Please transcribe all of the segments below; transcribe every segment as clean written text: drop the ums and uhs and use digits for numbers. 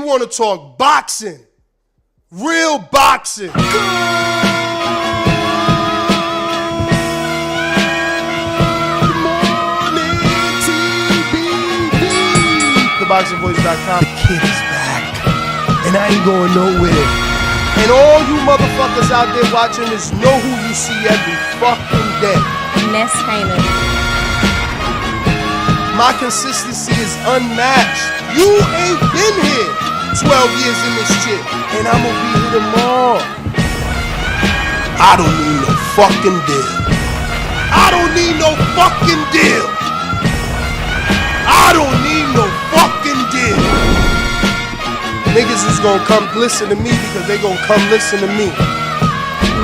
want to talk boxing. Real boxing. TheBoxingVoice.com. The kid is back, and I ain't going nowhere. And all you motherfuckers out there watching this know who you see every fucking day. Haney. My consistency is unmatched. You ain't been here 12 years in this shit, and I'ma be here tomorrow. I don't need no fucking deal. I don't need no fucking deal. I don't need no fucking deal. Niggas is gonna come listen to me because they gonna come listen to me.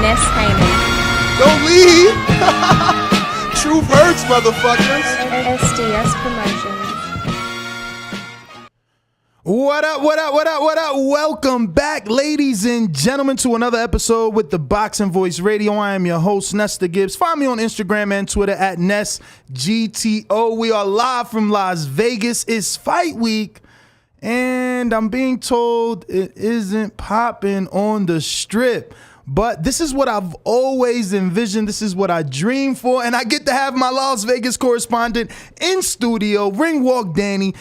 Haney. Don't leave. Truth hurts, motherfuckers. SDS Promotions. What up, what up, what up, what up? Welcome back, ladies and gentlemen, to another episode with the Boxing Voice Radio. I am your host, Nesta Gibbs. Find me on Instagram and Twitter at NestGTO. We are live from Las Vegas. It's fight week, and I'm being told it isn't popping on the strip. But this is what I've always envisioned. This is what I dream for. And I get to have my Las Vegas correspondent in studio, ring walk Danny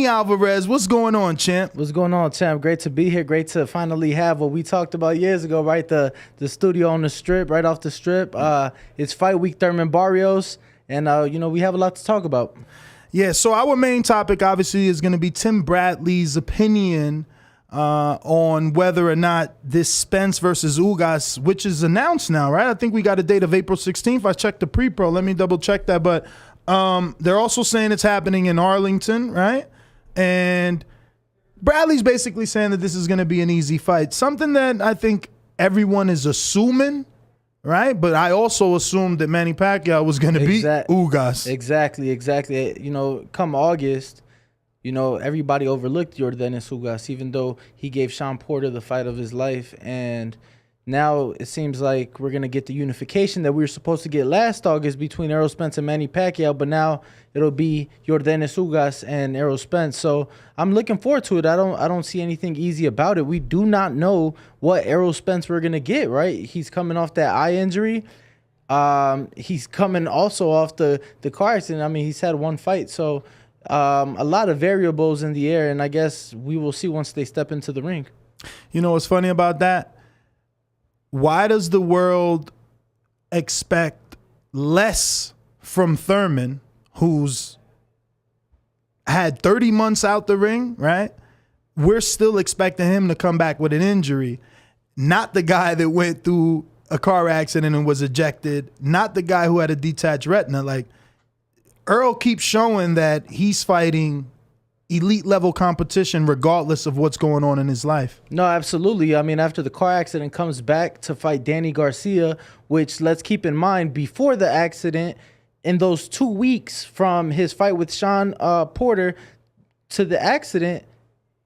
Alvarez. What's going on, champ? What's going on, champ? Great to be here. Great to finally have what we talked about years ago, right? The studio on the strip, right off the strip. It's fight week, Thurman Barrios. And, we have a lot to talk about. Yeah, so our main topic, obviously, is going to be Tim Bradley's opinion on whether or not this Spence versus Ugas, which is announced now, right? I think we got a date of April 16th. I checked the pre-pro. Let me double check that. But they're also saying it's happening in Arlington, right? And Bradley's basically saying that this is going to be an easy fight. Something that I think everyone is assuming, right? But I also assumed that Manny Pacquiao was going to beat Ugas. Exactly. Come August, everybody overlooked Yordenis Ugas, even though he gave Sean Porter the fight of his life. And now it seems like we're going to get the unification that we were supposed to get last August between Errol Spence and Manny Pacquiao, but now it'll be Yordenis Ugas and Errol Spence. So I'm looking forward to it. I don't see anything easy about it. We do not know what Errol Spence we're going to get, right? He's coming off that eye injury. He's coming also off the car accident. I mean, he's had one fight, so a lot of variables in the air, and I guess we will see once they step into the ring. You know what's funny about that? Why does the world expect less from Thurman, who's had 30 months out the ring, right? We're still expecting him to come back with an injury. Not the guy that went through a car accident and was ejected. Not the guy who had a detached retina. Like, Errol keeps showing that he's fighting elite level competition regardless of what's going on in his life. No, absolutely. I mean, after the car accident, comes back to fight Danny Garcia, which, let's keep in mind, before the accident, in those 2 weeks from his fight with Sean Porter to the accident,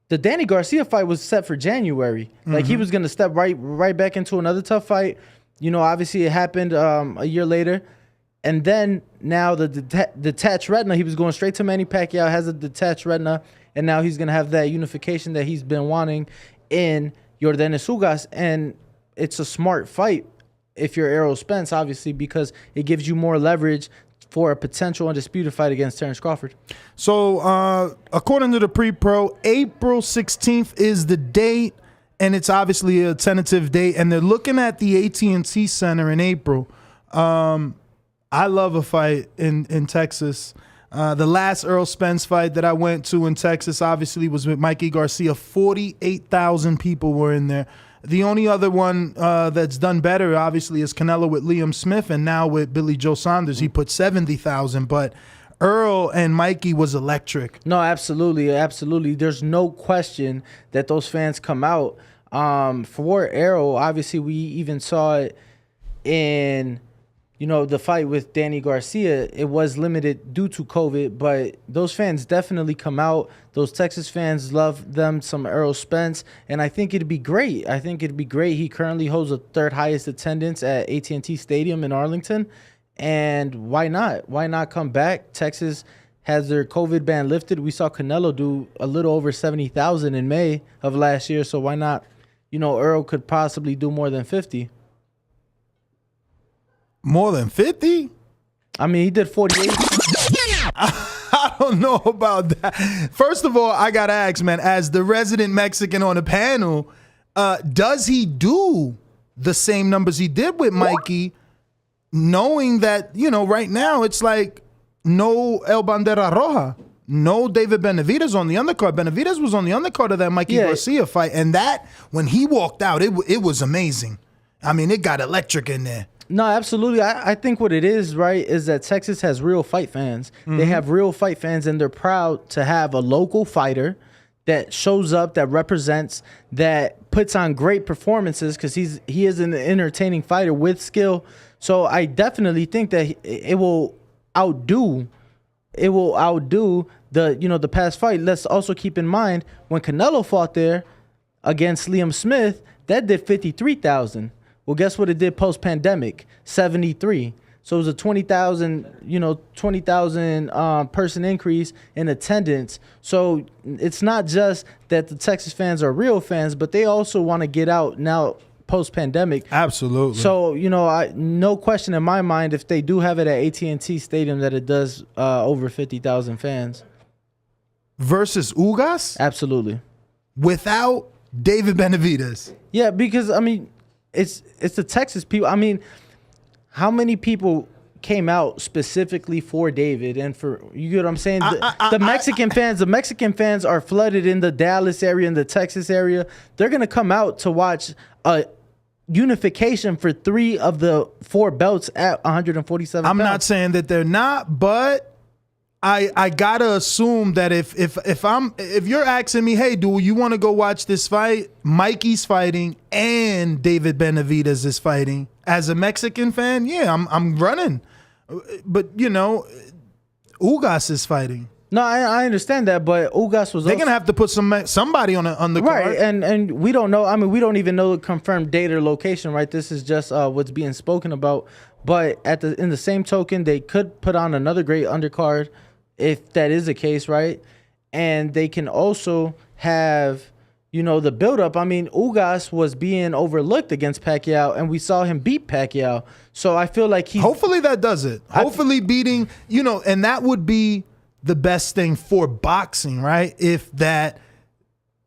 the Danny Garcia fight was set for January. Like, he was going to step right back into another tough fight. Obviously it happened a year later. And then now the detached retina, he was going straight to Manny Pacquiao, has a detached retina, and now he's going to have that unification that he's been wanting in Yordenis Ugas. And it's a smart fight if you're Errol Spence, obviously, because it gives you more leverage for a potential undisputed fight against Terence Crawford. So according to the pre-pro, April 16th is the date, and it's obviously a tentative date, and they're looking at the AT&T Center in April. I love a fight in Texas. The last Errol Spence fight that I went to in Texas obviously was with Mikey Garcia. 48,000 people were in there. The only other one that's done better, obviously, is Canelo with Liam Smith, and now with Billy Joe Saunders, he put 70,000. But Errol and Mikey was electric. No, absolutely. There's no question that those fans come out. For Errol, obviously, we even saw it in the fight with Danny Garcia. It was limited due to COVID, but those fans definitely come out. Those Texas fans love them some Errol Spence, and I think it'd be great. He currently holds the third highest attendance at AT&T Stadium in Arlington, and why not? Why not come back? Texas has their COVID ban lifted. We saw Canelo do a little over 70,000 in May of last year. So why not? Errol could possibly do more than 50. More than 50? I mean, he did 48. I don't know about that. First of all, I got to ask, man, as the resident Mexican on the panel, does he do the same numbers he did with Mikey, knowing that, right now it's like no El Bandera Roja, no David Benavidez on the undercard. Benavidez was on the undercard of that Mikey Garcia fight, and that, when he walked out, it was amazing. I mean, it got electric in there. No, absolutely. I think what it is, right, is that Texas has real fight fans. Mm-hmm. They have real fight fans, and they're proud to have a local fighter that shows up, that represents, that puts on great performances, because he is an entertaining fighter with skill. So I definitely think that it will outdo the past fight. Let's also keep in mind, when Canelo fought there against Liam Smith, that did 53,000. Well, guess what it did post-pandemic? 73. So it was a 20,000 person increase in attendance. So it's not just that the Texas fans are real fans, but they also want to get out now post-pandemic. Absolutely. So, no question in my mind, if they do have it at AT&T Stadium, that it does over 50,000 fans. Versus Ugas? Absolutely. Without David Benavidez? Yeah, because, I mean, it's the Texas people. I mean, how many people came out specifically for David and for, you get what I'm saying? The Mexican fans are flooded in the Dallas area and the Texas area. They're going to come out to watch a unification for 3 of the 4 belts at 147 pounds. I'm not saying that they're not, but I gotta assume that if you're asking me, hey, do you want to go watch this fight? Mikey's fighting and David Benavidez is fighting. As a Mexican fan, yeah, I'm running. But Ugas is fighting. No, I understand that, but Ugas was. They're gonna have to put somebody on the card, right? And we don't know. I mean, we don't even know the confirmed date or location, right? This is just what's being spoken about. But in the same token, they could put on another great undercard, if that is the case, right? And they can also have, the buildup. I mean, Ugas was being overlooked against Pacquiao, and we saw him beat Pacquiao. So I feel like hopefully that does it. Hopefully beating, and that would be the best thing for boxing, right? If that,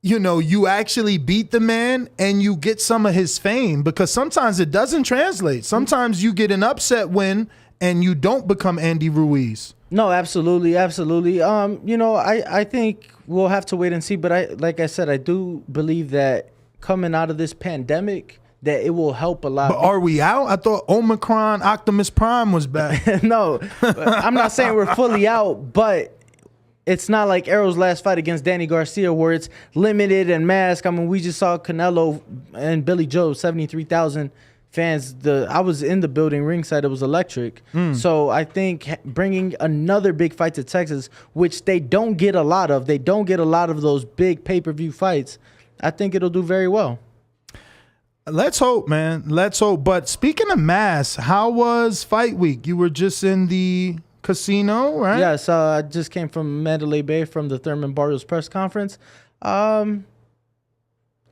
you actually beat the man and you get some of his fame, because sometimes it doesn't translate. Sometimes you get an upset win and you don't become Andy Ruiz. No, absolutely. I think we'll have to wait and see. But like I said, I do believe that coming out of this pandemic, that it will help a lot. But are we out? I thought Omicron Optimus Prime was back. No, I'm not saying we're fully out, but it's not like Errol's last fight against Danny Garcia where it's limited and masked. I mean, we just saw Canelo and Billy Joe, 73,000 fans. I was in the building ringside. It was electric. So I think bringing another big fight to Texas, which they don't get a lot of. They don't get a lot of those big pay-per-view fights. I think it'll do very well. Let's hope, man. Let's hope. But speaking of mass, how was fight week? You were just in the casino, right? Yes, I just came from Mandalay Bay from the Thurman Barrios press conference. It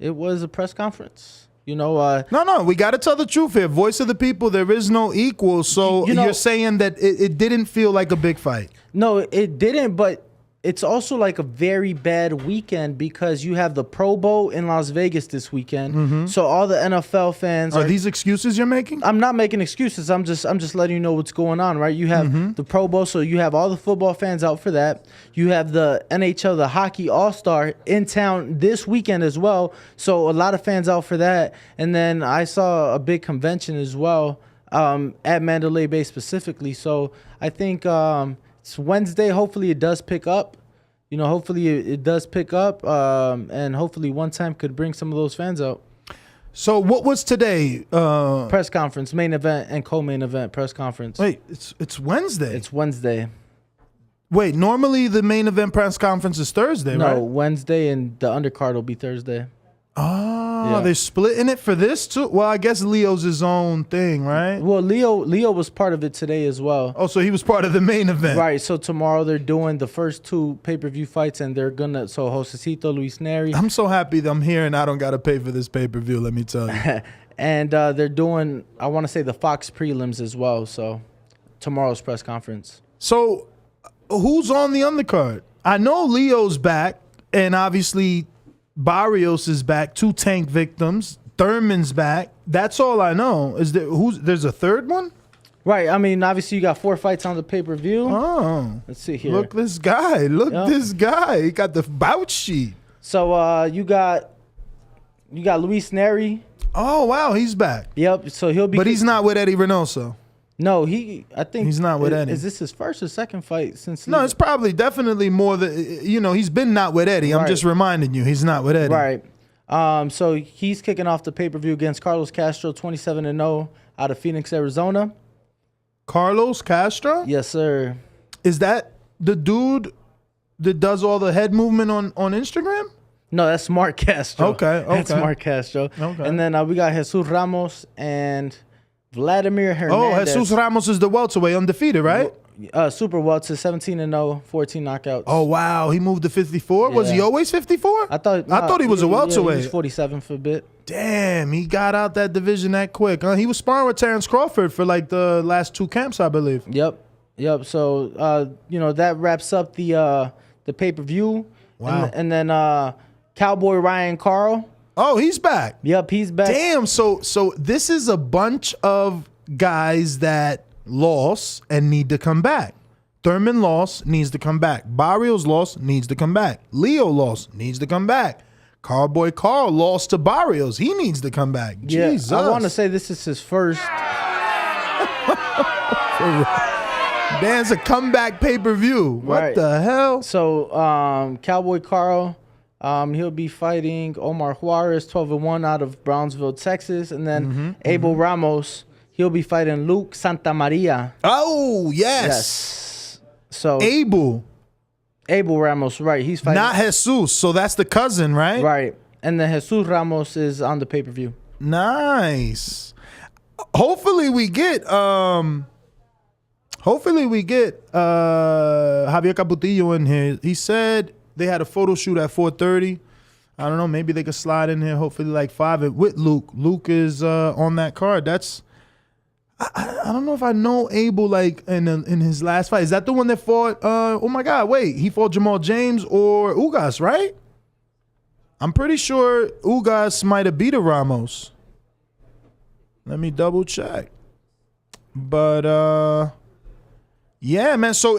was a press conference. No, we got to tell the truth here. Voice of the people, there is no equal. So you're saying that it didn't feel like a big fight. No, it didn't, but it's also like a very bad weekend because you have the Pro Bowl in Las Vegas this weekend. Mm-hmm. So all the NFL fans are these excuses you're making? I'm not making excuses. I'm just letting you know what's going on, right? You have the Pro Bowl, so you have all the football fans out for that. You have the NHL, the Hockey All-Star in town this weekend as well. So a lot of fans out for that. And then I saw a big convention as well at Mandalay Bay specifically. So I think it's Wednesday. Hopefully it does pick up. Hopefully it does pick up. And hopefully one time could bring some of those fans out. So what was today? Press conference, main event and co-main event press conference. Wait, it's Wednesday. It's Wednesday. Wait, normally the main event press conference is Thursday, right? No, Wednesday, and the undercard will be Thursday. Oh. Oh, they're splitting it for this too? Well, I guess Leo's his own thing, right? Well, Leo was part of it today as well. Oh, so he was part of the main event. Right, so tomorrow they're doing the first 2 pay-per-view fights, and they're gonna, so Josecito, Luis Neri. I'm so happy that I'm here and I don't got to pay for this pay-per-view, let me tell you. And they're doing, I want to say, the Fox prelims as well, so tomorrow's press conference. So who's on the undercard? I know Leo's back, and obviously Barrios is back, 2 tank victims. Thurman's back. That's all I know. There's a third one? Right, I mean, obviously you got 4 fights on the pay-per-view. Oh. Let's see here. Look this guy. This guy. He got the bout sheet. So you got Luis Neri. Oh, wow, he's back. Yep, so he'll be... But he's not with Eddie Reynoso. No, I think... He's not with Eddie. Is this his first or second fight since... No, it's probably definitely more he's been not with Eddie. I'm just reminding you, he's not with Eddie. Right. So he's kicking off the pay-per-view against Carlos Castro, 27-0, out of Phoenix, Arizona. Carlos Castro? Yes, sir. Is that the dude that does all the head movement on Instagram? No, that's Mark Castro. Okay. That's Mark Castro. Okay. And then we got Jesus Ramos and Vladimir Hernandez. Jesus Ramos is the welterweight, undefeated, right? Super welter, 17-0, 14 knockouts. Oh, wow. He moved to 54? Was he always 54? I thought he was a welterweight. He was 47 for a bit. Damn, he got out that division that quick. He was sparring with Terence Crawford for like the last 2 camps, I believe. Yep. So, that wraps up the pay-per-view. Wow. And then Cowboy Ryan Carl. Oh, he's back. Yep, he's back. Damn, so this is a bunch of guys that lost and need to come back. Thurman lost, needs to come back. Barrios lost, needs to come back. Leo lost, needs to come back. Cowboy Carl lost to Barrios. He needs to come back. Yeah, Jesus. I want to say this is his first. Dan's a comeback pay-per-view. What the hell? So, Cowboy Carl, he'll be fighting Omar Juarez, 12-1 out of Brownsville, Texas. And then Abel Ramos, he'll be fighting Luke Santamaria. Oh, yes. So Abel Ramos, right. He's fighting. Not Jesus. So that's the cousin, right? Right. And then Jesus Ramos is on the pay-per-view. Nice. Hopefully we get Javier Caputillo in here. He said they had a photo shoot at 4:30. I don't know. Maybe they could slide in here. Hopefully like 5 with Luke. Luke is on that card. That's I don't know if I know Abel like in his last fight. Is that the one that fought? Oh my God! Wait, he fought Jamal James or Ugas, right? I'm pretty sure Ugas might have beat Ramos. Let me double check. But yeah, man. So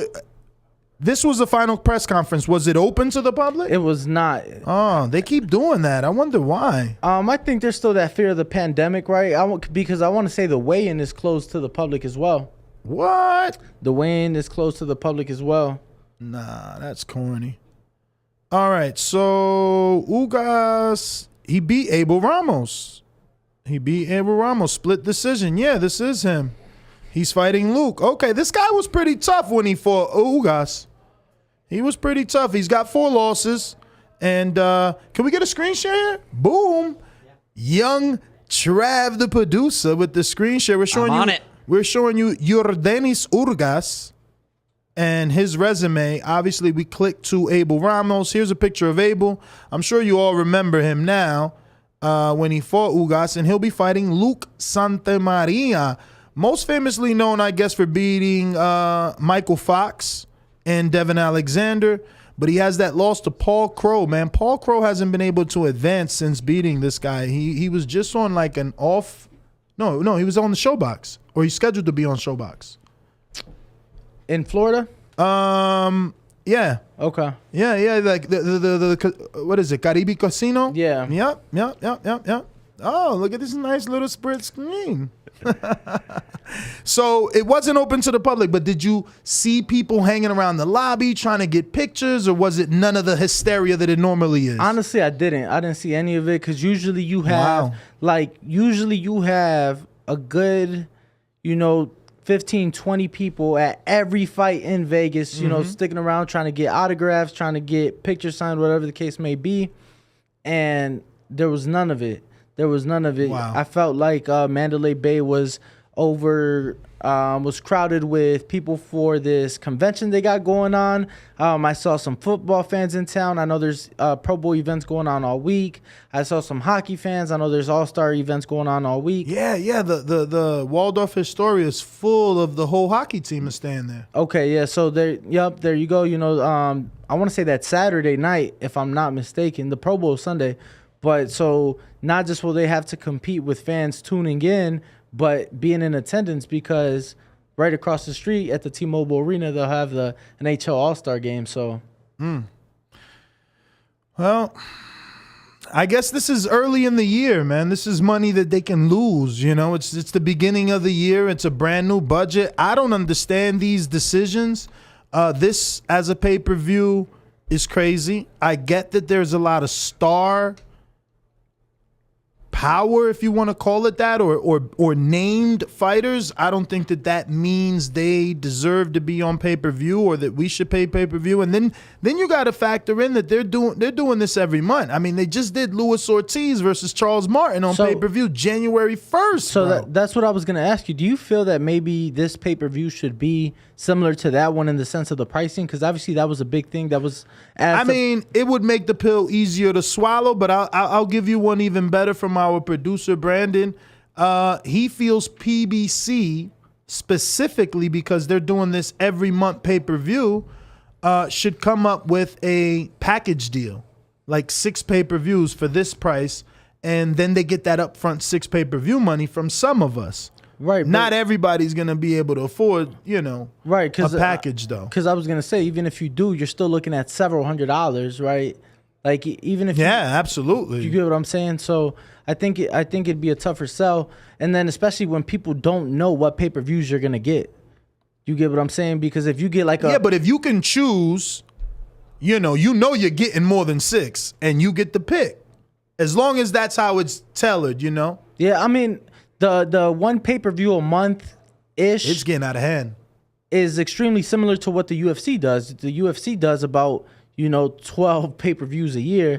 this was the final press conference. Was it open to the public? It was not. Oh, they keep doing that. I wonder why. I think there's still that fear of the pandemic, right? Because I want to say the weigh-in is closed to the public as well. What? The weigh-in is closed to the public as well. Nah, that's corny. All right, so Ugas, he beat Abel Ramos. Split decision. Yeah, this is him. He's fighting Luke. Okay, this guy was pretty tough when he fought Ugas. He was pretty tough. He's got 4 losses. And can we get a screen share? Boom. Young Trav, the producer, with the screen share. We're showing you Yordenis Ugas and his resume. Obviously, we clicked to Abel Ramos. Here's a picture of Abel. I'm sure you all remember him now when he fought Ugas. And he'll be fighting Luke Santamaria. Most famously known, I guess, for beating Michael Fox and Devin Alexander. But he has that loss to Paul Crow, man. Paul Crow hasn't been able to advance since beating this guy. He was just on like an off. No, he was on the Showbox. Or he's scheduled to be on Showbox. In Florida? Yeah. Okay. Yeah, like the what is it, Caribe Casino? Yeah. Yep. Oh, look at this nice little split screen. So it wasn't open to the public, but did you see people hanging around the lobby trying to get pictures, or was it none of the hysteria that it normally is? Honestly, I didn't see any of it, because usually you have a good, 15, 20 people at every fight in Vegas, sticking around trying to get autographs, trying to get pictures signed, whatever the case may be. And there was none of it. There was none of it. Wow. I felt like Mandalay Bay was was crowded with people for this convention they got going on. I saw some football fans in town. I know there's Pro Bowl events going on all week. I saw some hockey fans. I know there's All-Star events going on all week. Yeah. The Waldorf Astoria is full of the whole hockey team is staying there. Okay, yeah. So there you go. You know, I want to say that Saturday night, if I'm not mistaken, the Pro Bowl is Sunday. But so not just will they have to compete with fans tuning in, but being in attendance, because right across the street at the T-Mobile Arena, they'll have the NHL All-Star game. So, Well, I guess this is early in the year, man. This is money that they can lose. You know, it's the beginning of the year. It's a brand new budget. I don't understand these decisions. This as a pay-per-view is crazy. I get that there's a lot of star power, if you want to call it that, or named fighters. I don't think that means they deserve to be on pay-per-view or that we should pay pay-per-view. And then you got to factor in that they're doing this every month. I mean, they just did Luis Ortiz versus Charles Martin on pay-per-view January 1st. So that's what I was going to ask you. Do you feel that maybe this pay-per-view should be similar to that one in the sense of the pricing? Because obviously that was a big thing that was it would make the pill easier to swallow, but I'll give you one even better from our producer, Brandon. He feels PBC, specifically because they're doing this every month pay-per-view, should come up with a package deal, like 6 pay-per-views for this price, and then they get that upfront 6 pay-per-view money from some of us. Right. Not everybody's going to be able to afford, right, a package, though. Because I was going to say, even if you do, you're still looking at several $100s, right? Like, even if absolutely. You get what I'm saying? So I think it'd be a tougher sell. And then especially when people don't know what pay-per-views you're going to get. You get what I'm saying? Because if you get like but if you can choose, you know you're getting more than 6 and you get the pick. As long as that's how it's tailored, Yeah, I mean, the one pay-per-view a month-ish. It's getting out of hand. Is extremely similar to what the UFC does. The UFC does about 12 pay-per-views a year,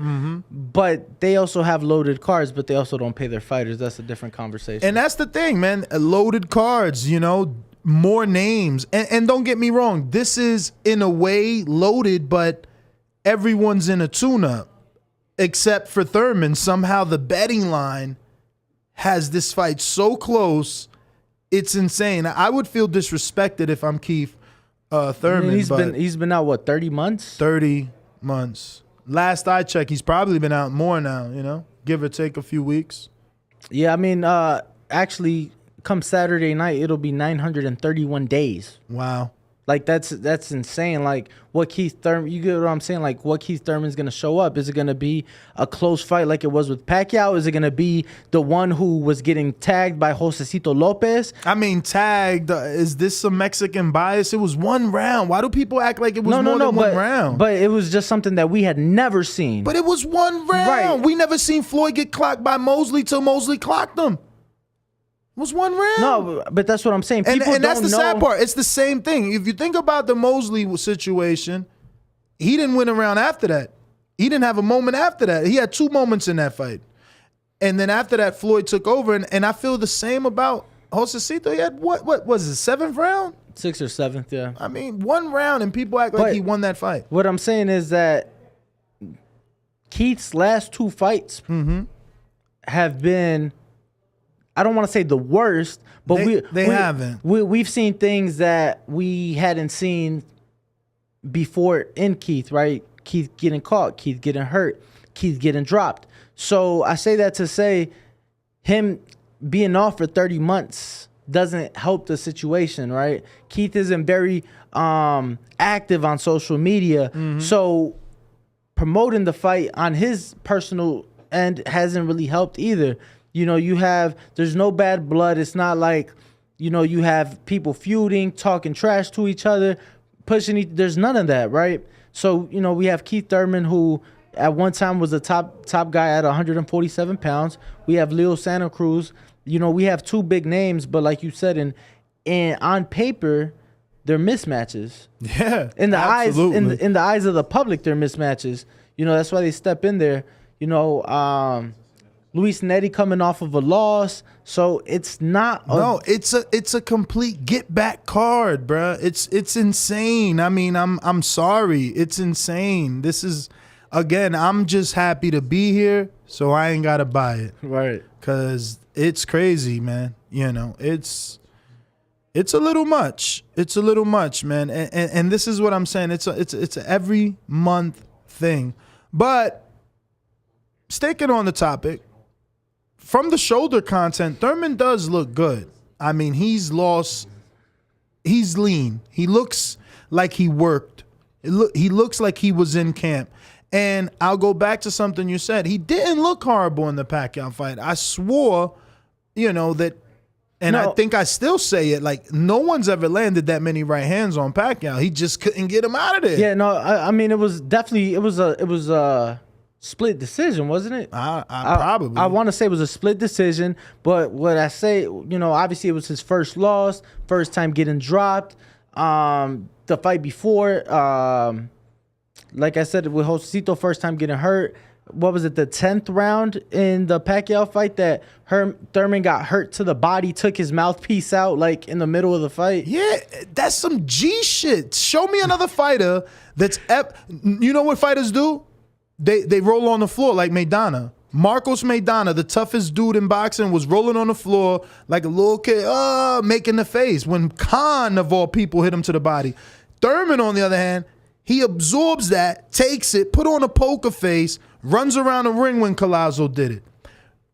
but they also have loaded cards, but they also don't pay their fighters. That's a different conversation. And that's the thing, man. Loaded cards, more names. And don't get me wrong, this is in a way loaded, but everyone's in a tune-up except for Thurman. Somehow the betting line has this fight so close, it's insane. I would feel disrespected if I'm Keith Thurman. I mean, he's been out, what, 30 months? 30 months. Last I checked, he's probably been out more now, give or take a few weeks. Yeah, I mean, actually, come Saturday night, it'll be 931 days. Wow. Like, that's insane. Like, what Keith Thurman, you get what I'm saying? Like, what Keith Thurman's going to show up? Is it going to be a close fight like it was with Pacquiao? Is it going to be the one who was getting tagged by Josecito Lopez? I mean, tagged. Is this some Mexican bias? It was 1 round. Why do people act like it was more than 1 round? But it was just something that we had never seen. But it was 1 round. Right. We never seen Floyd get clocked by Mosley till Mosley clocked him. It was 1 round. No, but that's what I'm saying. And that's the sad part. It's the same thing. If you think about the Mosley situation, he didn't win a round after that. He didn't have a moment after that. He had 2 moments in that fight. And then after that, Floyd took over. And I feel the same about Josecito. He had, what was it, 7th round? 6th or 7th, yeah. I mean, 1 round, and people act like he won that fight. What I'm saying is that Keith's last 2 fights have been, I don't want to say the worst, but they haven't. We've seen things that we hadn't seen before in Keith, right? Keith getting caught, Keith getting hurt, Keith getting dropped. So I say that to say him being off for 30 months doesn't help the situation, right? Keith isn't very active on social media. So promoting the fight on his personal end hasn't really helped either. There's no bad blood. It's not like, you have people feuding, talking trash to each other, pushing. There's none of that, right? So, we have Keith Thurman, who at one time was the top guy at 147 pounds. We have Leo Santa Cruz. We have 2 big names, but like you said, and on paper, they're mismatches. Yeah, in the absolutely. in the eyes of the public, they're mismatches. That's why they step in there. Luis Nery coming off of a loss. So it's not. It's a complete get back card, bruh. It's insane. I mean, I'm sorry. It's insane. This is, again, I'm just happy to be here, so I ain't gotta buy it. Right. Cause it's crazy, man. You know, it's a little much. It's a little much, man. And this is what I'm saying. It's a every month thing. But sticking on the topic, from the shoulder content, Thurman does look good. I mean, he's lean. He looks like he worked. He looks like he was in camp. And I'll go back to something you said. He didn't look horrible in the Pacquiao fight. I swore, that, and I think I still say it, like, no one's ever landed that many right hands on Pacquiao. He just couldn't get him out of there. Yeah, no, I mean, it was a split decision, wasn't it? Probably. I want to say it was a split decision, but what I say, obviously it was his first loss, first time getting dropped. The fight before, like I said, with Josecito, first time getting hurt. What was it, the 10th round in the Pacquiao fight that Thurman got hurt to the body, took his mouthpiece out like in the middle of the fight? Yeah, that's some G shit. Show me another fighter that's you know what fighters do? They roll on the floor like Maidana. Marcos Maidana, the toughest dude in boxing, was rolling on the floor like a little kid, making the face when Khan, of all people, hit him to the body. Thurman, on the other hand, he absorbs that, takes it, put on a poker face, runs around the ring when Collazo did it.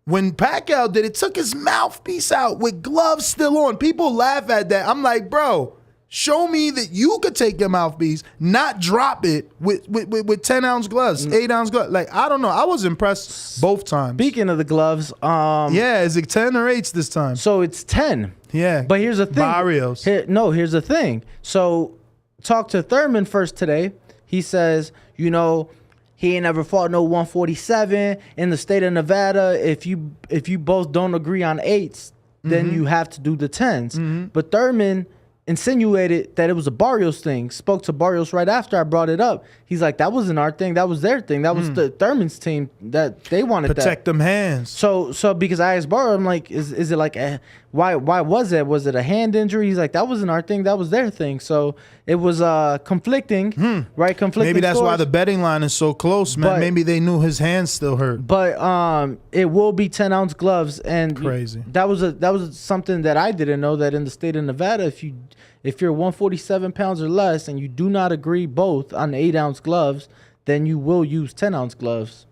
When Pacquiao did it, took his mouthpiece out with gloves still on. People laugh at that. I'm like, bro, show me that you could take your mouthpiece, not drop it with 10-ounce gloves, 8-ounce gloves. Like, I don't know. I was impressed both times. Speaking of the gloves, yeah, is it 10 or 8 this time? So it's 10. Yeah. But here's the thing. Barrios. Here's the thing. So talk to Thurman first today. He says, he ain't ever fought no 147 in the state of Nevada. If you both don't agree on 8s, then you have to do the 10s. But Thurman insinuated that it was a Barrios thing. Spoke to Barrios right after I brought it up. He's like, that wasn't our thing. That was their thing. That was the Thurman's team that they wanted protect them hands. So because I asked Barrios, I'm like, is it like why was it? Was it a hand injury? He's like, that wasn't our thing. That was their thing. So it was conflicting, right? Conflicting. Maybe that's scores. why the betting line is so close, man. Maybe they knew his hands still hurt. But it will be 10-ounce gloves, and crazy. That was something that I didn't know, that in the state of Nevada, if you're 147 pounds or less and you do not agree both on 8-ounce gloves, then you will use 10-ounce gloves.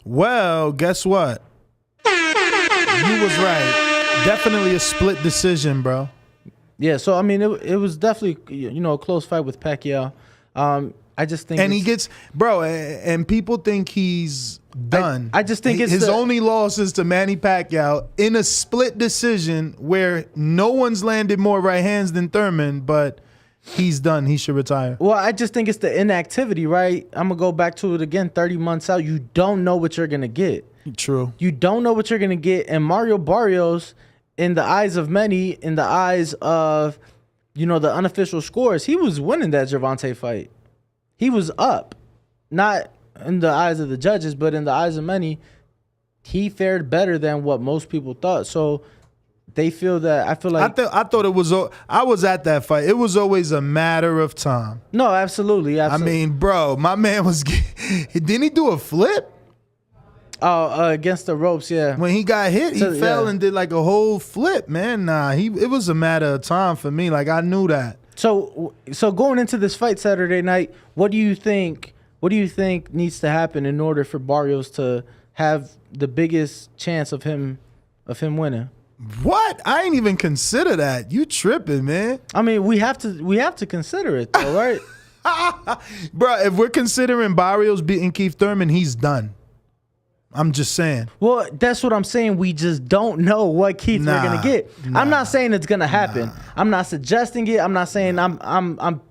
Well, guess what? You was right. Definitely a split decision, bro. Yeah, so I mean, it was definitely a close fight with Pacquiao. I just think, and he gets, bro, and people think he's done. I just think his only loss is to Manny Pacquiao in a split decision where no one's landed more right hands than Thurman, but he's done. He should retire. Well, I just think it's the inactivity, right? I'm gonna go back to it again. 30 months out, you don't know what you're gonna get. True. You don't know what you're gonna get, and Mario Barrios, in the eyes of many, in the eyes of the unofficial scores, he was winning that Gervonta fight. He was up, not in the eyes of the judges, but in the eyes of many, he fared better than what most people thought. So they feel that, I feel like, I thought it was. I was at that fight. It was always a matter of time. No, absolutely. I mean, bro, my man was. Didn't he do a flip? Oh, against the ropes, yeah. When he got hit, he fell and did like a whole flip, man. Nah, it was a matter of time for me. Like, I knew that. So going into this fight Saturday night, what do you think needs to happen in order for Barrios to have the biggest chance of him winning? What? I ain't even consider that. You tripping, man. I mean, we have to consider it though, right? Bro, if we're considering Barrios beating Keith Thurman, he's done. I'm just saying. Well, that's what I'm saying. We just don't know what Keith we're gonna get. I'm not saying it's gonna happen. I'm not suggesting it. I'm not saying I'm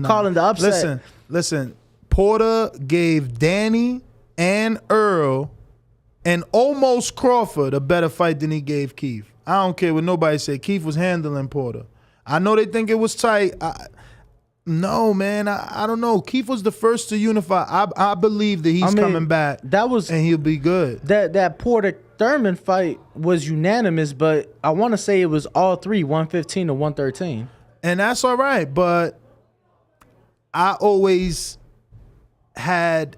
calling the upset. Listen. Porter gave Danny and Errol and almost Crawford a better fight than he gave Keith. I don't care what nobody say. Keith was handling Porter. I know they think it was tight. No, man, I don't know. Keith was the first to unify. I believe that he's coming back. That was and he'll be good. That Porter Thurman fight was unanimous, but I want to say it was all three, 115 to 113. And that's all right, but I always had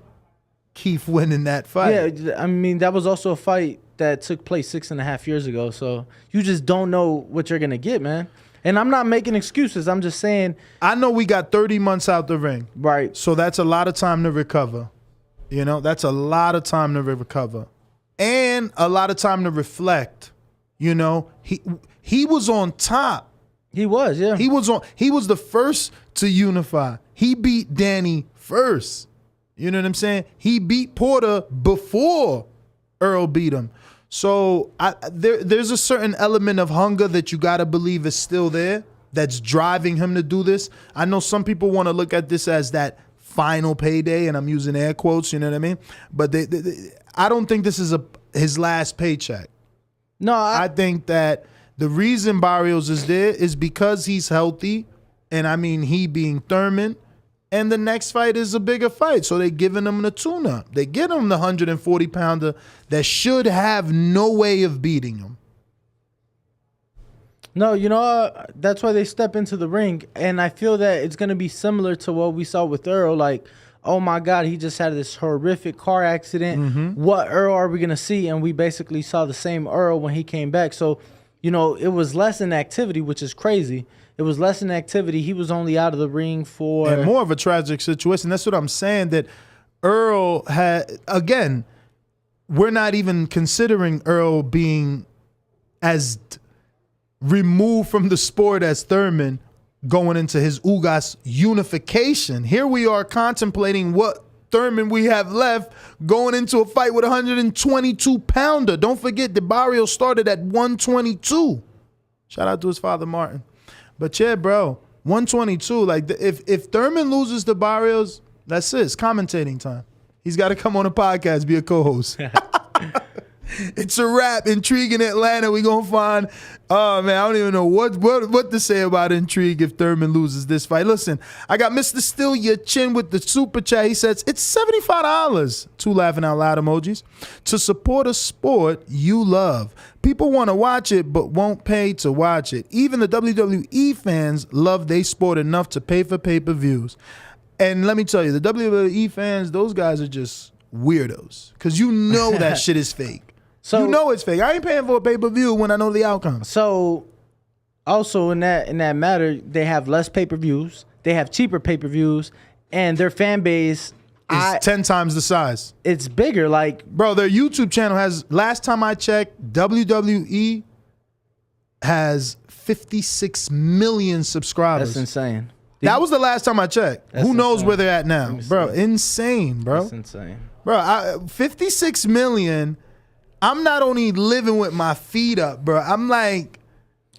Keith winning that fight. Yeah, I mean, that was also a fight that took place 6.5 years ago, so you just don't know what you're going to get, man. And I'm not making excuses. I'm just saying. I know we got 30 months out the ring. Right. So that's a lot of time to recover. You know, that's a lot of time to recover. And a lot of time to reflect. You know, he was on top. He was, yeah. He was the first to unify. He beat Danny first. You know what I'm saying? He beat Porter before Errol beat him. So there's a certain element of hunger that you got to believe is still there that's driving him to do this. I know some people want to look at this as that final payday, and I'm using air quotes, you know what I mean? But I don't think this is his last paycheck. No, I think that the reason Barrios is there is because he's healthy, and I mean he being Thurman, and the next fight is a bigger fight. So they're giving him the tune-up. They get him the 140-pounder that should have no way of beating him. No, you know, that's why they step into the ring. And I feel that it's going to be similar to what we saw with Errol. Like, oh, my God, he just had this horrific car accident. Mm-hmm. What Errol are we going to see? And we basically saw the same Errol when he came back. So, you know, it was less in activity, which is crazy. It was less in activity. He was only out of the ring for... And more of a tragic situation. That's what I'm saying, that Errol had... Again, we're not even considering Errol being as removed from the sport as Thurman going into his Ugas unification. Here we are contemplating what Thurman we have left going into a fight with a 122-pounder. Don't forget that Barrios started at 122. Shout out to his father, Martin. But yeah, bro, 122. Like, if Thurman loses to Barrios, that's it. It's commentating time. He's got to come on a podcast, be a co-host. It's a wrap. Intrigue in Atlanta. We gonna find. Oh man, I don't even know what to say about Intrigue if Thurman loses this fight. Listen, I got Mr. Still Your Chin with the super chat. He says it's $75. 2 laughing out loud emojis to support a sport you love. People want to watch it but won't pay to watch it. Even the WWE fans love they sport enough to pay for pay-per-views. And let me tell you, the WWE fans, those guys are just weirdos because you know that shit is fake. So you know it's fake. I ain't paying for a pay-per-view when I know the outcome. So also in that matter, they have less pay-per-views, they have cheaper pay-per-views, and their fan base is 10 times the size. It's bigger. Like, bro, their YouTube channel has, last time I checked, WWE has 56 million subscribers. That's insane. That was the last time I checked. Who knows where they're at now? Bro, insane, bro. That's insane. Bro, 56 million. I'm not only living with my feet up, bro. I'm like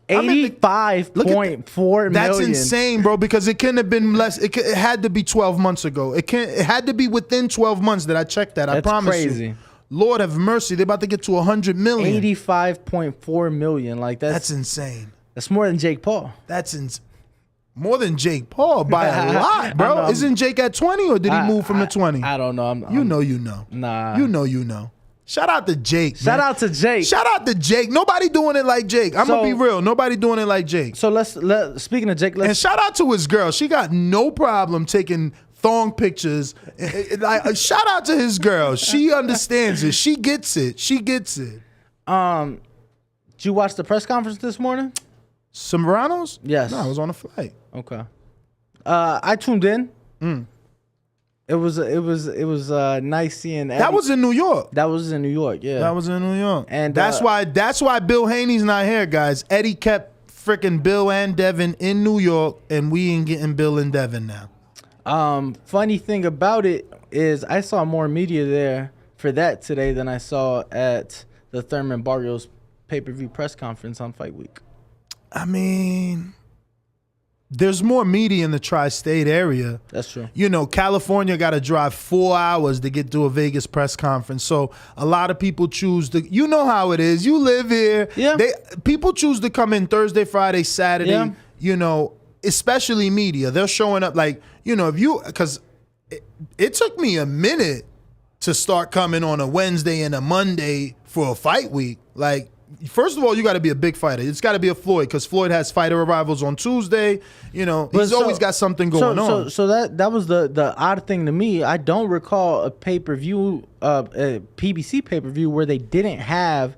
85.4 million. That's insane, bro, because it couldn't have been less. It had to be 12 months ago. It had to be within 12 months that I checked that. I promise crazy. you. Lord have mercy. They're about to get to 100 million. 85.4 million. Like that's insane. That's more than Jake Paul. That's more than Jake Paul by a lot, bro. Isn't Jake at 20 or did he move from the 20? I don't know. You know. Nah. You know. Shout out to Jake. Shout out to Jake. Shout out to Jake. Nobody doing it like Jake. I'm gonna be real. Nobody doing it like Jake. So let's speaking of Jake, and shout out to his girl. She got no problem taking thong pictures. Like, shout out to his girl. She understands it. She gets it. Did you watch the press conference this morning? Somberanos? Yes. No, I was on a flight. Okay. I tuned in. It was nice seeing Eddie. That was in New York. That was in New York, yeah. That was in New York. And that's why Bill Haney's not here, guys. Eddie kept freaking Bill and Devin in New York, and we ain't getting Bill and Devin now. Funny thing about it is I saw more media there for that today than I saw at the Thurman Barrios pay-per-view press conference on Fight Week. I mean, there's more media in the tri-state area. That's true. You know, California got to drive 4 hours to get to a Vegas press conference. So a lot of people choose to, you know how it is. You live here. Yeah. People choose to come in Thursday, Friday, Saturday. Yeah. You know, especially media, they're showing up like, if you, because it took me a minute to start coming on a Wednesday and a Monday for a fight week. Like, first of all, you got to be a big fighter. It's got to be a Floyd, because Floyd has fighter arrivals on Tuesday. He's always got something going on. So that was the odd thing to me. I don't recall a pay-per-view, a PBC pay-per-view where they didn't have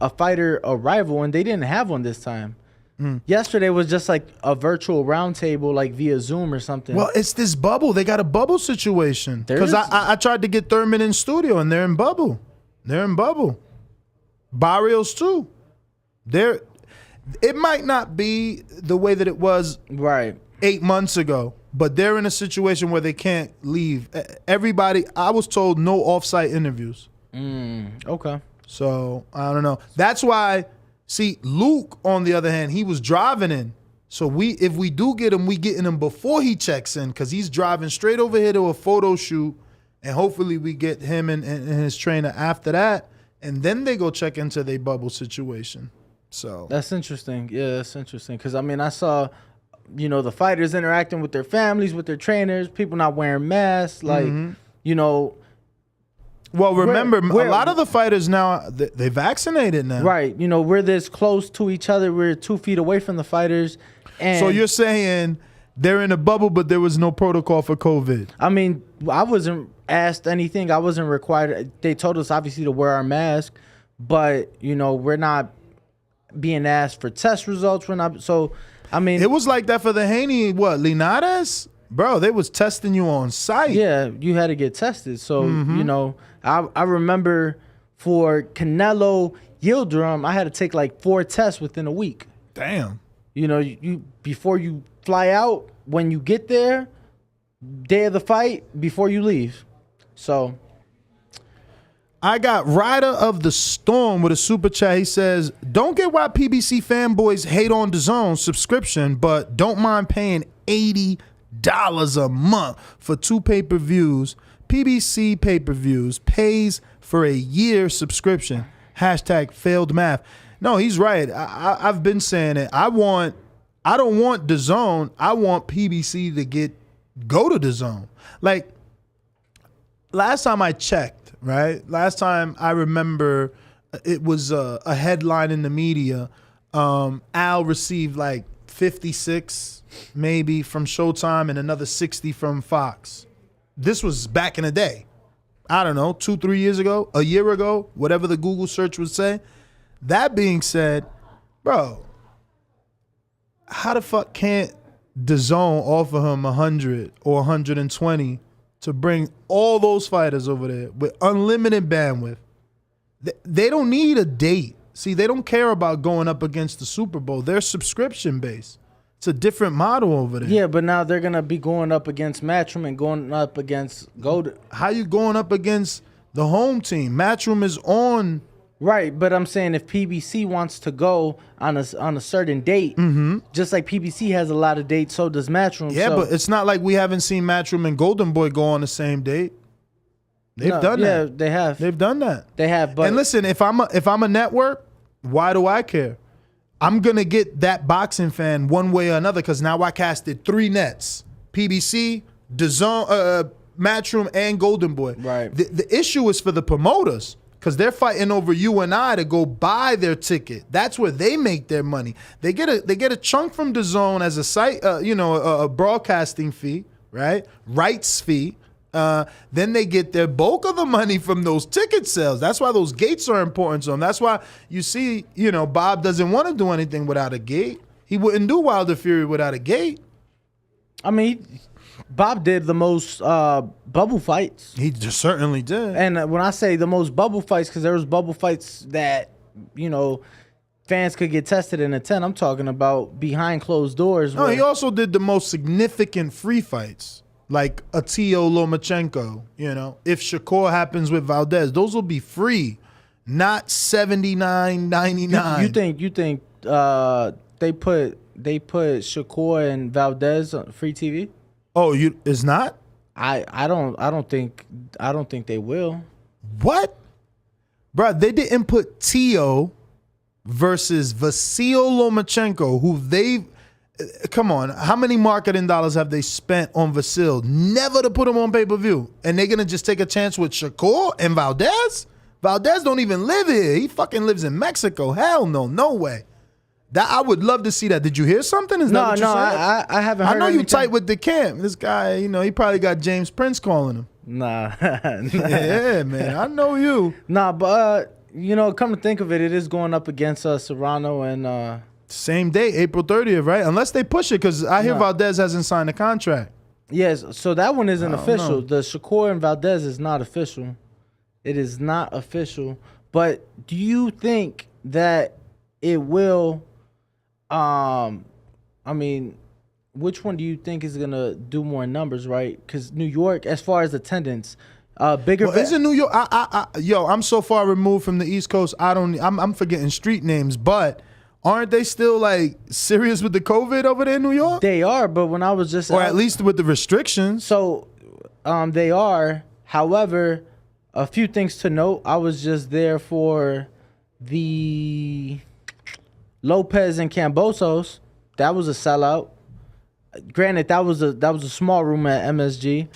a fighter arrival, and they didn't have one this time. Yesterday was just like a virtual roundtable, like via Zoom or something. Well, it's this bubble. They got a bubble situation. Because I tried to get Thurman in studio, and they're in bubble. Barrios too. It might not be the way that it was 8 months ago, but they're in a situation where they can't leave. Everybody, I was told no off-site interviews. Okay. So I don't know. That's why. See, Luke, on the other hand, he was driving in. So if we do get him, we getting him before he checks in, because he's driving straight over here to a photo shoot, and hopefully we get him and his trainer after that, and then they go check into their bubble situation. So that's interesting. Yeah, that's interesting, because I saw, the fighters interacting with their families, with their trainers, people not wearing masks, like, Well, remember, a lot of the fighters now, they vaccinated now. Right. We're this close to each other. We're 2 feet away from the fighters. And so you're saying they're in a bubble, but there was no protocol for COVID? I wasn't asked anything. I wasn't required. They told us, obviously, to wear our mask. But, we're not being asked for test results. We're not. So, It was like that for the Haney, Linares? Bro, they was testing you on site. Yeah, you had to get tested. So, I remember for Canelo Yildirim, I had to take like 4 tests within a week. Damn. You before you fly out, when you get there, day of the fight, before you leave. So I got Rider of the Storm with a super chat. He says, don't get why PBC fanboys hate on DAZN subscription, but don't mind paying $80 a month for 2 pay-per-views. PBC pay-per-views pays for a year subscription. # failed math. No, he's right. I've been saying it. I don't want DAZN. I want PBC to go to DAZN. Like, last time I checked, right? Last time I remember, it was a headline in the media. Al received like 56 maybe from Showtime and another 60 from Fox. This was back in the day. I don't know, 2-3 years ago, a year ago, whatever the Google search would say. That being said, bro, how the fuck can't DAZN offer him 100 or 120 to bring all those fighters over there with unlimited bandwidth? They don't need a date. See, they don't care about going up against the Super Bowl. They're subscription based. It's a different model over there. Yeah, but now they're going to be going up against Matchroom and going up against Golden. How you going up against the home team? Matchroom is on. Right, but I'm saying if PBC wants to go on a certain date, just like PBC has a lot of dates, so does Matchroom. Yeah, but it's not like we haven't seen Matchroom and Golden Boy go on the same date. They've done that. Yeah, they have. They've done that. They have. But and listen, if I'm a network, why do I care? I'm going to get that boxing fan one way or another, because now I casted 3 nets. PBC, DAZN, Matchroom, and Golden Boy. Right. The issue is for the promoters, because they're fighting over you and I to go buy their ticket. That's where they make their money. They get a chunk from DAZN as a site, a broadcasting fee, right? Rights fee. Then they get their bulk of the money from those ticket sales. That's why those gates are important to them. That's why you see, Bob doesn't want to do anything without a gate. He wouldn't do Wilder Fury without a gate. Bob did the most bubble fights. He just certainly did. And when I say the most bubble fights, because there was bubble fights that, fans could get tested in a 10. I'm talking about behind closed doors. No, he also did the most significant free fights. Like a Tio Lomachenko, if Shakur happens with Valdez, those will be free, not $79.99. You think they put Shakur and Valdez on free TV? Oh, it's not? I don't think they will. What? Bro, they didn't put Tio versus Vasil Lomachenko, who come on, how many marketing dollars have they spent on Vasil? Never to put him on pay-per-view. And they're going to just take a chance with Shakur and Valdez? Valdez don't even live here. He fucking lives in Mexico. Hell no, no way. That I would love to see that. Did you hear something? Is that what you said? I haven't heard I know you anything. tight with the camp. This guy, you know, he probably got James Prince calling him. Nah. Yeah, man, I know you. Nah, but, you know, come to think of it, it is going up against Serrano and... Same day, April 30th, right? Unless they push it, because I hear Valdez hasn't signed a contract. Yes, so that one isn't official. know. The Shakur and Valdez is not official. It is not official. But do you think that it will... I mean, which one do you think is going to do more numbers, right? Because New York, as far as attendance... bigger. Well, isn't New York? Yo, I'm so far removed from the East Coast. I'm forgetting street names, but aren't they still like serious with the COVID over there in New York? They are, but when I was just or at least with the restrictions. So, they are. However, a few things to note. I was just there for the Lopez and Kambosos. That was a sellout. Granted, that was a small room at MSG.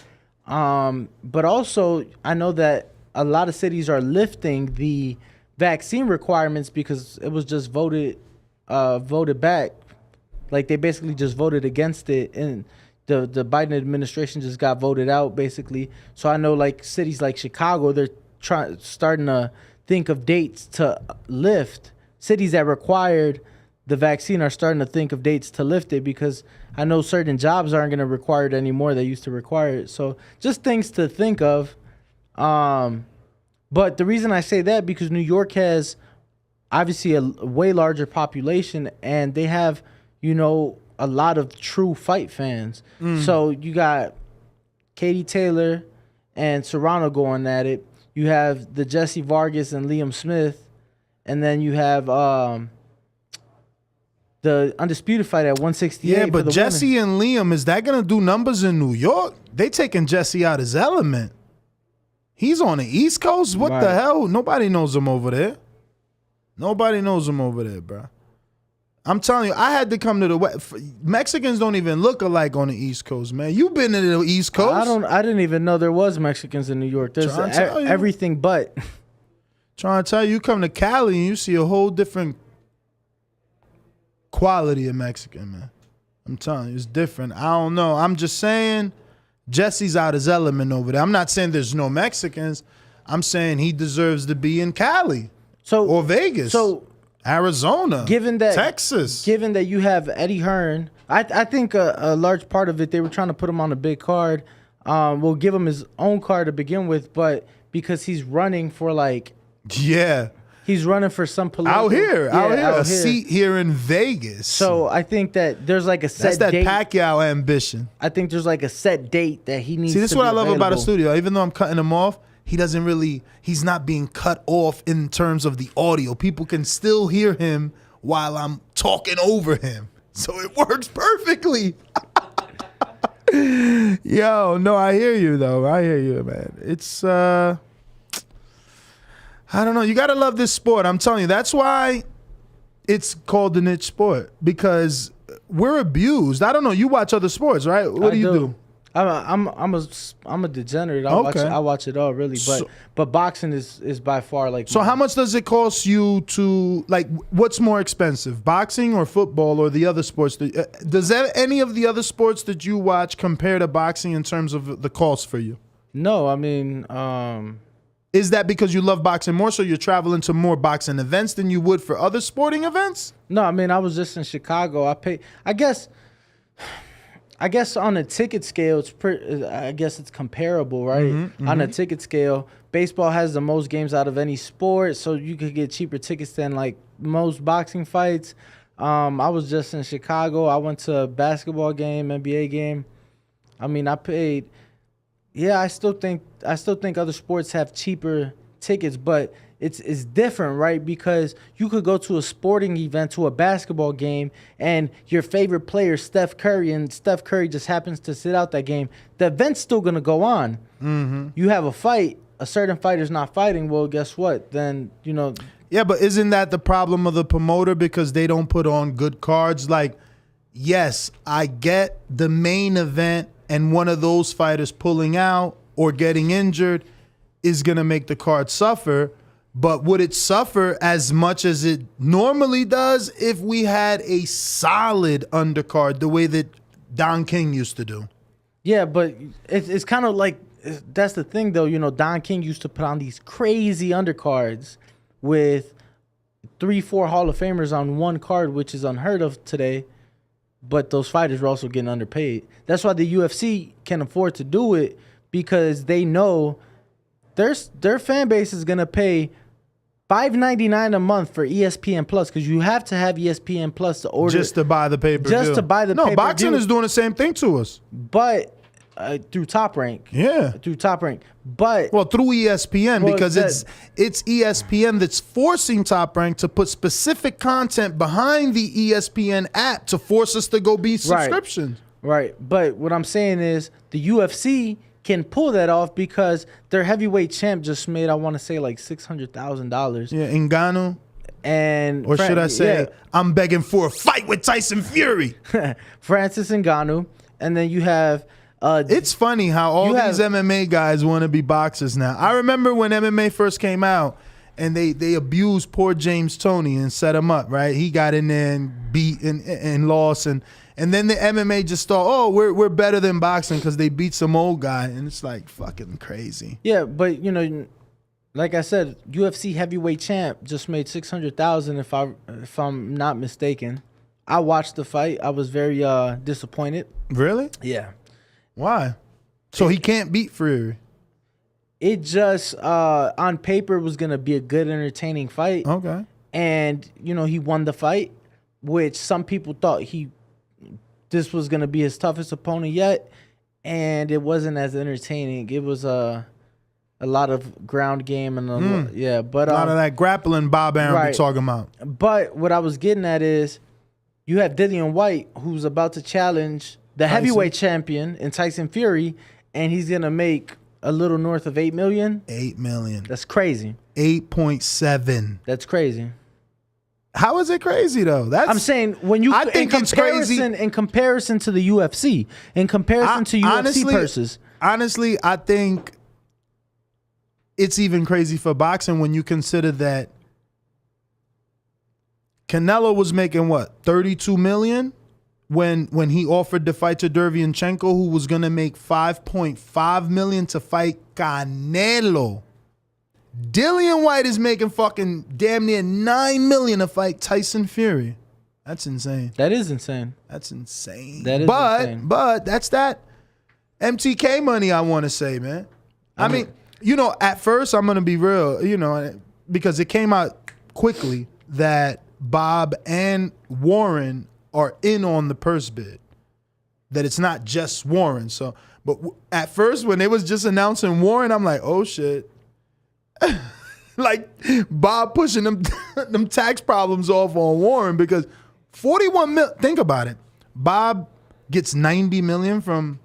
But also, I know that a lot of cities are lifting the vaccine requirements because it was just voted back. Like, they basically just voted against it, and the Biden administration just got voted out, basically. So I know, like, cities like Chicago, they're starting to think of dates to lift. Cities that required the vaccine are starting to think of dates to lift it because I know certain jobs aren't going to require it anymore. They used to require it. So just things to think of. But the reason I say that, because New York has obviously a way larger population, and they have, you know, a lot of true fight fans. So you got Katie Taylor and Serrano going at it. You have the Jesse Vargas and Liam Smith. And then you have the Undisputed fight at 168. Yeah, but Jesse women. and Liam, is that going to do numbers in New York? They taking Jesse out his element. He's on the East Coast? What the hell? Nobody knows him over there. Nobody knows him over there, bro. I'm telling you, I had to come to the West. Mexicans don't even look alike on the East Coast, man. You've been to the East Coast. I didn't even know there was Mexicans in New York. There's everything but. Trying to tell you, you come to Cali and you see a whole different quality of Mexican, man. I'm telling you, it's different. I don't know. I'm just saying Jesse's out his element over there. I'm not saying there's no Mexicans. I'm saying he deserves to be in Cali or Vegas, Arizona, Texas. Given that you have Eddie Hearn, I think a large part of it, they were trying to put him on a big card. We'll give him his own card to begin with, but because he's running for he's running for some political... Out here, seat here in Vegas. So I think that there's like a set date. That's that Pacquiao ambition. I think there's like a set date that he needs to be See, this is what I love available. about a studio. Even though I'm cutting him off, he's not being cut off in terms of the audio. People can still hear him while I'm talking over him. So it works perfectly. Yo, no, I hear you, though. I hear you, man. It's... I don't know. You got to love this sport. I'm telling you. That's why it's called the niche sport, because we're abused. I don't know. You watch other sports, right? What do you do? I'm a degenerate. I watch it all, really. But boxing is by far like... So how much does it cost you to, like, what's more expensive, boxing or football or the other sports? Does any of the other sports that you watch compare to boxing in terms of the cost for you? No, I mean... Is that because you love boxing more, so you're traveling to more boxing events than you would for other sporting events? No, I mean, I was just in Chicago. I guess on a ticket scale, it's comparable, right? Mm-hmm. On a ticket scale, baseball has the most games out of any sport, so you could get cheaper tickets than like most boxing fights. I was just in Chicago. I went to a basketball game, NBA game. I mean, I paid... Yeah, I still think other sports have cheaper tickets, but it's different, right? Because you could go to a sporting event, to a basketball game, and your favorite player, Steph Curry, and Steph Curry just happens to sit out that game. The event's still going to go on. Mm-hmm. You have a fight, a certain fighter's not fighting, well, guess what? Then, you know... Yeah, but isn't that the problem of the promoter, because they don't put on good cards? Like, yes, I get the main event and one of those fighters pulling out or getting injured is going to make the card suffer. But would it suffer as much as it normally does if we had a solid undercard the way that Don King used to do? Yeah, but it's kind of like, that's the thing though. You know, Don King used to put on these crazy undercards with 3-4 Hall of Famers on one card, which is unheard of today. But those fighters were also getting underpaid. That's why the UFC can afford to do it, because they know their fan base is gonna pay $5.99 a month for ESPN Plus, because you have to have ESPN Plus to order Just to buy the pay-per-view. Just to buy the pay-per-view. No, boxing is doing the same thing to us. But through Top Rank. Yeah. Through Top Rank. But well, through ESPN, because it's ESPN that's forcing Top Rank to put specific content behind the ESPN app to force us to go be subscriptions. Right. But what I'm saying is the UFC can pull that off because their heavyweight champ just made, I want to say, like $600,000. Yeah, Ngannou. And or should I say, I'm begging for a fight with Tyson Fury. Francis Ngannou. And then you have... it's funny how all these MMA guys want to be boxers now. I remember when MMA first came out and they abused poor James Toney and set him up, right? He got in there and beat and lost. And then the MMA just thought, oh, we're better than boxing because they beat some old guy. And it's like fucking crazy. Yeah, but, you know, like I said, UFC heavyweight champ just made $600,000 if I'm not mistaken. I watched the fight. I was very disappointed. Really? Yeah. Why? So he can't beat Fury. It just on paper was gonna be a good, entertaining fight. Okay. And you know, he won the fight, which some people thought this was gonna be his toughest opponent yet, and it wasn't as entertaining. It was a lot of ground game and but a lot of that grappling Bob Arum be talking about. But what I was getting at is, you have Dillian White, who's about to challenge the heavyweight champion in Tyson Fury, and he's gonna make a little north of $8 million. $8 million. That's crazy. 8.7. That's crazy. How is it crazy though? I'm saying when you. I think it's crazy in comparison to the UFC, in comparison to UFC purses. Honestly, I think it's even crazy for boxing when you consider that Canelo was making what, $32 million? When he offered to fight to Derevyanchenko, who was gonna make $5.5 million to fight Canelo. Dillian White is making fucking damn near $9 million to fight Tyson Fury. That's insane. That is insane. That's insane. That is insane. But that's that MTK money, I want to say, man. I mean, you know, at first I'm gonna be real, you know, because it came out quickly that Bob and Warren are in on the purse bid, that it's not just Warren. So, but at first when they was just announcing Warren, I'm like, oh shit. Like Bob pushing them tax problems off on Warren, because 41 mil, think about it. Bob gets 90 million from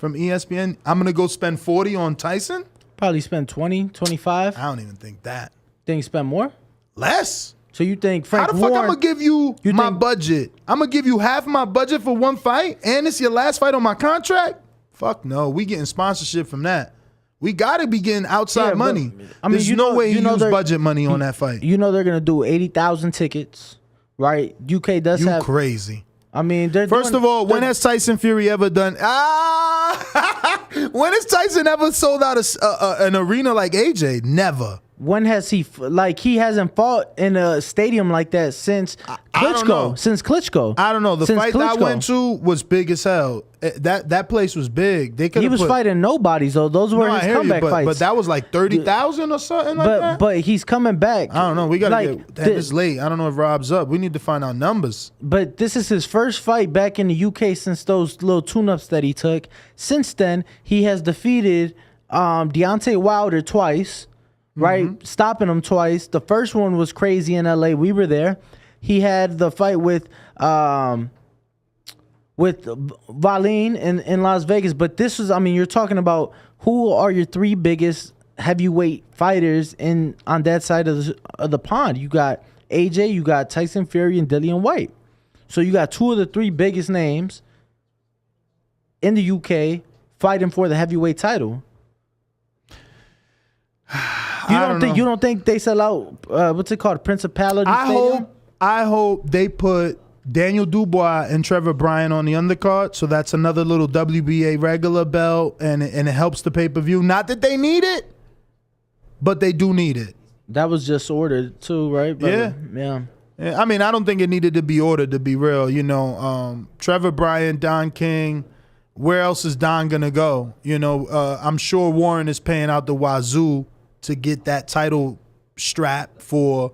ESPN. I'm going to go spend 40 on Tyson? Probably spend 20, 25. I don't even think that. Think you spend more? Less. So you think Frank How the fuck Warren, I'm gonna give you my budget? I'm gonna give you half my budget for one fight, and it's your last fight on my contract? Fuck no, we getting sponsorship from that. We gotta be getting outside money. I mean, there's no way he used budget money on that fight. You know they're gonna do 80,000 tickets, right? UK does have. You crazy. I mean, they're first of all, when has Tyson Fury ever done? When has Tyson ever sold out an arena like AJ? Never. When has he he hasn't fought in a stadium like that since Klitschko? Since Klitschko, I don't know. The fight that I went to was big as hell. That place was big. He was fighting nobodies though. Those were his comeback fights. But that was like 30,000 or something like that. But he's coming back. I don't know. We gotta get. It's late. I don't know if Rob's up. We need to find out numbers. But this is his first fight back in the UK since those little tune-ups that he took. Since then, he has defeated Deontay Wilder twice. Right, stopping him twice. The first one was crazy in LA. We were there. He had the fight with Valine in Las Vegas. But this was, I mean, you're talking about who are your three biggest heavyweight fighters on that side of the pond. You got AJ, you got Tyson Fury, and Dillian White. So you got 2 of the 3 biggest names in the UK fighting for the heavyweight title. You don't think they sell out what's it called, Principality Stadium? I hope they put Daniel Dubois and Trevor Bryan on the undercard, so that's another little WBA regular belt, and it helps the pay-per-view. Not that they need it, but they do need it. That was just ordered too, right? Yeah. I mean, I don't think it needed to be ordered, to be real. You know, Trevor Bryan, Don King. Where else is Don gonna go? You know, I'm sure Warren is paying out the wazoo to get that title strap for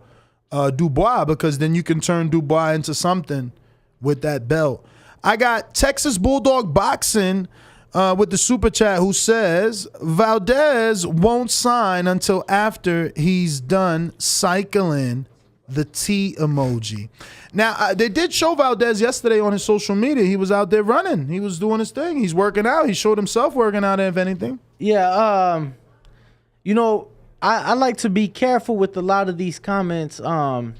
Dubois, because then you can turn Dubois into something with that belt. I got Texas Bulldog Boxing with the super chat who says Valdez won't sign until after he's done cycling the T emoji. Now, they did show Valdez yesterday on his social media. He was out there running. He was doing his thing. He's working out. He showed himself working out, if anything. Yeah, you know, I like to be careful with a lot of these comments. I'm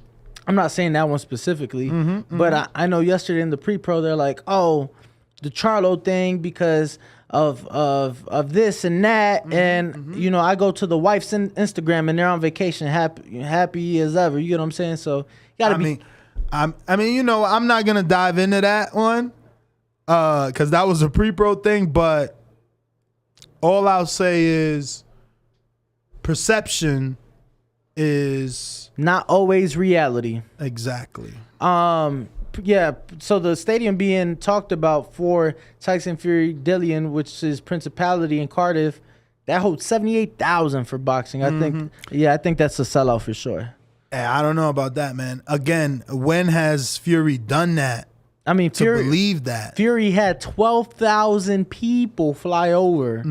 not saying that one specifically, but I know yesterday in the pre-pro, they're like, oh, the Charlo thing because of this and that. And, you know, I go to the wife's Instagram and they're on vacation, happy as ever. You get what I'm saying? So you gotta I mean, you know, I'm not going to dive into that one because that was a pre-pro thing, but all I'll say is perception is not always reality. Exactly. Yeah, so the stadium being talked about for Tyson Fury Dillian, which is Principality in Cardiff, that holds 78,000 for boxing. I think that's a sellout for sure. I don't know about that, man. Again, when has Fury done that? I mean, to believe that Fury had 12,000 people fly over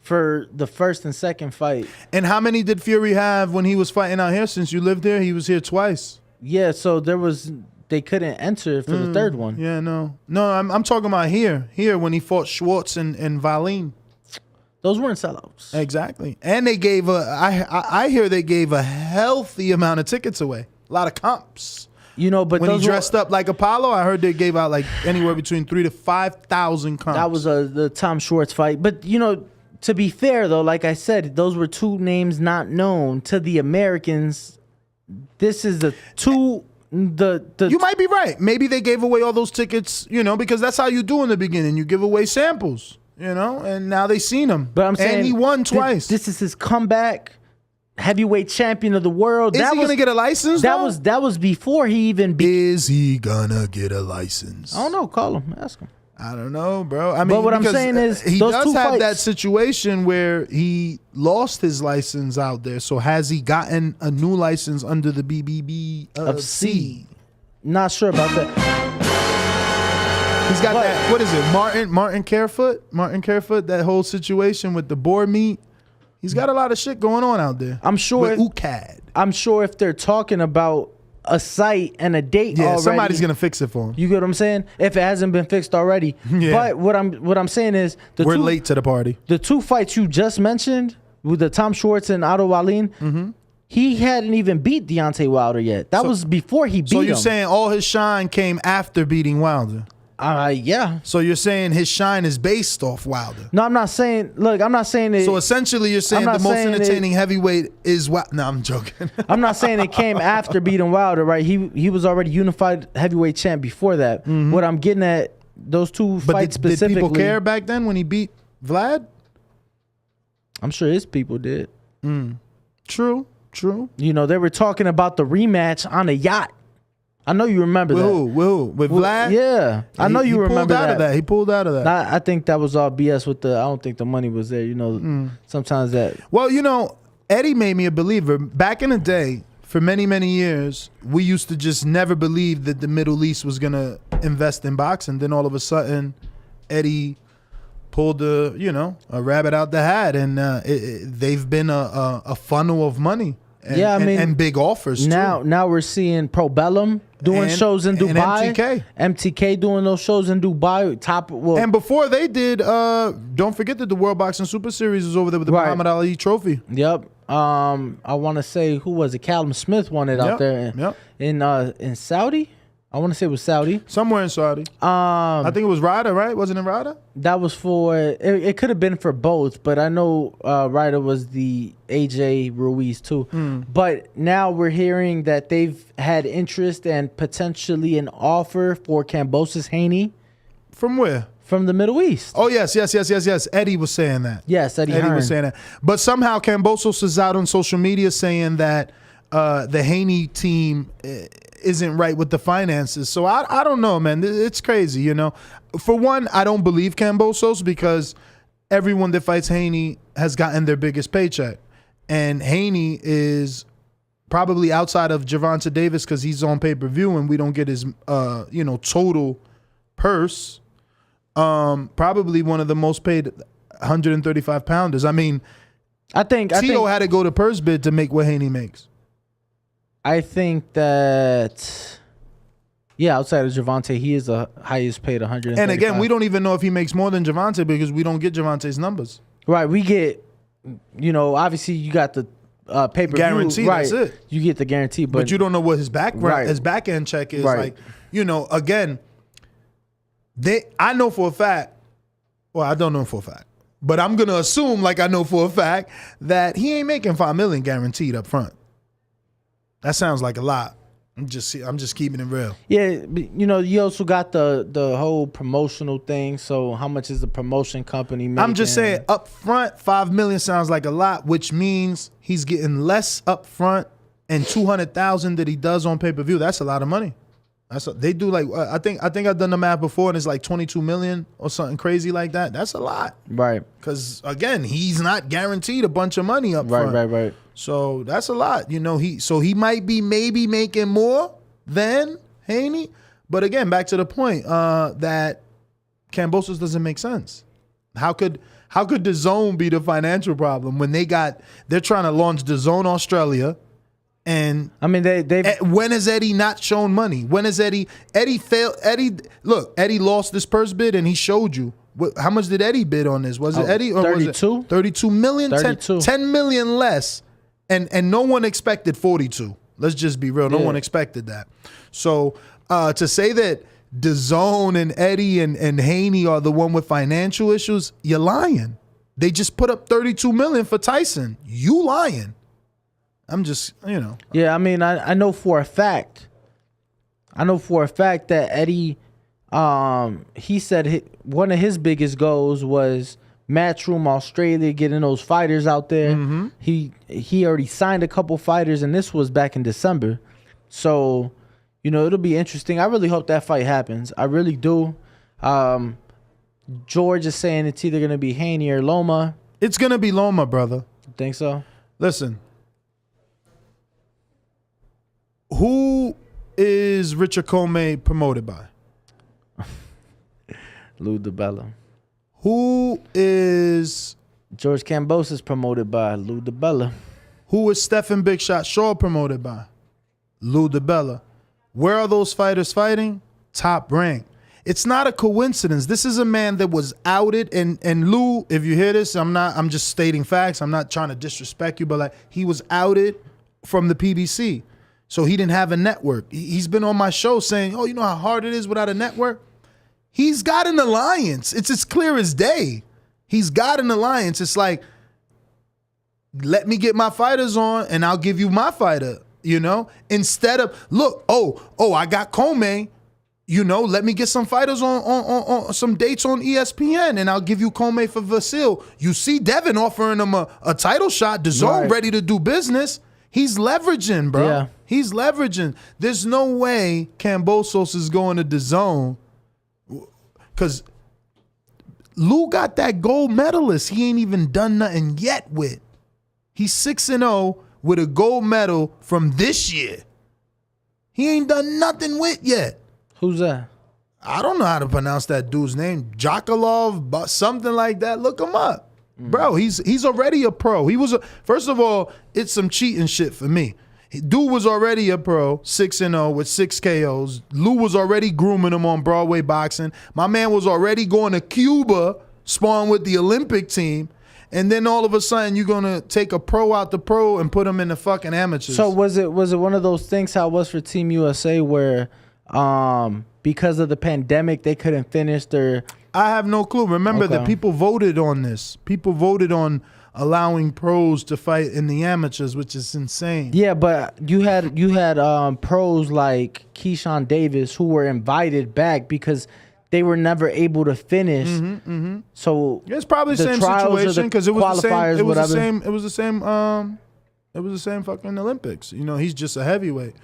for the first and second fight. And how many did Fury have when he was fighting out here? Since you lived here, he was here twice. Yeah, so they couldn't enter for the third one. Yeah, no, I'm talking about here when he fought Schwartz and Valine. Those weren't sellouts. Exactly, and they gave I hear they gave a healthy amount of tickets away, a lot of comps. You know, but when he dressed up like Apollo, I heard they gave out like anywhere between 3,000 to 5,000 comps. That was the Tom Schwartz fight. But, you know, to be fair, though, like I said, those were 2 names not known to the Americans. This is you might be right. Maybe they gave away all those tickets, you know, because that's how you do in the beginning. You give away samples, you know, and now they seen him. But I'm saying, and he won twice. This is his comeback. Heavyweight champion of the world. Is he gonna get a license? That was before he even. Is he gonna get a license? I don't know. Call him. Ask him. I don't know, bro. I mean, but what I'm saying is, he those does 2 have fights, that situation where he lost his license out there. So has he gotten a new license under the BBB of C? Not sure about that. He's got that. What is it? Martin Carefoot. That whole situation with the boar meat. He's got a lot of shit going on out there. I'm sure. With UCAD. I'm sure if they're talking about a site and a date already, somebody's gonna fix it for him. You get what I'm saying? If it hasn't been fixed already. Yeah. But what I'm saying is we're late to the party. The 2 fights you just mentioned with the Tom Schwartz and Otto Wallin, he hadn't even beat Deontay Wilder yet. That was before he beat him. So you're saying all his shine came after beating Wilder? Yeah. So you're saying his shine is based off Wilder? No, I'm not saying. Look, I'm not saying it. So essentially, you're saying the most entertaining heavyweight is Wilder. No, I'm joking. I'm not saying it came after beating Wilder, right? He was already unified heavyweight champ before that. What I'm getting at, those 2 fights specifically. Did people care back then when he beat Vlad? I'm sure his people did. True. You know, they were talking about the rematch on a yacht. I know you remember that. With Vlad? Yeah. I know you remember that. He pulled out of that. I think that was all BS with I don't think the money was there. You know, sometimes that. Well, you know, Eddie made me a believer. Back in the day, for many, many years, we used to just never believe that the Middle East was going to invest in boxing. Then all of a sudden, Eddie pulled a rabbit out the hat, and they've been a funnel of money. And big offers too. Now we're seeing Probellum doing shows in Dubai. And MTK doing those shows in Dubai. And before they did, don't forget that the World Boxing Super Series was over there with the Muhammad Ali Trophy. Yep. I want to say, who was it? Callum Smith won it out there in Saudi. I want to say it was Saudi. Somewhere in Saudi. I think it was Ryder, right? Wasn't it Ryder? That was for it could have been for both, but I know Ryder was the AJ Ruiz too. But now we're hearing that they've had interest and potentially an offer for Kambosos Haney From where? from the Middle East. Oh, yes. Eddie was saying that. Yes, Eddie Hearn. was saying that. But somehow Kambosos is out on social media saying that the Haney team isn't right with the finances. So I don't know, man. It's crazy, you know. For one, I don't believe Kambosos because everyone that fights Haney has gotten their biggest paycheck. And Haney is probably outside of Gervonta Davis because he's on pay-per-view and we don't get his, total purse. Probably one of the most paid 135 pounders. I mean, I think T.O. had to go to purse bid to make what Haney makes. I think that, outside of Gervonta, he is the highest paid 135. And again, we don't even know if he makes more than Gervonta because we don't get Gervonta's numbers. Right, we get, obviously you got the pay-per-view. Guarantee, right. that's it. You get the guarantee. But you don't know what his Right. his back end check is. Right. Like, again, I know for a fact, well, I don't know for a fact, but I'm going to assume like I know for a fact that he ain't making $5 million guaranteed up front. That sounds like a lot. I'm just keeping it real. Yeah, but, you also got the whole promotional thing. So how much is the promotion company making? I'm just saying up front, $5 million sounds like a lot, which means he's getting less up front and $200,000 that he does on pay-per-view. That's a lot of money. They do like I think I've done the math before and it's like 22 million or something crazy like that. That's a lot. Right. Because again, he's not guaranteed a bunch of money up front. Right. So that's a lot. He might be maybe making more than Haney. But again, back to the point that Kambosos doesn't make sense. How could DAZN be the financial problem when they're trying to launch DAZN Australia? And I mean, when has Eddie not shown money? When has Eddie failed? Eddie lost this purse bid and he showed you. How much did Eddie bid on this? Was it Eddie? Or 32? Was it 32 million? 32. 10 million less. And no one expected 42. Let's just be real. No one expected that. So to say that DAZN and Eddie and Haney are the one with financial issues, you're lying. They just put up 32 million for Tyson. You lying. I'm just, Yeah, I mean, I know for a fact that Eddie, he said one of his biggest goals was Matchroom Australia, getting those fighters out there. Mm-hmm. He already signed a couple fighters, and this was back in December. So, it'll be interesting. I really hope that fight happens. I really do. George is saying it's either going to be Haney or Loma. It's going to be Loma, brother. You think so? Listen. Who is Richard Comey promoted by? Lou DiBella. Who is George Kambosos promoted by? Lou DiBella. Who is Stephen Big Shot Shaw promoted by? Lou DiBella. Where are those fighters fighting? Top Rank. It's not a coincidence. This is a man that was outed, and Lou, if you hear this, I'm just stating facts. I'm not trying to disrespect you, but he was outed from the PBC. So he didn't have a network. He's been on my show saying, you know how hard it is without a network? He's got an alliance. It's as clear as day. He's got an alliance. It's like, let me get my fighters on and I'll give you my fighter, Instead of, look, I got Comey, let me get some fighters on some dates on ESPN and I'll give you Comey for Vasil. You see Devin offering him a title shot. DAZN ready to do business. He's leveraging, bro. Yeah. He's leveraging. There's no way Kambosos is going to DAZN because Lou got that gold medalist he ain't even done nothing yet with. He's 6-0 with a gold medal from this year. He ain't done nothing with yet. Who's that? I don't know how to pronounce that dude's name. Jokolov, something like that. Look him up. Bro, he's already a pro. First of all, it's some cheating shit for me. Dude was already a pro, 6-0 with 6 KOs. Lou was already grooming him on Broadway boxing. My man was already going to Cuba, sparring with the Olympic team. And then all of a sudden you're gonna take a pro out the pro and put him in the fucking amateurs. So was it one of those things how it was for Team USA where because of the pandemic, they couldn't finish their. I have no clue. Remember that people voted on this. People voted on allowing pros to fight in the amateurs, which is insane. Yeah, but you had pros like Keyshawn Davis who were invited back because they were never able to finish. So it's probably the same situation because it was the same. It was the same. It was the same. It was the same fucking Olympics. You know, he's just a heavyweight.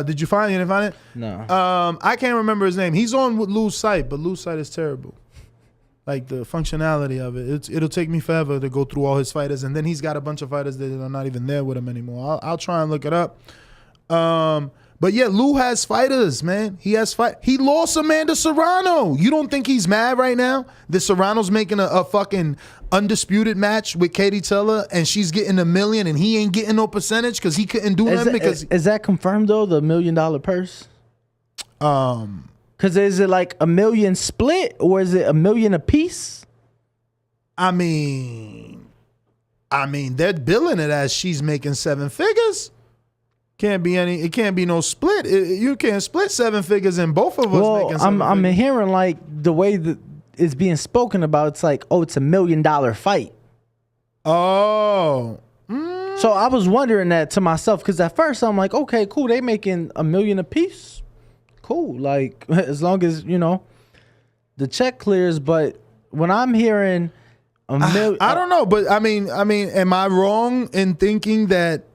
Did you find it? You didn't find it? No. I can't remember his name. He's on with Lou's site, but Lou's site is terrible. Like the functionality of it, it'll take me forever to go through all his fighters, and then he's got a bunch of fighters that are not even there with him anymore. I'll try and look it up. But yeah, Lou has fighters, man. He has fight. He lost Amanda Serrano. You don't think he's mad right now that Serrano's making a fucking undisputed match with Katie Taylor, and she's getting $1 million, and he ain't getting no percentage because he couldn't do nothing? Because is that confirmed though? The $1 million purse. Because is it like $1 million split or is it $1 million a piece? I mean, they're billing it as she's making 7 figures. It can't be no split. You can't split 7 figures and both of us making 7 figures. I'm hearing like the way that it's being spoken about. It's like, oh, it's $1 million fight. Oh. So I was wondering that to myself because at first I'm like, okay, cool. They making $1 million a piece. Cool, like as long as the check clears. But when I'm hearing $1 million, I don't know. But I mean, am I wrong in thinking that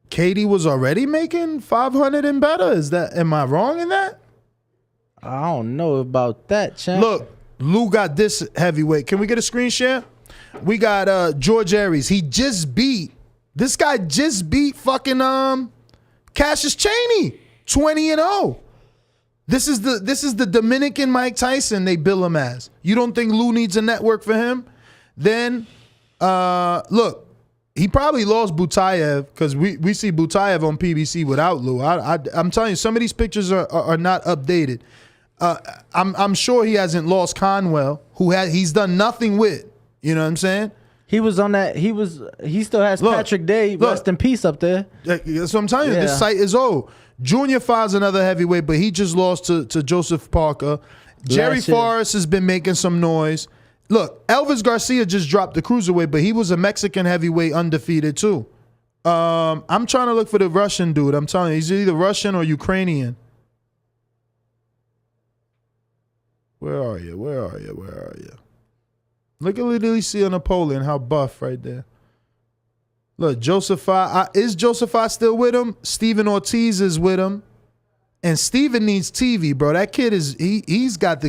Katie was already making 500 and better? Am I wrong in that? I don't know about that, champ. Look, Lou got this heavyweight. Can we get a screen share? We got George Aries. This guy just beat fucking Cassius Chaney 20-0. This is the Dominican Mike Tyson they bill him as. You don't think Lou needs a network for him? Then, look, he probably lost Butayev because we see Butayev on PBC without Lou. I'm telling you, some of these pictures are not updated. I'm sure he hasn't lost Conwell, he's done nothing with. You know what I'm saying? He was on that. He still has Patrick Day, rest in peace, up there. That's what I'm telling you. This site is old. Junior Fa's another heavyweight, but he just lost to Joseph Parker. Jerry Forrest has been making some noise. Look, Elvis Garcia just dropped the cruiserweight, but he was a Mexican heavyweight undefeated too. I'm trying to look for the Russian dude. I'm telling you, he's either Russian or Ukrainian. Where are you? Look at Alicia Napoleon, how buff right there. Look, Joseph, is Joseph still with him? Steven Ortiz is with him. And Steven needs TV, bro. That kid he's got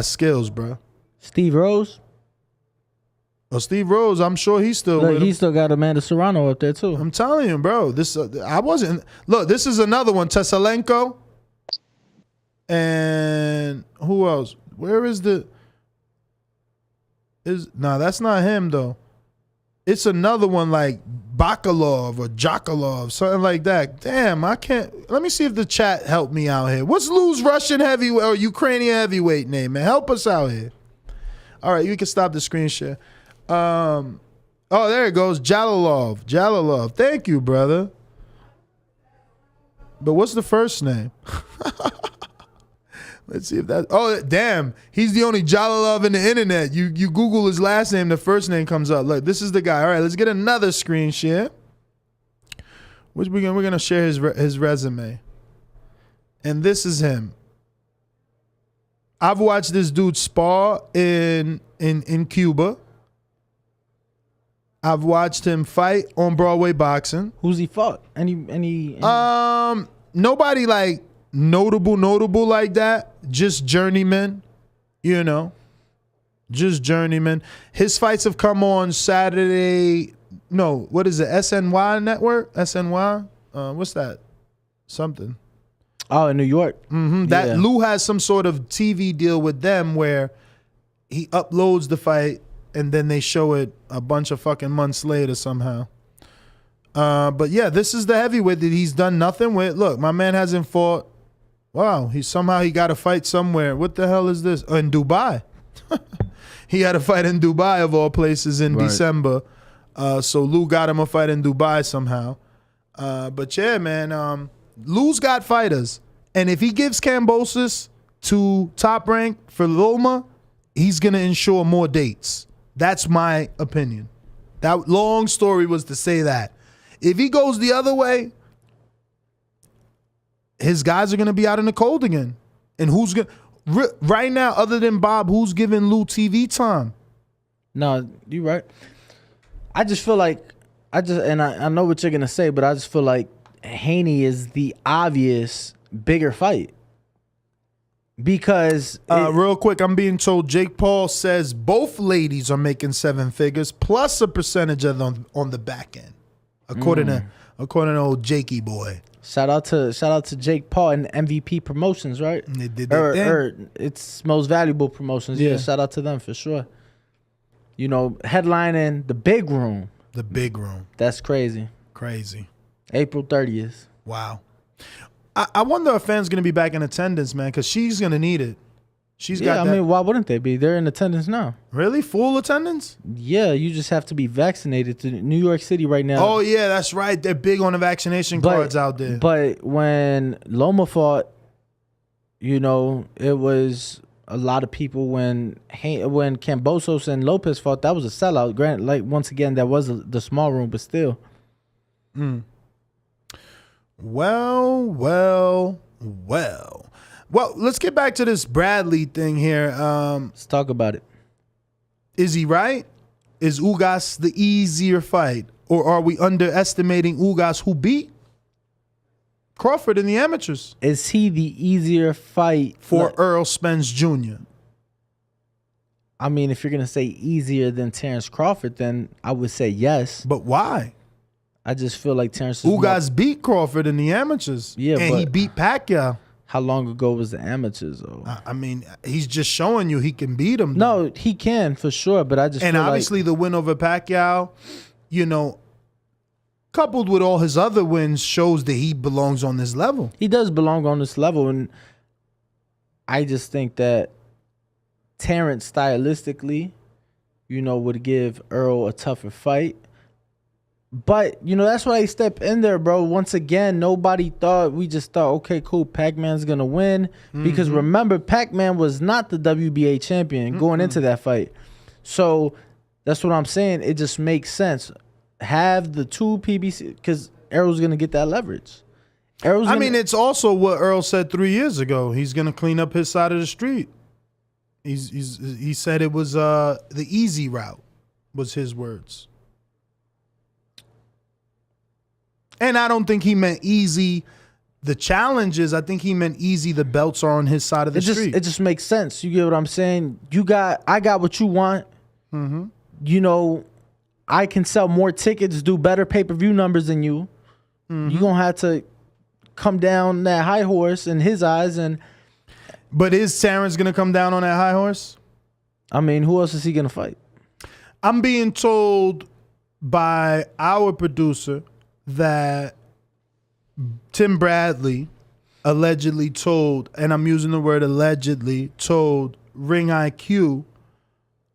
skills, bro. Steve Rose? Well, Steve Rose, I'm sure he's still with him. He still got Amanda Serrano up there too. I'm telling you, bro. This this is another one. Teslenko. And who else? Where is that's not him though. It's another one like Bakalov or Jakalov, something like that. Damn, I can't. Let me see if the chat helped me out here. What's Lou's Russian heavyweight or Ukrainian heavyweight name, man? Help us out here. All right, you can stop the screen share. Oh, there it goes. Jalalov. Thank you, brother. But what's the first name? Let's see if that. Oh, damn. He's the only Jalalov in the internet. You Google his last name, the first name comes up. Look, this is the guy. All right, let's get another screen share. We're gonna share his resume. And this is him. I've watched this dude spar in Cuba. I've watched him fight on Broadway boxing. Who's he fought? Any nobody like notable like that. Just journeyman, just journeyman. His fights have come on Saturday. No, what is it? SNY network? SNY? What's that? Something. Oh, in New York. Mm-hmm. That Lou has some sort of TV deal with them where he uploads the fight and then they show it a bunch of fucking months later somehow. But yeah, this is the heavyweight that he's done nothing with. Look, my man hasn't fought. Wow, he got a fight somewhere. What the hell is this? In Dubai. He had a fight in Dubai of all places in December. So Lou got him a fight in Dubai somehow. But yeah, man, Lou's got fighters, and if he gives Kambosos to Top Rank for Loma, he's gonna ensure more dates. That's my opinion. That long story was to say that. If he goes the other way, his guys are gonna be out in the cold again. And who's gonna right now, other than Bob, who's giving Lou TV time? No, you're right. I just feel like I know what you're gonna say, but I just feel like Haney is the obvious bigger fight. Because real quick, I'm being told Jake Paul says both ladies are making 7 figures plus a percentage of them on the back end, according to old Jakey boy. Shout out to Jake Paul and MVP Promotions, right? They did that thing. It's Most Valuable Promotions. Yeah, shout out to them for sure. You know, headlining the big room. The big room. That's crazy. Crazy. April 30th. Wow. I wonder if fans going to be back in attendance, man, because she's going to need it. She's got that. I mean, why wouldn't they be? They're in attendance now. Really? Full attendance? Yeah, you just have to be vaccinated to New York City right now. Oh, yeah, that's right. They're big on the vaccination cards out there. But when Loma fought, you know, it was a lot of people when Kambosos and Lopez fought, that was a sellout. Granted, like, once again, that was the small room, but still. Well, let's get back to this Bradley thing here. Let's talk about it. Is he right? Is Ugas the easier fight? Or are we underestimating Ugas, who beat Crawford in the amateurs? Is he the easier fight for Errol Spence Jr.? I mean, if you're going to say easier than Terence Crawford, then I would say yes. But why? I just feel like Terence Ugas beat Crawford in the amateurs. Yeah, and he beat Pacquiao. How long ago was the amateurs, though? I mean, he's just showing you he can beat him. No, he can for sure, but I just and feel obviously like the win over Pacquiao, you know, coupled with all his other wins, shows that he belongs on this level. He does belong on this level, and I just think that Terence stylistically, you know, would give Errol a tougher fight. But, you know, that's why I step in there, bro. Once again, nobody thought, we just thought, okay, cool, Pac-Man's going to win. Because remember, Pac-Man was not the WBA champion going into that fight. So that's what I'm saying. It just makes sense. Have the two PBC, because Errol's going to get that leverage. I mean, it's also what Errol said 3 years ago. He's going to clean up his side of the street. He said it was the easy route, was his words. And I don't think he meant easy the challenges. I think he meant easy the belts are on his side of the street. It just makes sense. You get what I'm saying? I got what you want. You know, I can sell more tickets, do better pay-per-view numbers than you. You're going to have to come down that high horse in his eyes. But is Terence going to come down on that high horse? I mean, who else is he going to fight? I'm being told by our producer that Tim Bradley allegedly told, and I'm using the word allegedly, told Ring IQ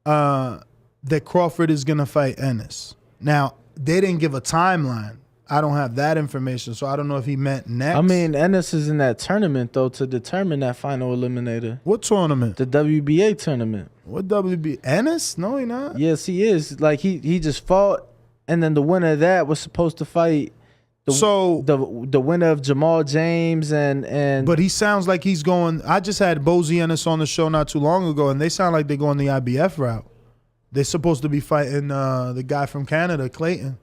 that Crawford is going to fight Ennis. Now, they didn't give a timeline. I don't have that information, so I don't know if he meant next. I mean, Ennis is in that tournament, though, to determine that final eliminator. What tournament? The WBA tournament. What WBA? Ennis? No, he not. Yes, he is. Like, he just fought, and then the winner of that was supposed to fight the winner of Jamal James and but he sounds like he's going. I just had Bozy Ennis on the show not too long ago, and they sound like they're going the IBF route. They're supposed to be fighting the guy from Canada, Clayton.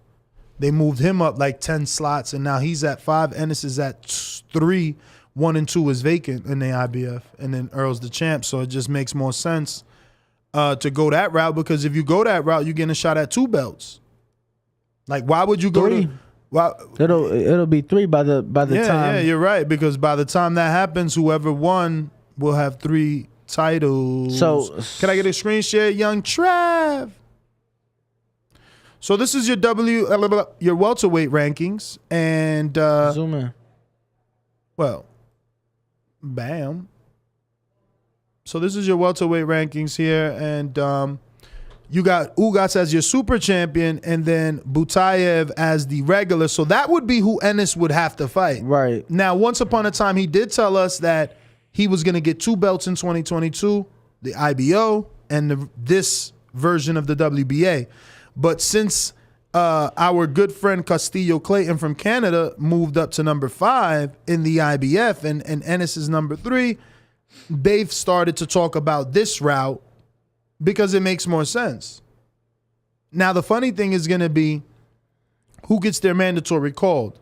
They moved him up like 10 slots, and now he's at 5. Ennis is at 3. 1 and 2 is vacant in the IBF, and then Earl's the champ. So it just makes more sense to go that route, because if you go that route, you're getting a shot at 2 belts. Like, why would you go 3? It'll be 3 by the time. Yeah, you're right, because by the time that happens, whoever won will have 3 titles. So can I get a screen share, young Trav? So this is your welterweight rankings, and zoom in. Well, bam. So this is your welterweight rankings here, and You got Ugas as your super champion, and then Butayev as the regular. So that would be who Ennis would have to fight. Right. Now, once upon a time, he did tell us that he was going to get 2 belts in 2022, the IBO and this version of the WBA. But since our good friend Castillo Clayton from Canada moved up to number 5 in the IBF, and Ennis is number 3, they've started to talk about this route because it makes more sense. Now, the funny thing is going to be who gets their mandatory called,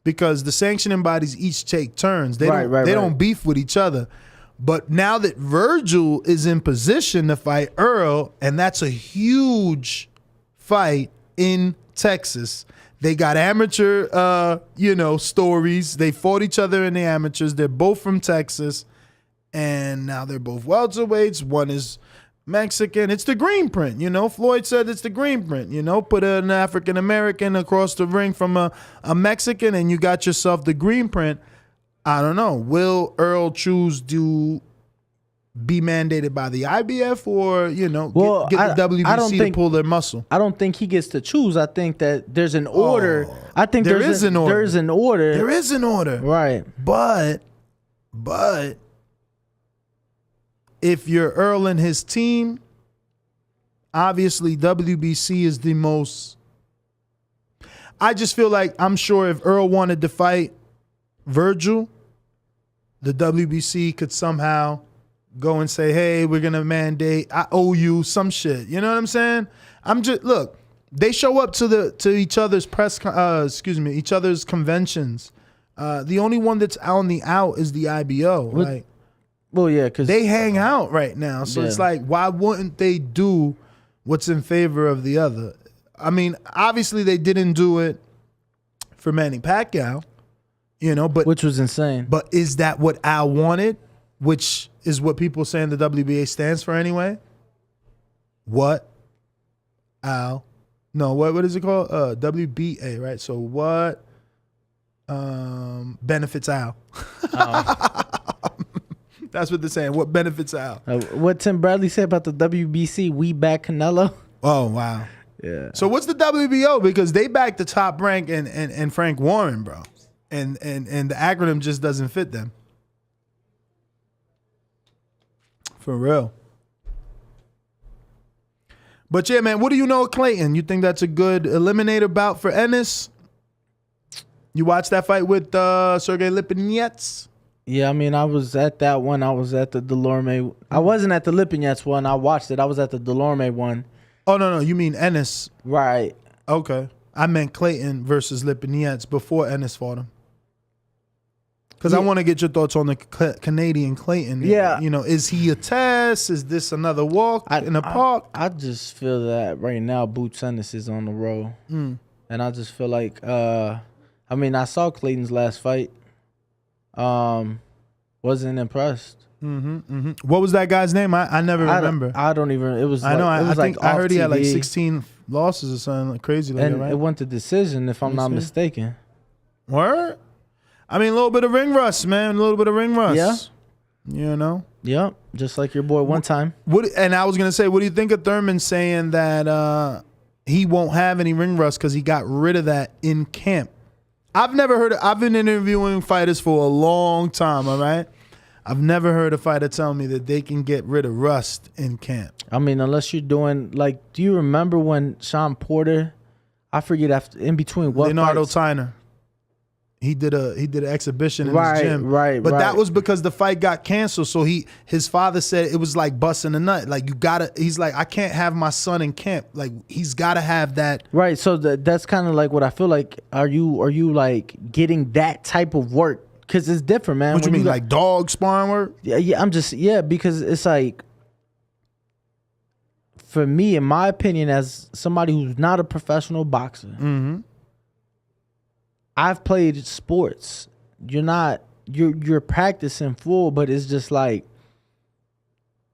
because the sanctioning bodies each take turns. They don't beef with each other. But now that Virgil is in position to fight Errol, and that's a huge fight in Texas. They got amateur, stories. They fought each other in the amateurs. They're both from Texas, and now they're both welterweights. One is Mexican. It's the green print, Floyd said it's the green print, Put an African American across the ring from a Mexican, and you got yourself the green print. I don't know. Will Errol choose to be mandated by the IBF or, get the WBC to pull their muscle? I don't think he gets to choose. I think that there's an order. I think there is an order. There's an order. There is an order. Right. But if you're Errol and his team, obviously WBC is the most. I just feel like, I'm sure if Errol wanted to fight Virgil, the WBC could somehow go and say, hey, we're going to mandate, I owe you some shit. You know what I'm saying? Look, they show up to each other's each other's conventions. The only one that's on the out is the IBO. Right? Well, yeah, because they hang out right now. So it's like, why wouldn't they do what's in favor of the other? I mean, obviously they didn't do it for Manny Pacquiao, but which was insane. But is that what Al wanted? Which is what people saying the WBA stands for anyway? What Al? No, what is it called? WBA, right? So what benefits Al? That's what they're saying. What benefits Al? What Tim Bradley said about the WBC, we back Canelo. Oh, wow. Yeah. So what's the WBO? Because they back the Top Rank and Frank Warren, bro. And the acronym just doesn't fit them. For real. But yeah, man, what do you know of Clayton? You think that's a good eliminator bout for Ennis? You watched that fight with Sergey Lipinets? Yeah, I mean, I was at that one. I was at the Delorme. I wasn't at the Lipinets one. I watched it. I was at the Delorme one. Oh, no. You mean Ennis. Right. Okay. I meant Clayton versus Lipinets before Ennis fought him. Because I want to get your thoughts on the Canadian Clayton. Yeah. Is he a test? Is this another walk in the park? I just feel that right now Boots Ennis is on the roll. And I just feel like, I mean, I saw Clayton's last fight. Wasn't impressed. What was that guy's name? I never remember. I don't even. It was. I know. It was I think I heard he had like TV. 16 losses or something crazy like And that, right? it went to decision, if I'm not mistaken. Word? I mean, a little bit of ring rust, man. A little bit of ring rust. Yeah. Yep. Just like your boy one time. And I was gonna say, what do you think of Thurman saying that he won't have any ring rust because he got rid of that in camp? I've never heard. I've been interviewing fighters for a long time. All right. I've never heard a fighter tell me that they can get rid of rust in camp. I mean, unless you're doing do you remember when Sean Porter? I forget in between what Leonardo fights? Tyner. He did an exhibition in his gym. Right. But that was because the fight got canceled. So his father said it was like busting a nut. Like he's like, I can't have my son in camp. Like he's gotta have that. Right. So that's kind of like what I feel like. Are you like getting that type of work? Because it's different, man. What you mean, like dog sparring work? Yeah. Because it's like, for me, in my opinion, as somebody who's not a professional boxer, I've played sports. You're practicing full, but it's just like,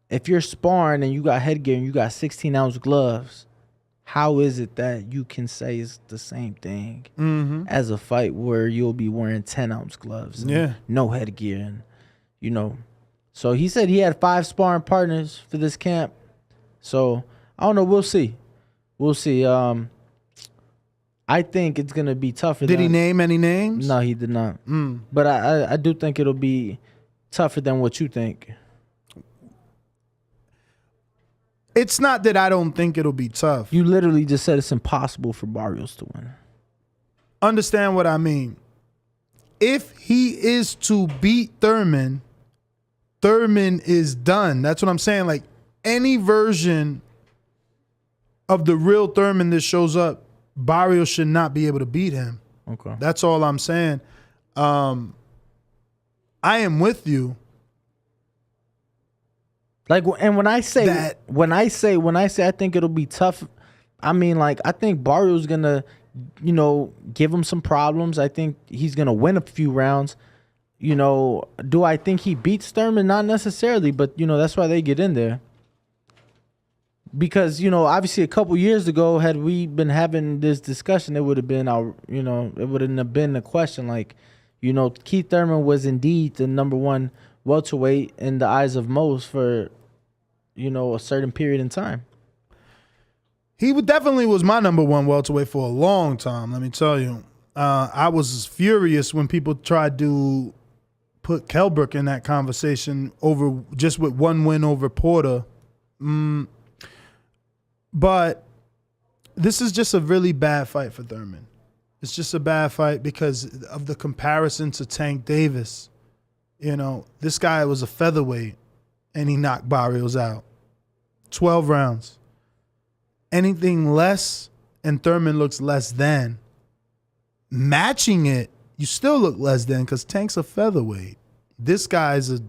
if you're sparring and you got headgear and you got 16-ounce gloves, how is it that you can say it's the same thing as a fight where you'll be wearing 10-ounce gloves and no headgear? And, so he said he had 5 sparring partners for this camp. So I don't know. We'll see. We'll see. I think it's gonna be tougher. Did he name any names? No, he did not. But I do think it'll be tougher than what you think. It's not that I don't think it'll be tough. You literally just said it's impossible for Barrios to win. Understand what I mean. If he is to beat Thurman, Thurman is done. That's what I'm saying. Like, any version of the real Thurman that shows up, Barrios should not be able to beat him. Okay. That's all I'm saying. I am with you. Like, and when I say That- I think it'll be tough, I mean, like, I think Barrios gonna, give him some problems. I think he's gonna win a few rounds. Do I think he beats Thurman? Not necessarily, but that's why they get in there. Because obviously a couple years ago, had we been having this discussion, it would have been it wouldn't have been a question. Like, Keith Thurman was indeed the number one welterweight in the eyes of most for a certain period in time. He definitely was my number one welterweight for a long time, let me tell you. I was furious when people tried to put Kelbrook in that conversation over just with one win over Porter. But this is just a really bad fight for Thurman. It's just a bad fight because of the comparison to Tank Davis. This guy was a featherweight and he knocked Barrios out. 12 rounds. Anything less and Thurman looks less than. Matching it, you still look less than because Tank's a featherweight. This guy's a...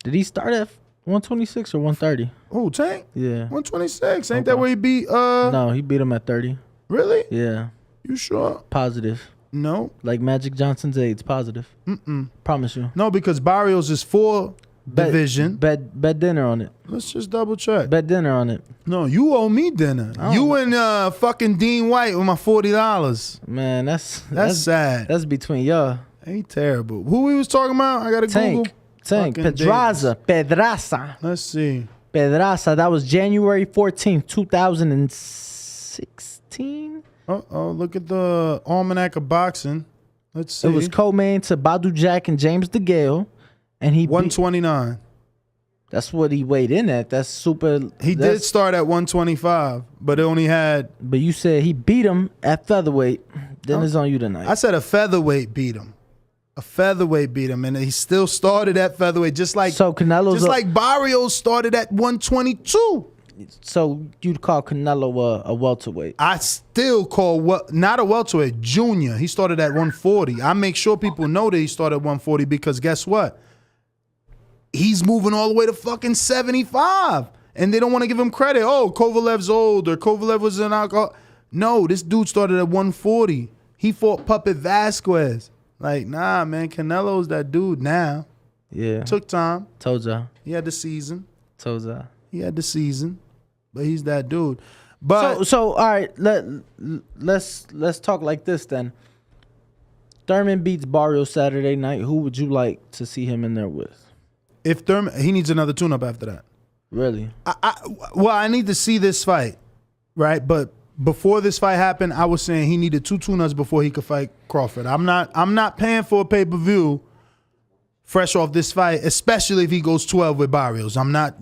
Did he start at 126 or 130? Oh, Tank? Yeah. 126. Ain't that where he beat... No, he beat him at 30. Really? Yeah. You sure? Positive. No. Like Magic Johnson's AIDS. Positive. Promise you. No, because Barrios is division. Bet dinner on it. Let's just double check. Bet dinner on it. No, you owe me dinner. You and fucking Dean White with my $40. Man, that's sad. That's between y'all. Ain't terrible. Who we was talking about? I gotta Google. Tank. Fucking Pedraza. Let's see. Pedraza. That was January 14th, 2016. Uh-oh, look at the Almanac of Boxing. Let's see. It was co-main to Badu Jack and James DeGale. And he 129. That's what he weighed in at. That's super. He did start at 125, but it only had... But you said he beat him at featherweight. Then it's on you tonight. I said a featherweight beat him. A featherweight beat him, and he still started at featherweight, just like like Barrios started at 122. So you'd call Canelo a welterweight? I still call not a welterweight, junior. He started at 140. I make sure people know that he started at 140 because guess what? He's moving all the way to fucking 75, and they don't want to give him credit. Oh, Kovalev's old, or Kovalev was an alcohol. No, this dude started at 140. He fought Puppet Vasquez. Like, nah, man, Canelo's that dude now. Yeah. Took time. Told ya. He had the season. Told ya. He had the season, but he's that dude. But so all right, let's talk like this then. Thurman beats Barrios Saturday night. Who would you like to see him in there with? If Thurman, he needs another tune-up after that. Really? I need to see this fight, right? But before this fight happened, I was saying he needed 2 tune-ups before he could fight Crawford. I'm not paying for a pay-per-view fresh off this fight, especially if he goes 12 with Barrios. I'm not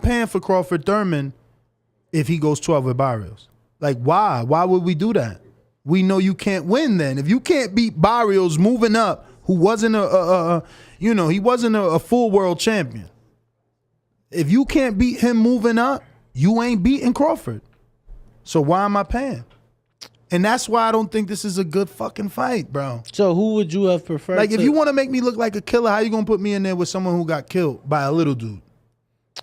paying for Crawford Thurman if he goes 12 with Barrios. Like, why? Why would we do that? We know you can't win then. If you can't beat Barrios moving up, who wasn't he wasn't a full world champion. If you can't beat him moving up, you ain't beating Crawford. So why am I paying? And that's why I don't think this is a good fucking fight, bro. So who would you have preferred? Like, if you want to make me look like a killer, how you gonna put me in there with someone who got killed by a little dude?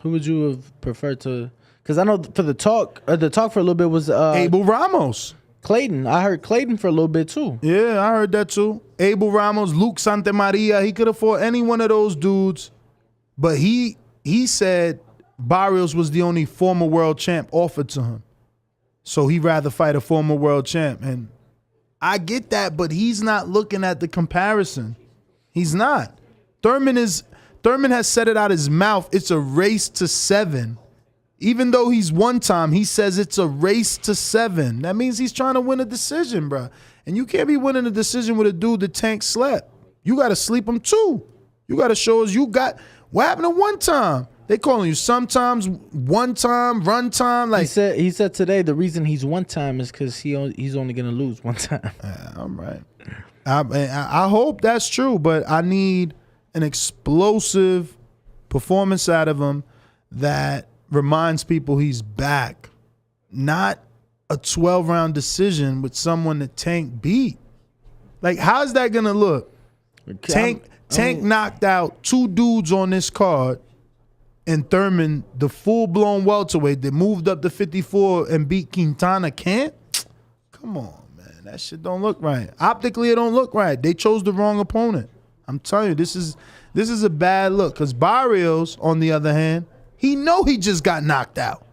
Who would you have preferred to? Because I know for the talk for a little bit was Abel Ramos. Clayton. I heard Clayton for a little bit too. Yeah, I heard that too. Abel Ramos, Luke Santamaria. He could have fought any one of those dudes, but he said Barrios was the only former world champ offered to him. So he'd rather fight a former world champ. And I get that, but he's not looking at the comparison. He's not. Thurman has said it out his mouth. It's a race to 7. Even though he's one time, he says it's a race to 7. That means he's trying to win a decision, bro. And you can't be winning a decision with a dude that Tank slept. You got to sleep him too. You got to show us you got. What happened to one time? They calling you sometimes one time, run time. Like he said today the reason he's one time is because he's only gonna lose one time. I'm right. I hope that's true, but I need an explosive performance out of him that reminds people he's back, not a 12-round decision with someone that Tank beat. Like, how's that gonna look? Tank knocked out 2 dudes on this card, and Thurman, the full-blown welterweight that moved up to 54 and beat Quintana, can't? Come on, man. That shit don't look right. Optically, it don't look right. They chose the wrong opponent. I'm telling you, this is a bad look. Because Barrios, on the other hand, he know he just got knocked out.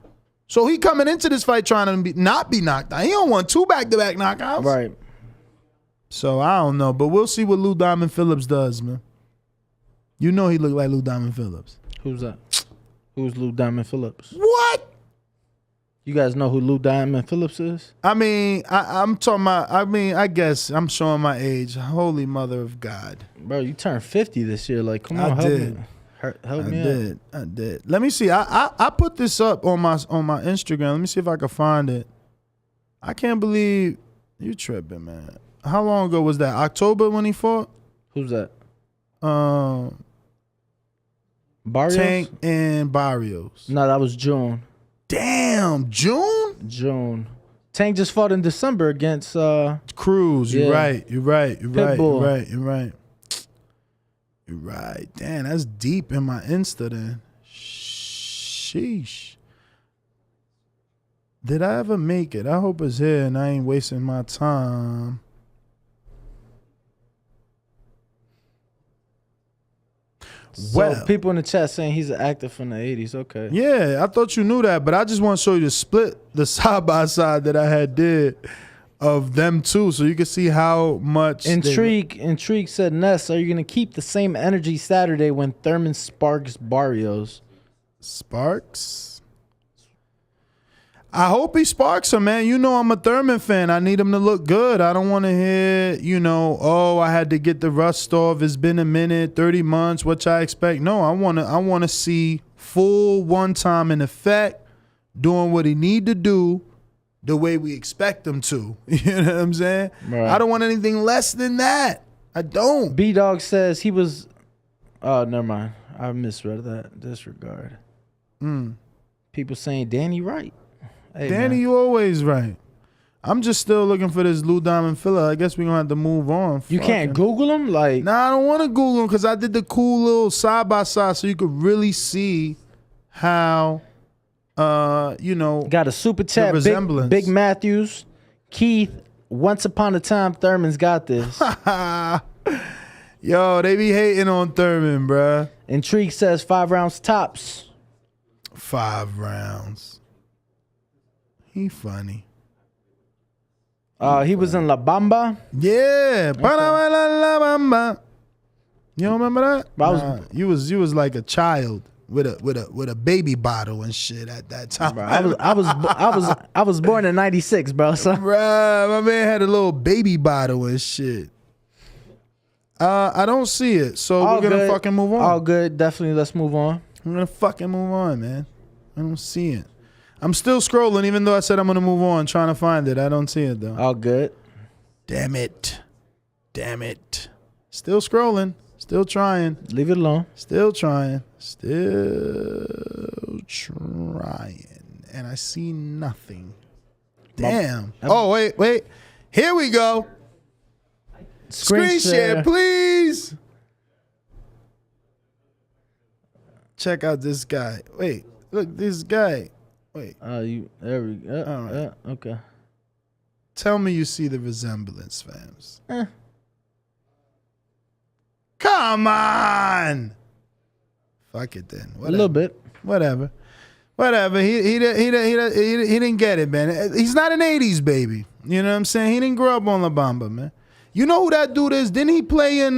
So he coming into this fight trying to not be knocked out. He don't want 2 back-to-back knockouts. Right. So I don't know, but we'll see what Lou Diamond Phillips does, man. You know he look like Lou Diamond Phillips. Who's that? Who's Lou Diamond Phillips? What? You guys know who Lou Diamond Phillips is? I mean, I'm talking about, I guess I'm showing my age. Holy mother of God. Bro, you turned 50 this year. Like, come on, help me. Help me out. I did. Let me see. I put this up on my Instagram. Let me see if I can find it. I can't believe you tripping, man. How long ago was that? October when he fought? Who's that? Barrios? Tank and Barrios. No, that was June. Damn, June? June. Tank just fought in December against Cruz. You're right. You're right. Pitbull. You're right. Damn, that's deep in my Insta then. Sheesh. Did I ever make it? I hope it's here and I ain't wasting my time. So people in the chat saying he's an actor from the 80s. Okay. Yeah, I thought you knew that, but I just want to show you the split, the side-by-side that I had did of them two, so you can see how much. Intrigue said, Ness, are you going to keep the same energy Saturday when Thurman sparks Barrios? Sparks? I hope he sparks him, man. You know I'm a Thurman fan. I need him to look good. I don't want to hear, oh, I had to get the rust off. It's been a minute, 30 months, what I expect. No, I want to see full one time in effect, doing what he need to do the way we expect him to. You know what I'm saying? Right. I don't want anything less than that. I don't. B-Dog says he was oh, never mind. I misread that. Disregard. People saying Danny right. Hey, Danny, man. You always right. I'm just still looking for this Lou Diamond filler. I guess we're going to have to move on. You can't Google him? Nah, I don't want to Google him because I did the cool little side-by-side so you could really see how, Got a super chat, Big Matthews. Keith, once upon a time, Thurman's got this. Yo, they be hating on Thurman, bruh. Intrigue says 5 rounds tops. 5 rounds. He funny. He was in La Bamba. Yeah, okay. La Bamba. You don't remember that? You was like a child with a baby bottle and shit at that time. Bro, I was born in '96, bro. So. Bruh, my man had a little baby bottle and shit. I don't see it, so we're gonna fucking move on. All good, definitely. Let's move on. I'm gonna fucking move on, man. I don't see it. I'm still scrolling, even though I said I'm going to move on, trying to find it. I don't see it, though. All good. Damn it. Still scrolling. Still trying. Leave it alone. Still trying. And I see nothing. Damn. Oh, wait. Here we go. Screen share, please. Check out this guy. Wait. Look, this guy. Wait. There we go. All right. Okay. Tell me you see the resemblance, fams. Come on. Fuck it then. Whatever. A little bit. Whatever. He didn't get it, man. He's not an 80s baby. You know what I'm saying? He didn't grow up on La Bamba, man. You know who that dude is? Didn't he play in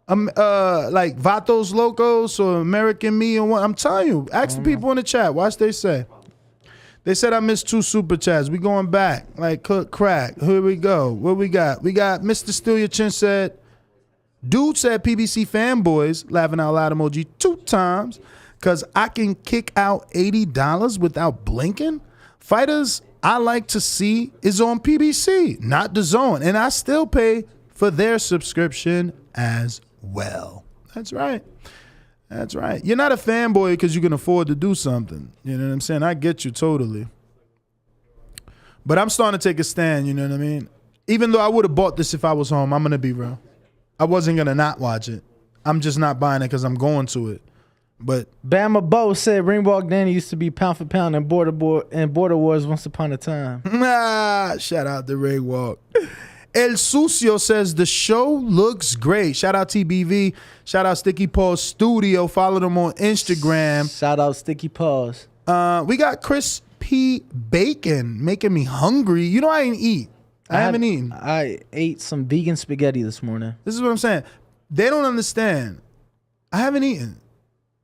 like Vatos Locos or American Me or what. I'm telling you, ask the people in the chat. Watch they say. They said I missed 2 super chats. We going back. Like cook crack. Here we go. What we got? We got Mr. Steal Your Chin said, dude said PBC fanboys, laughing out loud emoji 2 times, because I can kick out $80 without blinking. Fighters I like to see is on PBC, not DAZN. And I still pay for their subscription as well. That's right. That's right. You're not a fanboy because you can afford to do something. You know what I'm saying? I get you totally. But I'm starting to take a stand, you know what I mean? Even though I would have bought this if I was home, I'm going to be real. I wasn't going to not watch it. I'm just not buying it because I'm going to it. But Bama Bo said Ringwalk Danny used to be pound for pound in Border Wars once upon a time. Shout out to Ringwalk. El Sucio says the show looks great. Shout out TBV. Shout out Sticky Paws Studio. Follow them on Instagram. Shout out Sticky Paws. We got Chris P. Bacon making me hungry. You know I ain't eat. I haven't eaten. I ate some vegan spaghetti this morning. This is what I'm saying. They don't understand. I haven't eaten.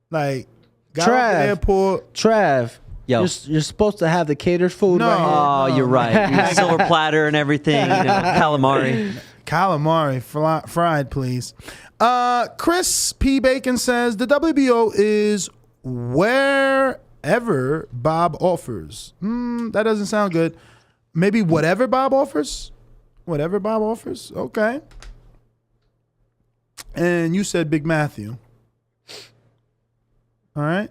Like, got off the airport. Trav. Yo. You're supposed to have the catered food right here. Oh, you're right. Your silver platter and everything. Calamari. Calamari, fried, please. Chris P. Bacon says the WBO is wherever Bob offers. That doesn't sound good. Maybe whatever Bob offers? Whatever Bob offers? Okay. And you said Big Matthew. All right.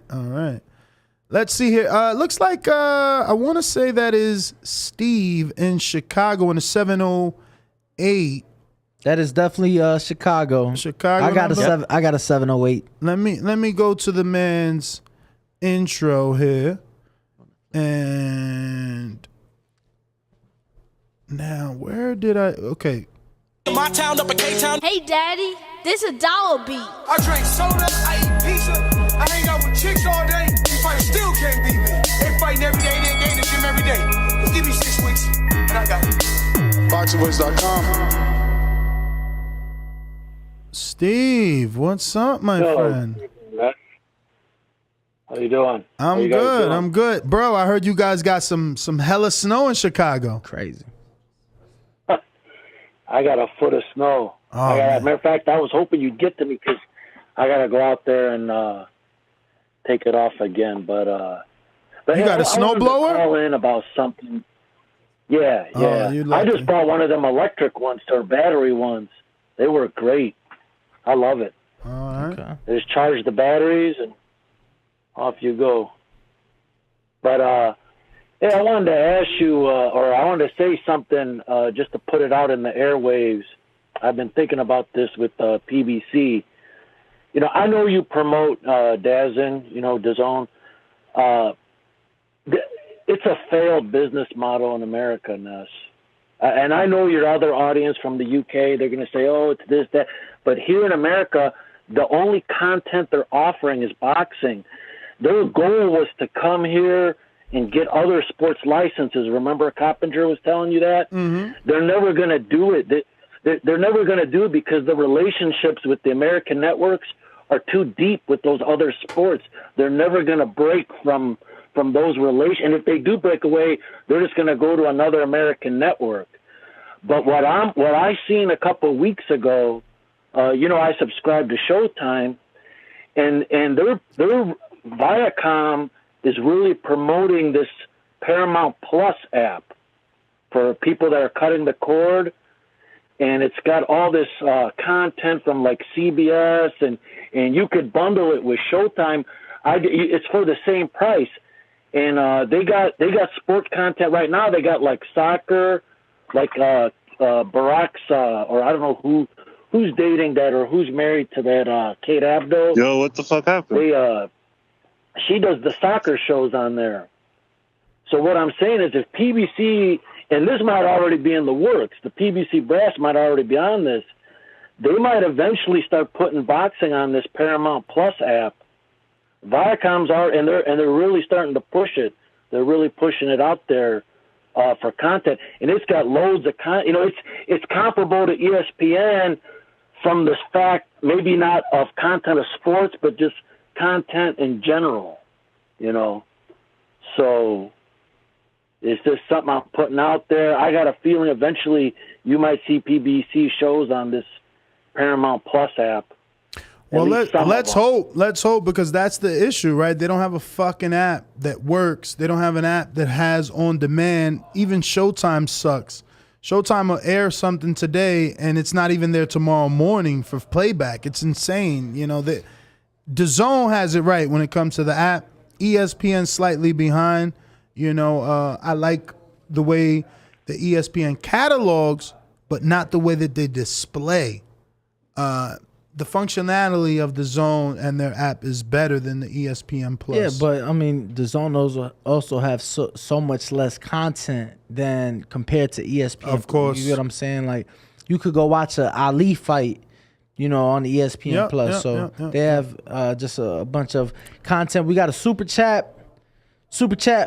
Let's see here. Looks like I want to say that is Steve in Chicago in the 708. That is definitely Chicago. Chicago. I got a 708. Let me go to the man's intro here. And now where did I okay. My town up in K-Town. Hey, Daddy, this a dollar beat. I drink soda, I eat pizza. I hang out with chicks all day. You fight still can't beat me. They fighting every day, they in the gym every day. Just give me 6 weeks, and I got it. BoxingVoice.com. Steve, what's up, my friend? How you doing? I'm good. I'm good. Bro, I heard you guys got some hella snow in Chicago. Crazy. I got a foot of snow. Matter of fact, I was hoping you'd get to me because I got to go out there and take it off again. But you got a snowblower? Call in about something. Yeah. I just bought one of them electric ones, or battery ones. They were great. I love it. All right. Okay. They just charge the batteries and off you go. But I wanted to ask you, or I wanted to say something just to put it out in the airwaves. I've been thinking about this with PBC. You know, I know you promote Dazn, DAZN. It's a failed business model in America, Ness. And I know your other audience from the UK, they're going to say, oh, it's this, that. But here in America, the only content they're offering is boxing. Their goal was to come here and get other sports licenses. Remember Coppinger was telling you that? Mm-hmm. They're never going to do it. They're never going to do it because the relationships with the American networks are too deep with those other sports. They're never going to break from those relations. And if they do break away, they're just going to go to another American network. But what I seen a couple of weeks ago, I subscribed to Showtime, and their Viacom is really promoting this Paramount Plus app for people that are cutting the cord. And it's got all this content from like CBS, and you could bundle it with Showtime. It's for the same price. And they got sports content right now. They got like soccer, like Barack's, or I don't know who's dating that or who's married to that Kate Abdo. Yo, what the fuck happened? She does the soccer shows on there. So what I'm saying is if PBC, and this might already be in the works, the PBC brass might already be on this, they might eventually start putting boxing on this Paramount Plus app. Viacom's are, and they're really starting to push it. They're really pushing it out there for content, and it's got loads of content. It's comparable to ESPN from the fact maybe not of content of sports, but just content in general, So it's just something I'm putting out there. I got a feeling eventually you might see PBC shows on this Paramount Plus app. Well, let's hope. Let's hope, because that's the issue, right? They don't have a fucking app that works. They don't have an app that has on demand. Even Showtime sucks. Showtime will air something today, and it's not even there tomorrow morning for playback. It's insane. DAZN has it right when it comes to the app. ESPN slightly behind. I like the way the ESPN catalogs, but not the way that they display. The functionality of DAZN and their app is better than the ESPN Plus. Yeah, but DAZN also have so much less content than compared to ESPN. Of course. You get what I'm saying? Like, you could go watch a Ali fight, on ESPN Plus. They have just a bunch of content. We got a super chat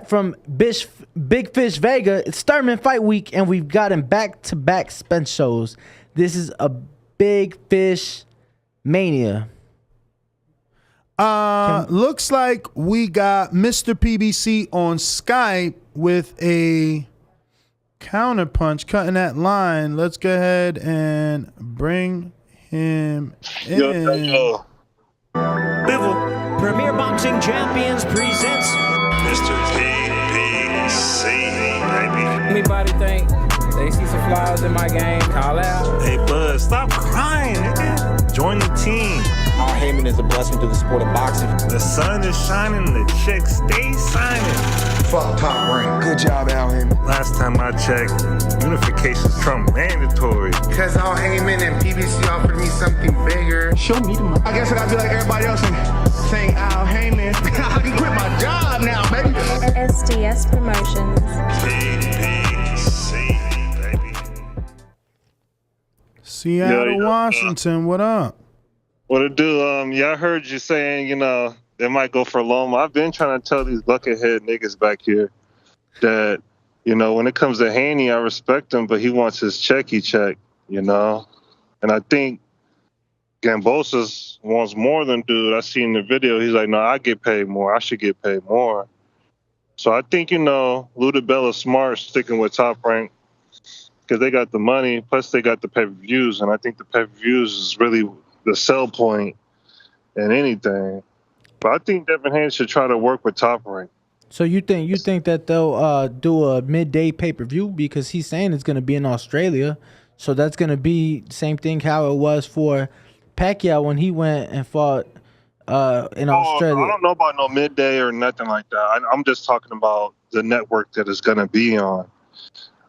from Big Fish Vega. It's Thurman fight week, and we've gotten back-to-back Spence shows. This is a Big Fish mania. Looks like we got Mr. PBC on Skype with a counterpunch cutting that line. Let's go ahead and bring him in. Yo. Bivol, Premier Boxing Champions presents Mr. PBC, baby. Anybody think they see some flaws in my game, call out. Hey, Buzz, stop crying, nigga. Join the team. Al Heyman is a blessing to the sport of boxing. The sun is shining, the checks stay signing. Fuck Top Rank. Good job, Al Heyman. Last time I checked, unification's Trump mandatory. Because Al Heyman and PBC offered me something bigger. Show me the money. I guess I gotta be like everybody else and saying Al Heyman. I can quit my job now, baby. SDS Promotions. PBC, baby. Seattle, Washington, what up? What it do? I heard you saying, they might go for Loma. I've been trying to tell these buckethead niggas back here that, when it comes to Haney, I respect him, but he wants his checky check, And I think Kambosos wants more than dude. I seen the video. He's like, no, I get paid more. I should get paid more. So I think, Ludabella's smart sticking with Top Rank because they got the money, plus they got the pay-per-views, and I think the pay-per-views is really the sell point in anything. But I think Devin Haney should try to work with Top Rank. So you think that they'll do a midday pay-per-view, because he's saying it's going to be in Australia. So that's going to be the same thing how it was for Pacquiao when he went and fought in Australia. I don't know about no midday or nothing like that. I'm just talking about the network that it's going to be on.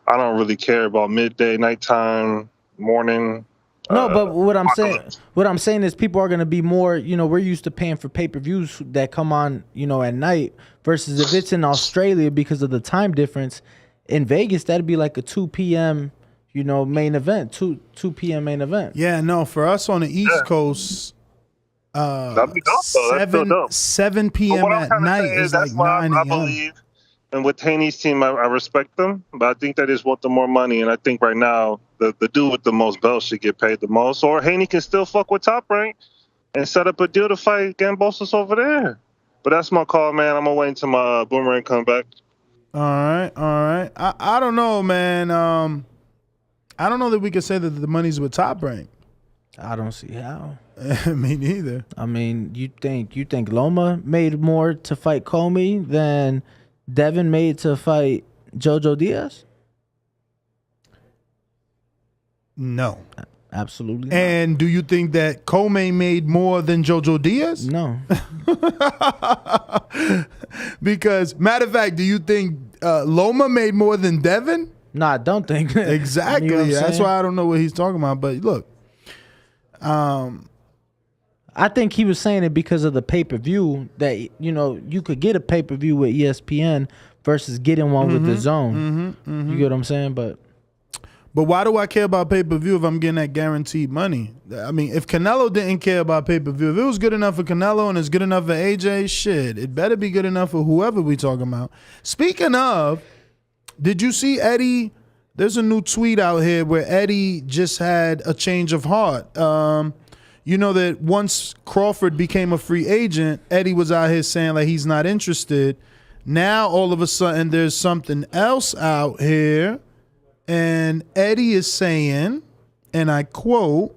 I don't really care about midday, nighttime, morning. No, but what I'm saying is people are going to be more, we're used to paying for pay-per-views that come on, at night, versus if it's in Australia because of the time difference. In Vegas, that'd be like a 2 p.m., main event, 2 p.m. main event. Yeah, no, for us on the East Coast, that'd be dope, though. 7 p.m. at night is like 9 I a.m. believe, and with Haney's team, I respect them, but I think they just want the more money, and I think right now, the dude with the most belts should get paid the most, or Haney can still fuck with Top Rank and set up a deal to fight Kambosos over there. But that's my call, man. I'm going to wait until my boomerang come back. All right. I don't know, man. I don't know that we can say that the money's with Top Rank. I don't see how. Me neither. I mean, you think Loma made more to fight Comey than Devin made to fight Jojo Diaz? No. Absolutely not. And do you think that Comey made more than Jojo Diaz? No. Because, matter of fact, do you think Loma made more than Devin? No, I don't think. Exactly. That's why I don't know what he's talking about. But look, I think he was saying it because of the pay-per-view that, you could get a pay-per-view with ESPN versus getting one with DAZN. You get what I'm saying? But why do I care about pay-per-view if I'm getting that guaranteed money? I mean, if Canelo didn't care about pay-per-view, if it was good enough for Canelo and it's good enough for AJ, shit, it better be good enough for whoever we talking about. Speaking of, did you see Eddie? There's a new tweet out here where Eddie just had a change of heart. you know that once Crawford became a free agent, Eddie was out here saying like he's not interested. Now all of a sudden there's something else out here, and Eddie is saying, and I quote,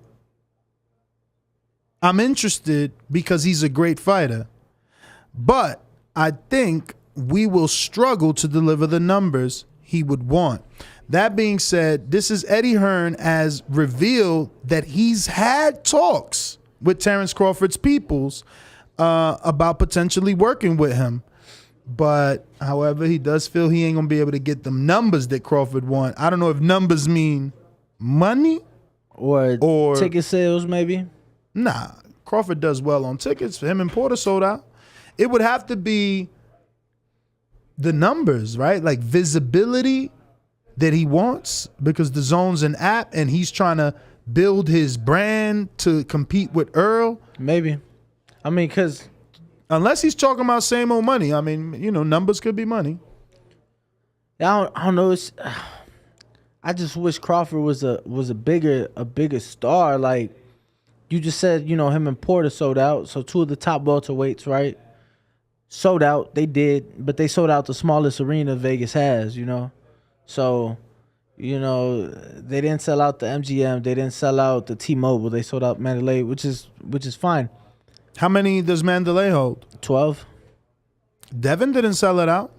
"I'm interested because he's a great fighter, but I think we will struggle to deliver the numbers he would want." That being said, this is Eddie Hearn has revealed that he's had talks with Terence Crawford's peoples about potentially working with him. But, however, he does feel he ain't going to be able to get the numbers that Crawford want. I don't know if numbers mean money or ticket sales, maybe. Nah, Crawford does well on tickets. Him and Porter sold out. It would have to be the numbers, right? Like visibility that he wants, because the Zone's an app and he's trying to build his brand to compete with Errol. Maybe. I mean, because unless he's talking about same old money, I mean, you know, numbers could be money. I don't know. I just wish Crawford was a bigger star. Like you just said, you know, him and Porter sold out. So two of the top welterweights, right? Sold out. They did, but they sold out the smallest arena Vegas has, you know. So, you know, they didn't sell out the MGM. They didn't sell out the T-Mobile. They sold out Mandalay, which is fine. How many does Mandalay hold? 12. Devin didn't sell it out.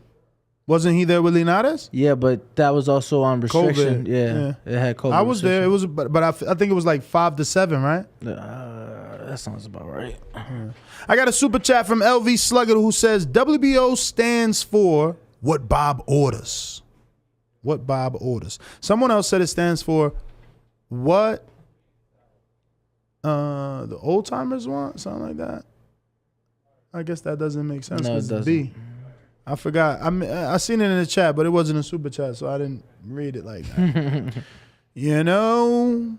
Wasn't he there with Linares? Yeah, but that was also on restriction. COVID. Yeah, it had COVID. I was there. It was, but I think it was like 5 to 7, right? That sounds about right. I got a super chat from LV Slugger who says WBO stands for what Bob orders. What Bob orders. Someone else said it stands for what the old timers want, something like that. I guess that doesn't make sense. No, it doesn't. B. I forgot. I seen it in the chat, but it wasn't a super chat, so I didn't read it like that. You know.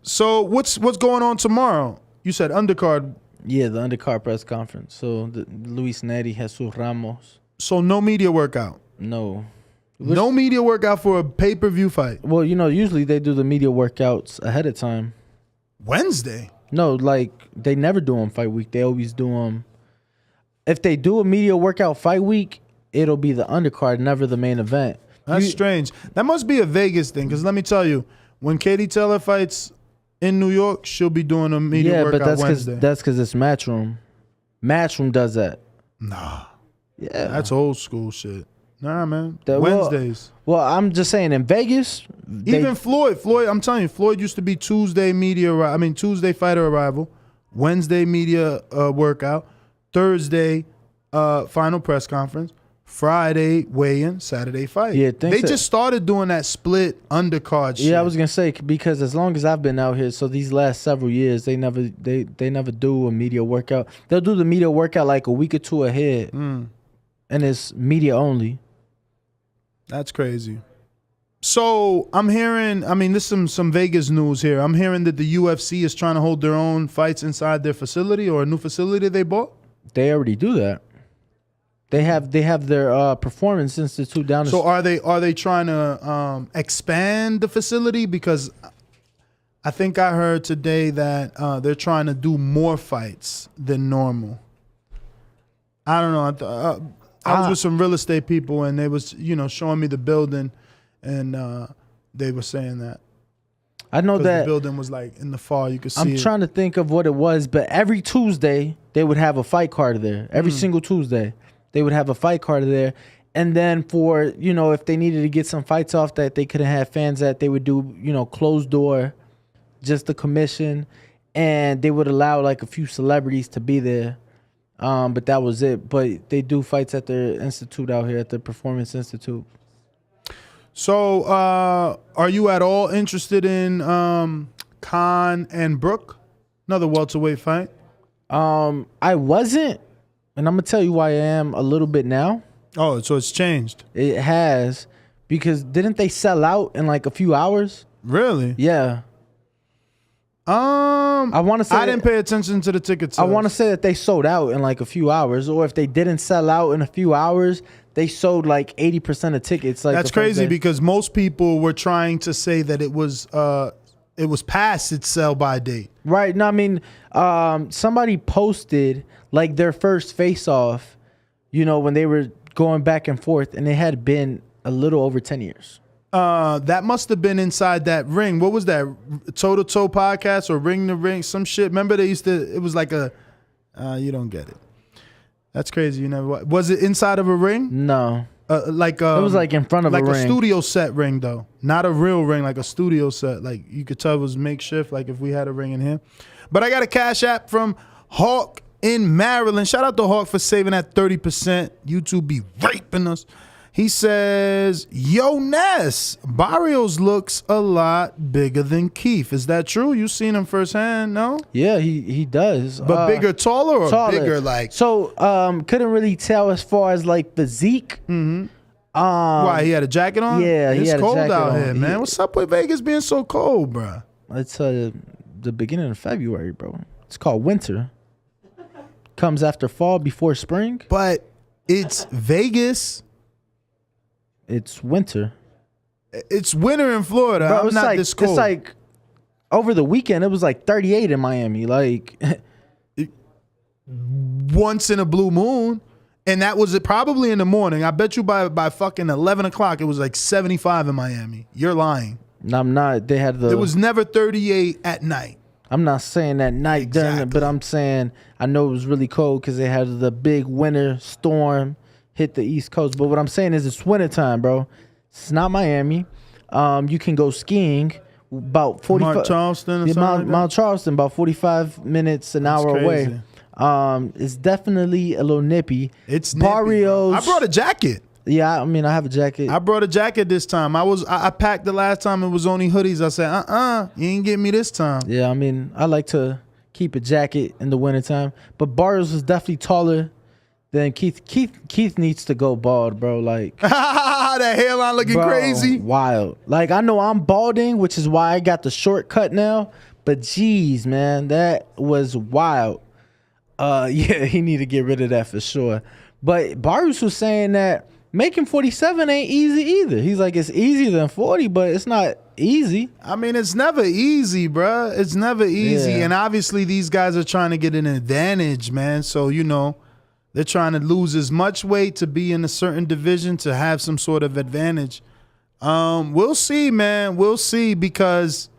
So what's going on tomorrow? You said undercard. Yeah, the undercard press conference. So Luis Neri, Jesus Ramos. So no media workout. No. No media workout for a pay-per-view fight. Well, you know, usually they do the media workouts ahead of time. Wednesday? No, like they never do them fight week. They always do them. If they do a media workout fight week, it'll be the undercard, never the main event. That's strange. That must be a Vegas thing, because let me tell you, when Katie Taylor fights in New York, she'll be doing a media workout Wednesday. That's because it's Matchroom. Matchroom does that. Nah. Yeah. That's old school shit. Nah, man. Well, Wednesdays. Well, I'm just saying in Vegas. Even Floyd, I'm telling you, Floyd used to be Tuesday fighter arrival, Wednesday media workout, Thursday final press conference, Friday weigh-in, Saturday fight. Yeah, they just started doing that split undercard shit. Yeah, I was gonna say, because as long as I've been out here, so these last several years, they never do a media workout. They'll do the media workout like a week or two ahead, and it's media only. That's crazy. So I'm hearing, I mean, this is some Vegas news here. I'm hearing that the UFC is trying to hold their own fights inside their facility or a new facility they bought. They already do that. They have their Performance Institute down. So are they trying to expand the facility? Because I think I heard today that they're trying to do more fights than normal. I don't know. I was with some real estate people, and they was, you know, showing me the building, and they were saying that. I know that the building was like in the fall. You could see I'm trying to think of what it was, but every Tuesday they would have a fight card there. Every single Tuesday they would have a fight card there, and then for, you know, if they needed to get some fights off that they couldn't have fans at, they would do, you know, closed door, just the commission, and they would allow like a few celebrities to be there. But that was it. But they do fights at their institute out here, at the Performance Institute. So, are you at all interested in Khan and Brook? Another welterweight fight? I wasn't, and I'm going to tell you why I am a little bit now. Oh, so it's changed. It has, because didn't they sell out in like a few hours? Really? Yeah. I want to say I didn't pay attention to the ticket sales. I want to say that they sold out in like a few hours, or if they didn't sell out in a few hours, they sold like 80% of tickets. Like that's crazy, because most people were trying to say that it was it was past its sell-by date. Right. No, I mean, somebody posted like their first face-off, you know, when they were going back and forth, and it had been a little over 10 years. That must have been inside that ring. What was that? Toe-to-toe podcast or ring to ring? Some shit. Remember they used to, it was like a, you don't get it. That's crazy. You never, was it inside of a ring? No. It was like in front of a ring. Like a studio set ring though. Not a real ring, like a studio set. Like you could tell it was makeshift, like if we had a ring in here. But I got a Cash App from Hawk in Maryland. Shout out to Hawk for saving that 30%. YouTube be raping us. He says, yo, Ness, Barrios looks a lot bigger than Keith. Is that true? You seen him firsthand, no? Yeah, he does. But bigger, taller, or bigger, like? So, couldn't really tell as far as, like, physique. Mm-hmm. Why, he had a jacket on? Yeah, it's he had cold a jacket out on. here, man. What's up with Vegas being so cold, bro? It's the beginning of February, bro. It's called winter. Comes after fall, before spring. But it's Vegas. It's winter. It's winter in Florida. Bro, I'm not like, this cold. It's like over the weekend, it was like 38 in Miami. Like once in a blue moon. And that was probably in the morning. I bet you by fucking 11 o'clock, it was like 75 in Miami. You're lying. No, I'm not. They had the. It was never 38 at night. I'm not saying that night during it, but I'm saying I know it was really cold because they had the big winter storm hit the East Coast. But what I'm saying is it's wintertime, bro. It's not Miami. You can go skiing about 45. Mount Charleston or something like that? Mount Charleston, about 45 minutes, an hour away. It's definitely a little nippy. It's Barrios. nippy. I brought a jacket. Yeah, I mean, I have a jacket. I brought a jacket this time. I packed the last time it was only hoodies. I said, you ain't get me this time. Yeah, I mean, I like to keep a jacket in the wintertime. But Barrios was definitely taller than Keith. Keith needs to go bald, bro. Like that hairline looking crazy. Wild. Like, I know I'm balding, which is why I got the shortcut now. But geez, man, that was wild. Yeah, he need to get rid of that for sure. But Barrios was saying that making 47 ain't easy either. He's like, it's easier than 40, but it's not easy. I mean, it's never easy, bruh. It's never easy. Yeah. And obviously these guys are trying to get an advantage, man. So, you know, they're trying to lose as much weight to be in a certain division to have some sort of advantage. We'll see, man. We'll see, because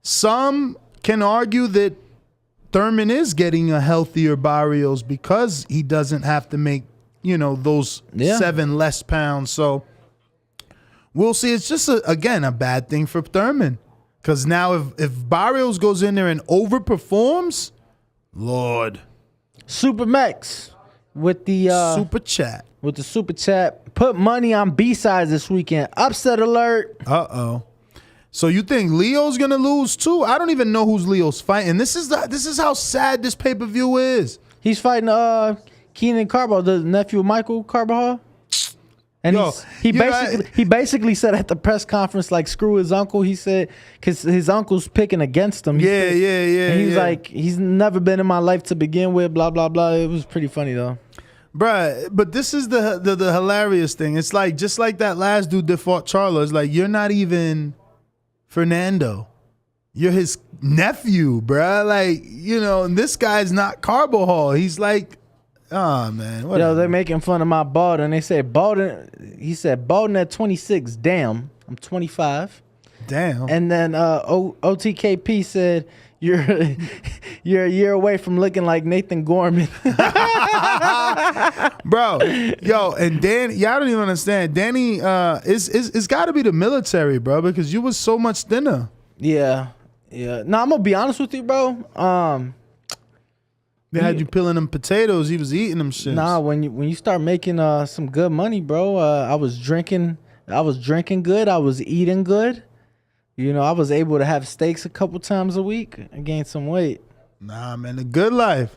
some can argue that Thurman is getting a healthier Barrios because he doesn't have to make, you know, those 7 less pounds. So we'll see. It's just, again, a bad thing for Thurman. Because now if Barrios goes in there and overperforms, Lord. Super Max with the Super Chat. With the Super Chat. Put money on B-sides this weekend. Upset alert. Uh-oh. So you think Leo's gonna lose too? I don't even know who's Leo's fighting. This is how sad this pay-per-view is. He's fighting Keenan Carbajal, the nephew of Michael Carbajal. And he basically said at the press conference, like, screw his uncle. He said, because his uncle's picking against him. Yeah. And he's like, he's never been in my life to begin with, blah, blah, blah. It was pretty funny, though. Bruh, but this is the hilarious thing. It's like, just like that last dude that fought Charlo. It's like, you're not even Fernando. You're his nephew, bruh. Like, you know, and this guy's not Carbajal. He's like, oh, man. Whatever. Yo, they're making fun of my balding. And they said balding. He said balding at 26. Damn, I'm 25. Damn. And then OTKP said you're a year away from looking like Nathan Gorman. Bro, yo, and Dan, y'all don't even understand. Danny, it's got to be the military, bro, because you was so much thinner. Yeah. No, I'm gonna be honest with you, bro. They had you peeling them potatoes. He was eating them shit. Nah, when you start making some good money, bro. I was drinking good. I was eating good. You know, I was able to have steaks a couple times a week and gain some weight. Nah, man, the good life.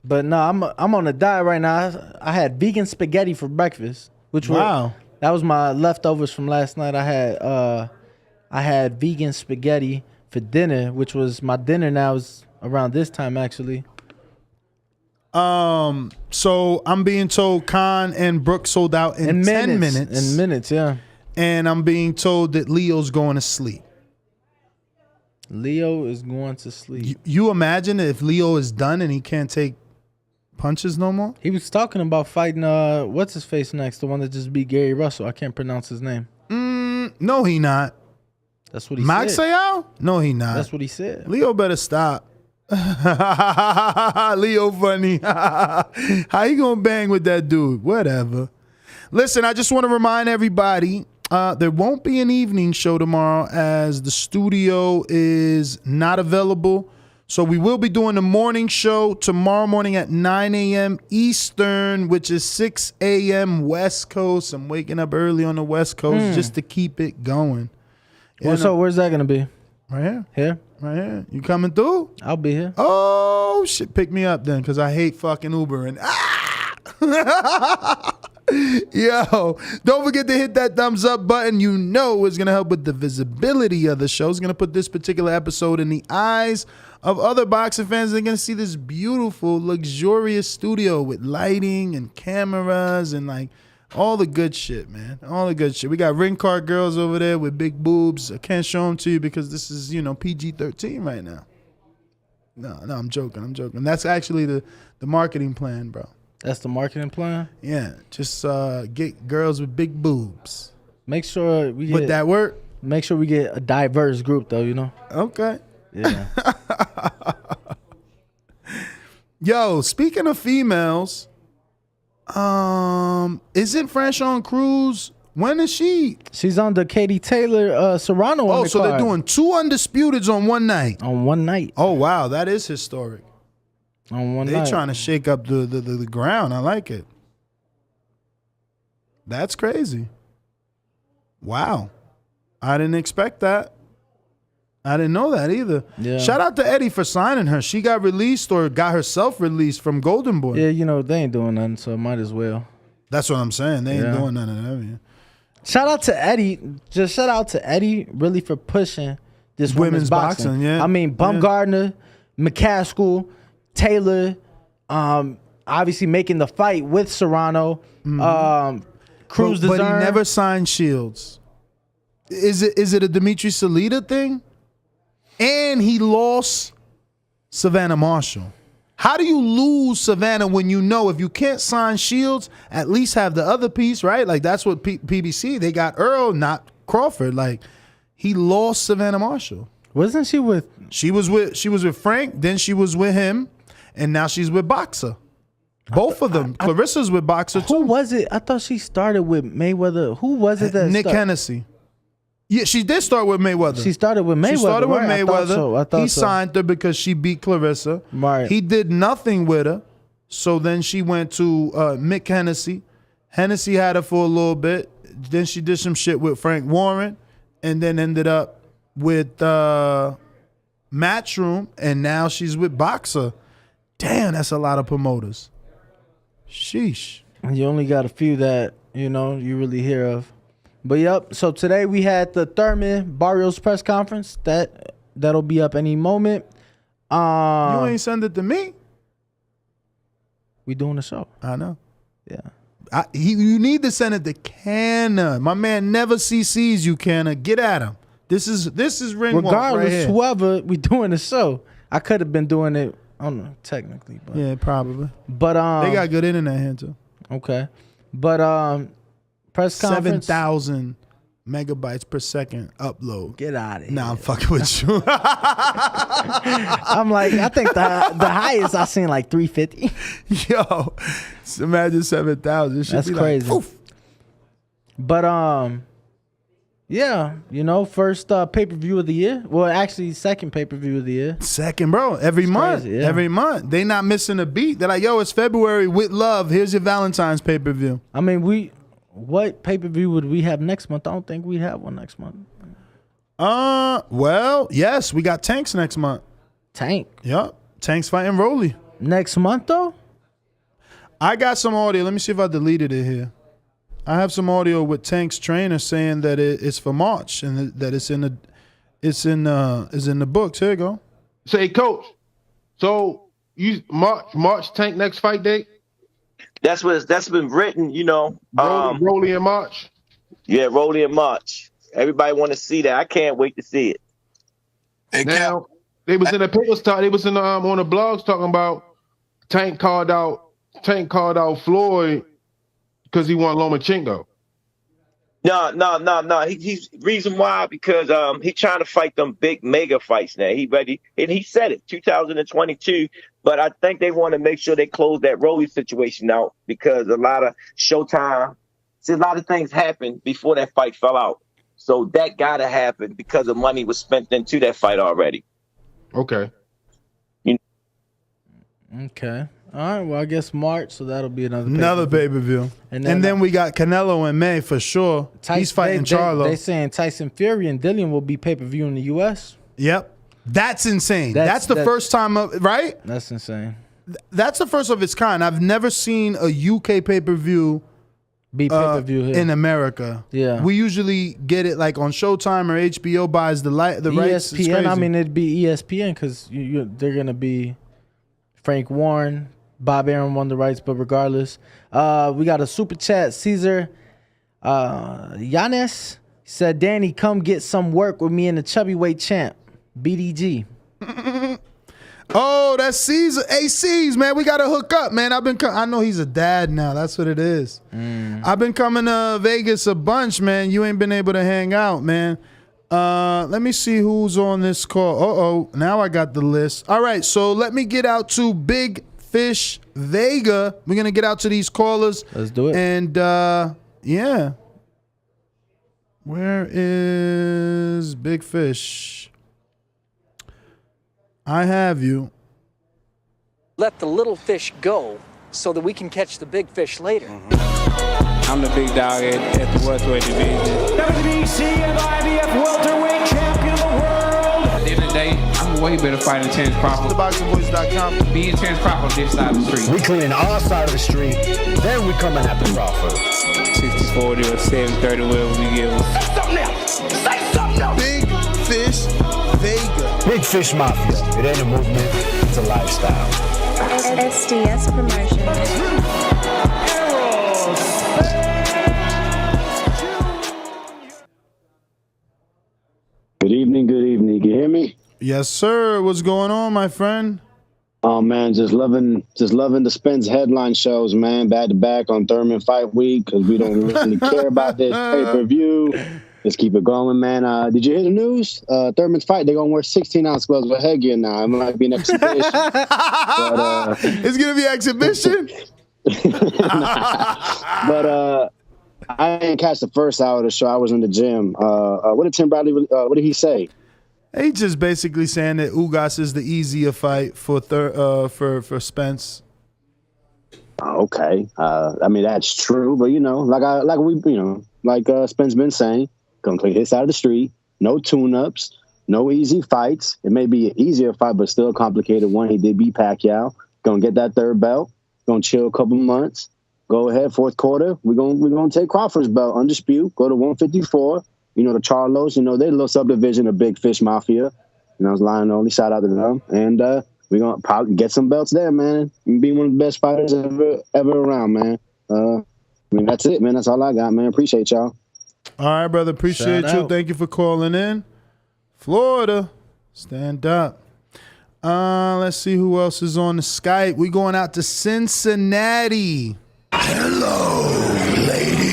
But no, I'm on a diet right now. I had vegan spaghetti for breakfast, that was my leftovers from last night. I had vegan spaghetti for dinner, which was my dinner now is around this time actually. So I'm being told Khan and Brooke sold out in 10 minutes. In minutes, yeah. and I'm being told that Leo's going to sleep. Leo is going to sleep. You imagine if Leo is done and he can't take punches no more? He was talking about fighting, what's his face next? The one that just beat Gary Russell. I can't pronounce his name. No, he not. That's what he said. Maxwell? No, he not. That's what he said. Leo better stop. Leo funny. How you gonna bang with that dude? Whatever. Listen, I just want to remind everybody there won't be an evening show tomorrow as the studio is not available. So we will be doing the morning show tomorrow morning at 9 a.m. Eastern, which is 6 a.m. West Coast. I'm waking up early on the West Coast just to keep it going. So where's that going to be? Right here. Here? Right here. You coming through? I'll be here. Oh, shit. Pick me up then, because I hate fucking Ubering. Yo, don't forget to hit that thumbs up button. You know it's going to help with the visibility of the show. It's going to put this particular episode in the eyes of other boxing fans. They're going to see this beautiful, luxurious studio with lighting and cameras and like all the good shit, man. All the good shit. We got ring card girls over there with big boobs. I can't show them to you because this is, PG-13 right now. No, I'm joking. That's actually the marketing plan, bro. That's the marketing plan? Yeah, just get girls with big boobs. Make sure we get... Would that work? Make sure we get a diverse group, though, Okay. Yeah. Yo, speaking of females, isn't Franchon Cruz, when is she? She's on the Katie Taylor Serrano on the so card. they're doing 2 Undisputeds on one night. On one night. Oh, wow, that is historic. On one night. They're trying to shake up the ground. I like it. That's crazy. Wow. I didn't expect that. I didn't know that either. Yeah. Shout out to Eddie for signing her. She got released or got herself released from Golden Boy. Yeah, they ain't doing nothing, so might as well. That's what I'm saying. They ain't doing none of that. Yeah. Shout out to Eddie. Just shout out to Eddie really for pushing this women's boxing. Yeah. I mean, Bumgardner, McCaskill, Taylor, obviously making the fight with Serrano. Cruz but he never signed Shields. Is it a Dimitri Salita thing? And he lost Savannah Marshall. How do you lose Savannah when you know if you can't sign Shields, at least have the other piece, right? Like that's what PBC, they got Errol, not Crawford. Like he lost Savannah Marshall. Wasn't she with? She was with Frank, then she was with him, and now she's with Boxer. Both of them. Clarissa's with Boxer too. Who was it? I thought she started with Mayweather. Who was it that Nick Hennessy. Yeah, she did start with Mayweather. She started with Mayweather. She started with Mayweather. I thought he so. signed her because she beat Clarissa. Right. He did nothing with her. So then she went to Mick Hennessy. Hennessy had her for a little bit. Then she did some shit with Frank Warren. And then ended up with Matchroom. And now she's with Boxer. Damn, that's a lot of promoters. Sheesh. You only got a few that, you really hear of. But yep, so today we had the Thurman Barrios press conference. That'll be up any moment. You ain't send it to me. We doing the show. I know. Yeah. You need to send it to Canna. My man never CCs you, Canna. Get at him. This is ring walk Regardless, right here. whoever we doing the show. I could have been doing it, I don't know, technically. But Yeah, probably. But they got good internet here too. Okay. But press conference. 7,000 megabytes per second upload. Get out of here. Nah, I'm fucking with you. I'm like, I think the highest I seen like 350. Yo, imagine 7,000. That's crazy. Like, but yeah, first pay-per-view of the year. Well, actually, second pay-per-view of the year. Second, bro. Every month. Crazy, yeah. Every month. They not missing a beat. They're like, yo, it's February with love. Here's your Valentine's pay-per-view. I mean, what pay-per-view would we have next month? I don't think we have one next month. Well, yes, we got Tanks next month. Tank? Yep. Tank's fighting Rolly. Next month, though? I got some audio. Let me see if I deleted it here. I have some audio with Tank's trainer saying that it's for March and that it's in the books. Here you go. Say, Coach, so you March Tank next fight date? That's been written, Rolly in March. Yeah, Rolly in March. Everybody want to see that. I can't wait to see it. Now they was in the papers talk. They was in the, on the blogs talking about Tank called out Floyd because he won Lomachenko. No. He's reason why because he trying to fight them big mega fights now. He ready and he said it 2022. But I think they want to make sure they close that Rolly situation out because a lot of Showtime. See, a lot of things happened before that fight fell out. So that gotta happen because the money was spent into that fight already. Okay. Okay. All right. Well, I guess March, so that'll be another pay-per-view. And then we got Canelo in May for sure. He's fighting Charlo. They saying Tyson Fury and Dillian will be pay-per-view in the U.S. Yep. That's insane. That's the first time, right? That's insane. That's the first of its kind. I've never seen a UK pay-per-view be pay-per-view here in America. Yeah. We usually get it like on Showtime or HBO buys the rights. ESPN, I mean, it'd be ESPN because they're going to be Frank Warren. Bob Arum won the rights, but regardless. We got a super chat. Caesar Yanis said, Danny, come get some work with me and the chubby weight champ, BDG. Oh, that's Caesar. Hey, Caesar, man, we got to hook up, man. I know he's a dad now. That's what it is. I've been coming to Vegas a bunch, man. You ain't been able to hang out, man. Let me see who's on this call. Now I got the list. All right, so let me get out to Big Fish Vega. We're going to get out to these callers. Let's do it. And, yeah. Where is Big Fish? I have you. Let the little fish go so that we can catch the big fish later. I'm the big dog at the welterweight division. WBC and IBF welterweight champion of the world. At the end of the day, I'm a way better fighter than Terence Crawford. TheBoxingVoice.com. Me and Terence Crawford this side of the street. We cleaning our side of the street, then we coming after Crawford. 60-40 or 70-30, whatever we give them. Say something else. Say something else. Big Fish Vega. Big Fish Mafia. It ain't a movement, it's a lifestyle. SDS Promotions. Good evening, good evening. Can you hear me? Yes, sir. What's going on, my friend? Oh man, just loving the Spence headline shows, man, back to back on Thurman Fight Week because we don't really care about this pay-per-view. Let's keep it going, man. Did you hear the news? Thurman's fight, they're gonna wear 16-ounce gloves with headgear now. It might be an exhibition. But, it's gonna be an exhibition. But I didn't catch the first hour of the show. I was in the gym. What did Tim Bradley? What did he say? He just basically saying that Ugas is the easier fight for Spence. Okay, I mean that's true, but like Spence been saying, gonna play his side of the street. No tune-ups, no easy fights. It may be an easier fight, but still a complicated one. He did beat Pacquiao. Gonna get that third belt. Gonna chill a couple months. Go ahead, fourth quarter. We're gonna take Crawford's belt, undisputed. Go to 154. The Charlos, they little subdivision of Big Fish Mafia. I was lying only. Shout out to them. And we're going to probably get some belts there, man. And be one of the best fighters ever around, man. That's it, man. That's all I got, man. Appreciate y'all. All right, brother. Appreciate you. Thank you for calling in. Florida, stand up. Let's see who else is on the Skype. We going out to Cincinnati. Hello, ladies.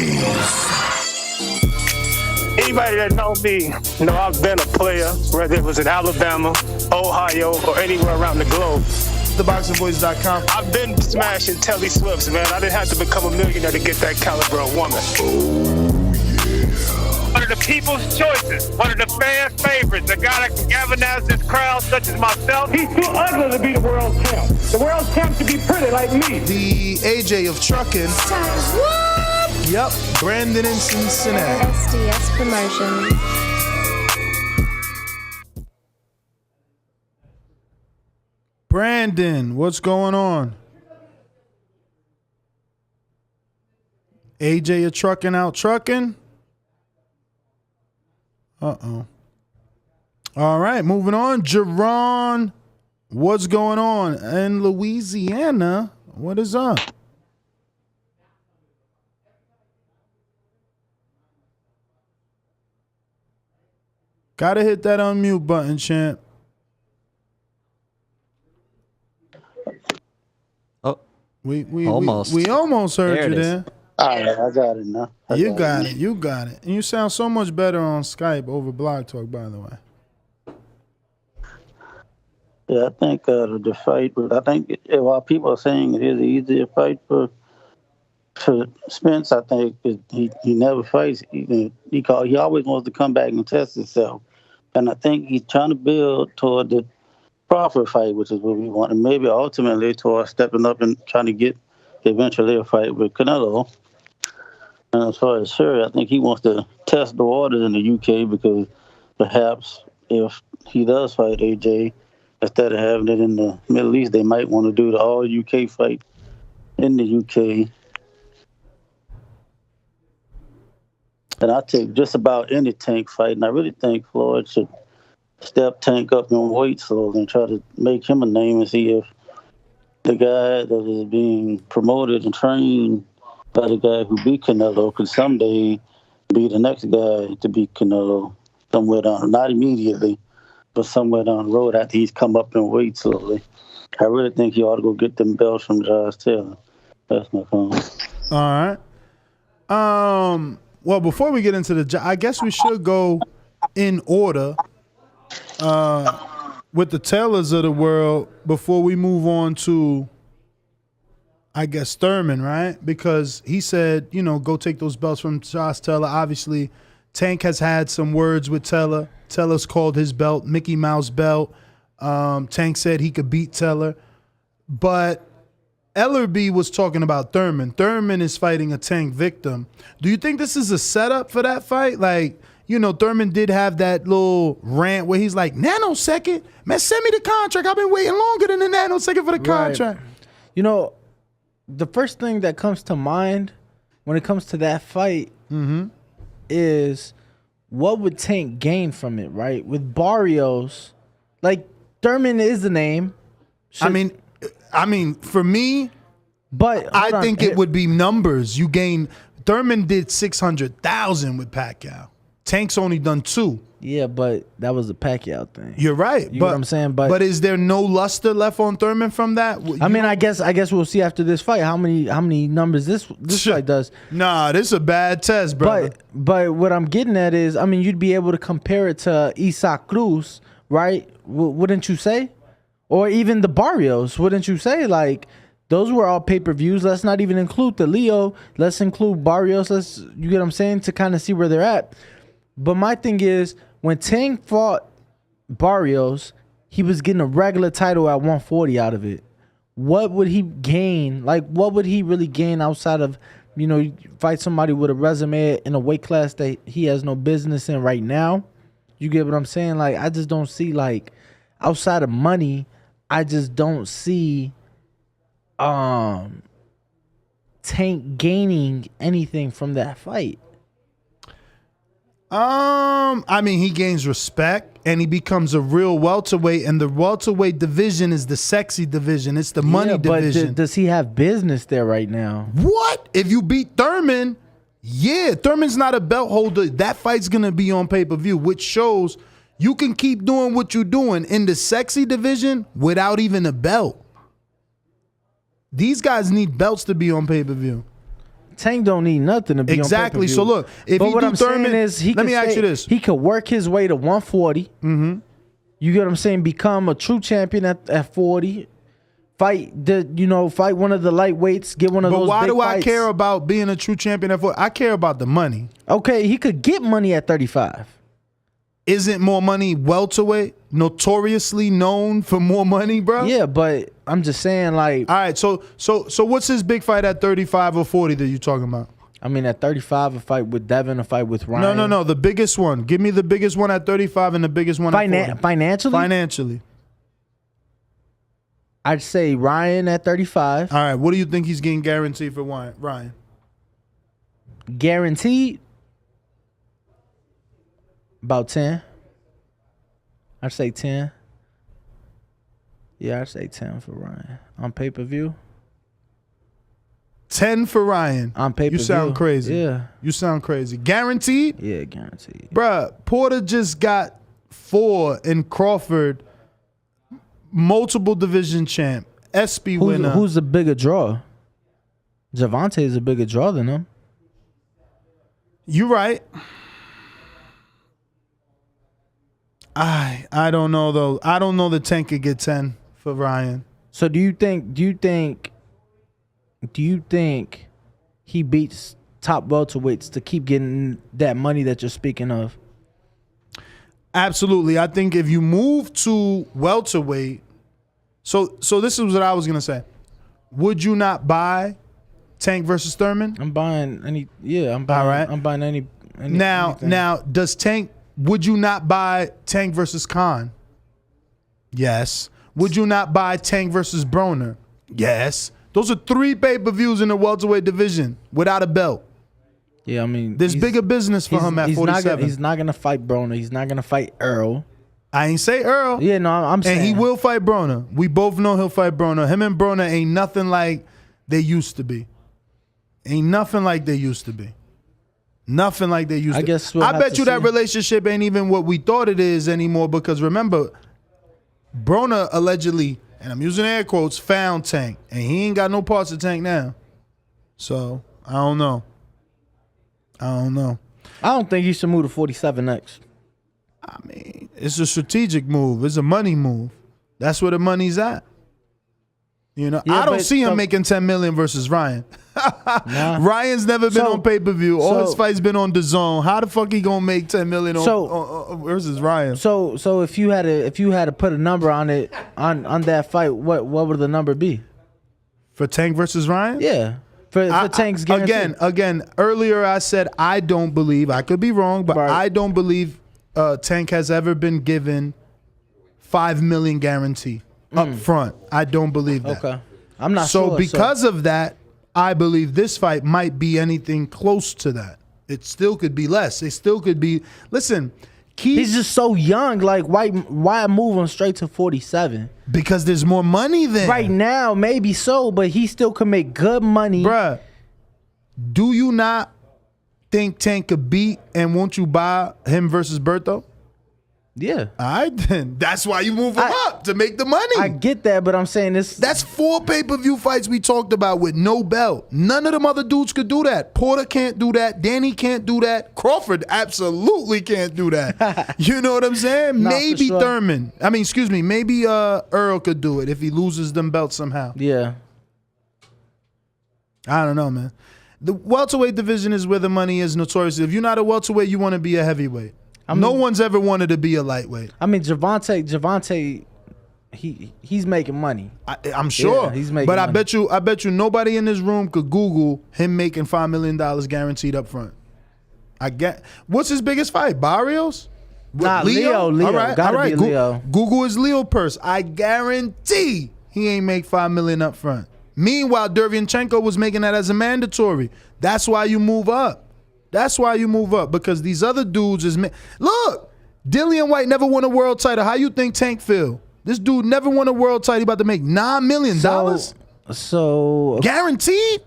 Anybody that know me, I've been a player, whether it was in Alabama, Ohio, or anywhere around the globe. TheBoxingVoice.com. I've been smashing Telly Swifts, man. I didn't have to become a millionaire to get that caliber of woman. One of the people's choices, one of the fans' favorites, a guy that can galvanize this crowd, such as myself. He's too ugly to be the world champ. The world champ should be pretty like me. The AJ of trucking. What? Yep, Brandon in Cincinnati. SDS Promotions. Brandon, what's going on? AJ of trucking out trucking. Uh-oh. All right, moving on. Jerron, what's going on? In Louisiana, what is up? Gotta hit that unmute button, champ. Oh, we almost. We almost heard There you it is. there. All right, I got it now. You got it. And you sound so much better on Skype over Blog Talk, by the way. Yeah, I think the fight. I think while people are saying it is an easier fight for Spence, I think he never fights. He always wants to come back and test himself, and I think he's trying to build toward the Crawford fight, which is what we want, and maybe ultimately toward stepping up and trying to get eventually a fight with Canelo. And as far as Fury, I think he wants to test the waters in the UK because perhaps if he does fight AJ, instead of having it in the Middle East, they might want to do the all UK fight in the UK. And I take just about any Tank fight, and I really think Floyd should step Tank up in weight slowly and try to make him a name and see if the guy that is being promoted and trained by the guy who beat Canelo could someday be the next guy to beat Canelo somewhere down, not immediately, but somewhere down the road after he's come up in weight slowly. I really think he ought to go get them belts from Josh Taylor. That's my comment. All right. Well, before we get into I guess we should go in order with the Taylors of the world before we move on to, I guess, Thurman, right? Because he said, go take those belts from Josh Taylor. Obviously, Tank has had some words with Taylor. Taylor's called his belt Mickey Mouse belt. Tank said he could beat Taylor. But Ellerby was talking about Thurman. Thurman is fighting a Tank victim. Do you think this is a setup for that fight? Like, Thurman did have that little rant where he's like, nanosecond? Man, send me the contract. I've been waiting longer than a nanosecond for the contract. The first thing that comes to mind when it comes to that fight is what would Tank gain from it, right? With Barrios, like, Thurman is the name. I mean, for me, but I think it would be numbers. You gain. Thurman did 600,000 with Pacquiao. Tank's only done 2. Yeah, but that was a Pacquiao thing. You're right. You know what I'm saying? But is there no luster left on Thurman from that? I guess we'll see after this fight how many numbers this fight does. Nah, this is a bad test, brother. But what I'm getting at is, you'd be able to compare it to Isaac Cruz, right? Wouldn't you say? Or even the Barrios, wouldn't you say? Like, those were all pay-per-views. Let's not even include the Leo. Let's include Barrios. You get what I'm saying? To kind of see where they're at. But my thing is, when Tank fought Barrios, he was getting a regular title at 140 out of it. What would he gain? Like, what would he really gain outside of, fight somebody with a resume in a weight class that he has no business in right now? You get what I'm saying? Like, I just don't see, like, outside of money, I just don't see Tank gaining anything from that fight. He gains respect and he becomes a real welterweight, and the welterweight division is the sexy division. It's the money division. Does he have business there right now? What? If you beat Thurman, Thurman's not a belt holder. That fight's gonna be on pay-per-view, which shows you can keep doing what you're doing in the sexy division without even a belt. These guys need belts to be on pay-per-view. Tank don't need nothing to be exactly. on pay-per-view. So look, if but you what do I'm Thurman, saying is, let me ask you this: he could work his way to 140. You get what I'm saying? Become a true champion at 40. Fight one of the lightweights. Get one of those. But why big do I fights. care about being a true champion at 40? I care about the money. Okay, he could get money at 35. Isn't more money welterweight notoriously known for more money, bro? Yeah, but I'm just saying, like, all right. So what's his big fight at 35 or 40 that you talking about? At 35, a fight with Devin, a fight with Ryan. No, the biggest one. Give me the biggest one at 35 and the biggest one at 40. Financially, I'd say Ryan at 35. All right. What do you think he's getting guaranteed for Ryan? Guaranteed? About 10. I'd say 10. Yeah, I'd say 10 for Ryan. On pay-per-view? 10 for Ryan. On pay-per-view. You sound crazy. Yeah. You sound crazy. Guaranteed? Yeah, guaranteed. Bruh, Porter just got 4 in Crawford, multiple division champ, SB winner. Who's the bigger draw? Javante is a bigger draw than him. You're right. I don't know though. I don't know that Tank could get 10 for Ryan. So do you think he beats top welterweights to keep getting that money that you're speaking of? Absolutely. I think if you move to welterweight, so this is what I was gonna say. Would you not buy Tank versus Thurman? I'm buying any. Yeah, I'm buying. All right. I'm buying any. Now, does Tank? Would you not buy Tank versus Khan? Yes. Would you not buy Tank versus Broner? Yes. Those are 3 pay-per-views in the welterweight division without a belt. Yeah, I mean, there's bigger business for him at 47. He's not gonna fight Broner. He's not gonna fight Errol. I ain't say Errol. Yeah, no, I'm saying. And he will fight Broner. We both know he'll fight Broner. Him and Broner ain't nothing like they used to be. Ain't nothing like they used to be. Nothing like they used to. Guess I bet you that relationship ain't even what we thought it is anymore, because remember, Broner allegedly, and I'm using air quotes, found Tank, and he ain't got no parts of Tank now. So I don't know. I don't think he should move to 47 next. I mean, it's a strategic move. It's a money move. That's where the money's at. You know, Yeah, I don't but see him making 10 million versus Ryan. Nah. Ryan's never been on pay-per-view. All his fights been on DAZN. How the fuck he gonna make 10 million versus Ryan? So if you had to put a number on it on that fight, what would the number be? For Tank versus Ryan? Yeah. For Tank's guarantee. Again, earlier I said I don't believe, I could be wrong, but I don't believe Tank has ever been given 5 million guarantee up front. I don't believe that. Okay. I'm not sure. So because of that, I believe this fight might be anything close to that. It still could be less. It still could be. Listen, he's just so young. Like, why move him straight to 47? Because there's more money there. Right now, maybe so, but he still could make good money. Bruh, do you not think Tank could beat, and won't you buy him versus Berto? Yeah. All right, then. That's why you move him up, to make the money. I get that, but I'm saying this. That's 4 pay-per-view fights we talked about with no belt. None of them other dudes could do that. Porter can't do that. Danny can't do that. Crawford absolutely can't do that. You know what I'm saying? Nah, maybe for sure. Thurman. I mean, excuse me. Maybe Errol could do it if he loses them belts somehow. Yeah. I don't know, man. The welterweight division is where the money is notoriously. If you're not a welterweight, you want to be a heavyweight. No one's ever wanted to be a lightweight. I mean, Javante, he's making money. I'm sure. Yeah, he's making but money. I bet you nobody in this room could Google him making $5 million guaranteed up front. What's his biggest fight? Barrios? Nah, Leo. All right, Gotta all right. be Leo. Google his Leo purse. I guarantee he ain't make $5 million up front. Meanwhile, Derevyanchenko was making that as a mandatory. That's why you move up. That's why you move up, because these other dudes is... Look, Dillian White never won a world title. How you think Tank feel? This dude never won a world title. He about to make $9 million. So guaranteed?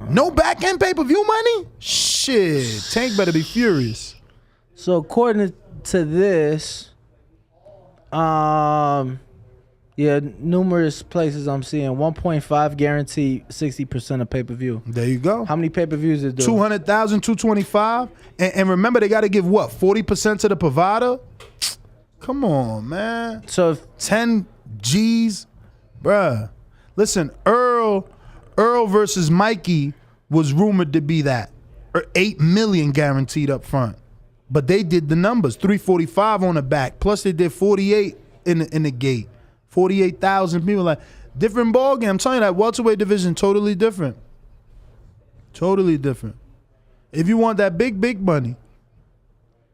No back-end pay-per-view money? Shit, Tank better be furious. So according to this, yeah, numerous places I'm seeing 1.5 guaranteed 60% of pay-per-view. There you go. How many pay-per-views is it? 200,000, 225. And remember, they got to give what, 40% to the provider? Come on, man. So 10 G's, bruh. Listen, Errol versus Mikey was rumored to be that, or 8 million guaranteed up front. But they did the numbers, 345 on the back. Plus they did 48 in the gate. 48,000 people. Like, different ball game. I'm telling you, that welterweight division totally different. Totally different. If you want that big money,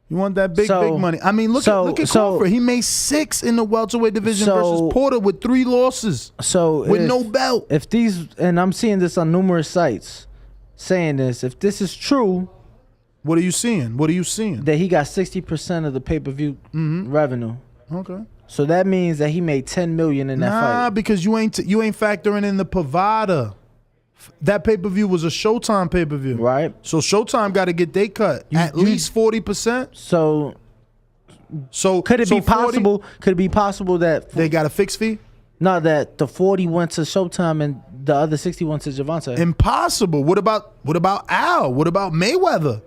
you want that big money. I mean, look at Crawford. He made 6 in the welterweight division versus Porter with 3 losses. So with no belt. If these, and I'm seeing this on numerous sites saying this, if this is true, what are you seeing? What are you seeing? That he got 60% of the pay-per-view revenue. Okay. So that means that he made 10 million in that fight. Nah, because you ain't factoring in the provider. That pay-per-view was a Showtime pay-per-view. Right. So Showtime got to get their cut. At least 40%. So So could it be 40 possible? Could it be possible that they got a fixed fee? No, that the 40 went to Showtime and the other 60 went to Javante. Impossible. What about Al? What about Mayweather?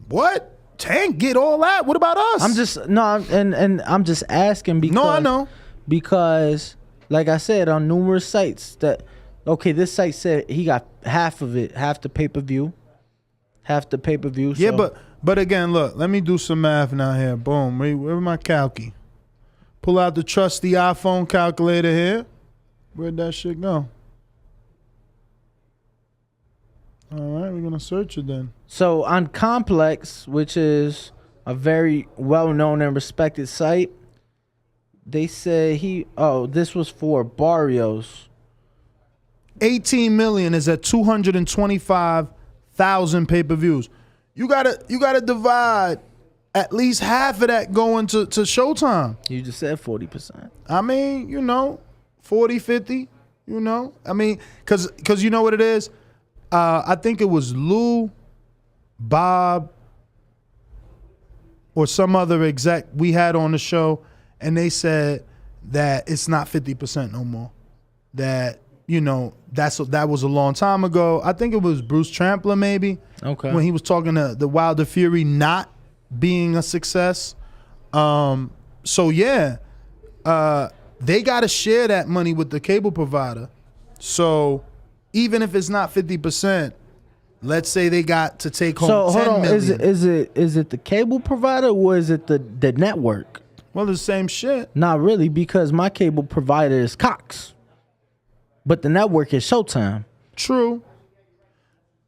What? Tank get all that. What about us? I'm just I'm just asking because I know. Because like I said on numerous sites that this site said he got half of it, half the pay-per-view. Yeah, but again, look, let me do some math now here. Boom. Where my calcy? Pull out the trusty iPhone calculator here. Where'd that shit go? All right, we're going to search it then. So on Complex, which is a very well-known and respected site, they say this was for Barrios. 18 million is at 225,000 pay-per-views. You gotta divide at least half of that going to Showtime. You just said 40%. I mean, 40, 50, I mean, because you know what it is? I think it was Lou, Bob, or some other exec we had on the show, and they said that it's not 50% no more. That, that was a long time ago. I think it was Bruce Trampler maybe. Okay. When he was talking to the Wilder Fury not being a success. So yeah, they got to share that money with the cable provider. So even if it's not 50%, let's say they got to take home 10 million. Is it the cable provider or is it the network? Well, the same shit. Not really, because my cable provider is Cox, but the network is Showtime. True.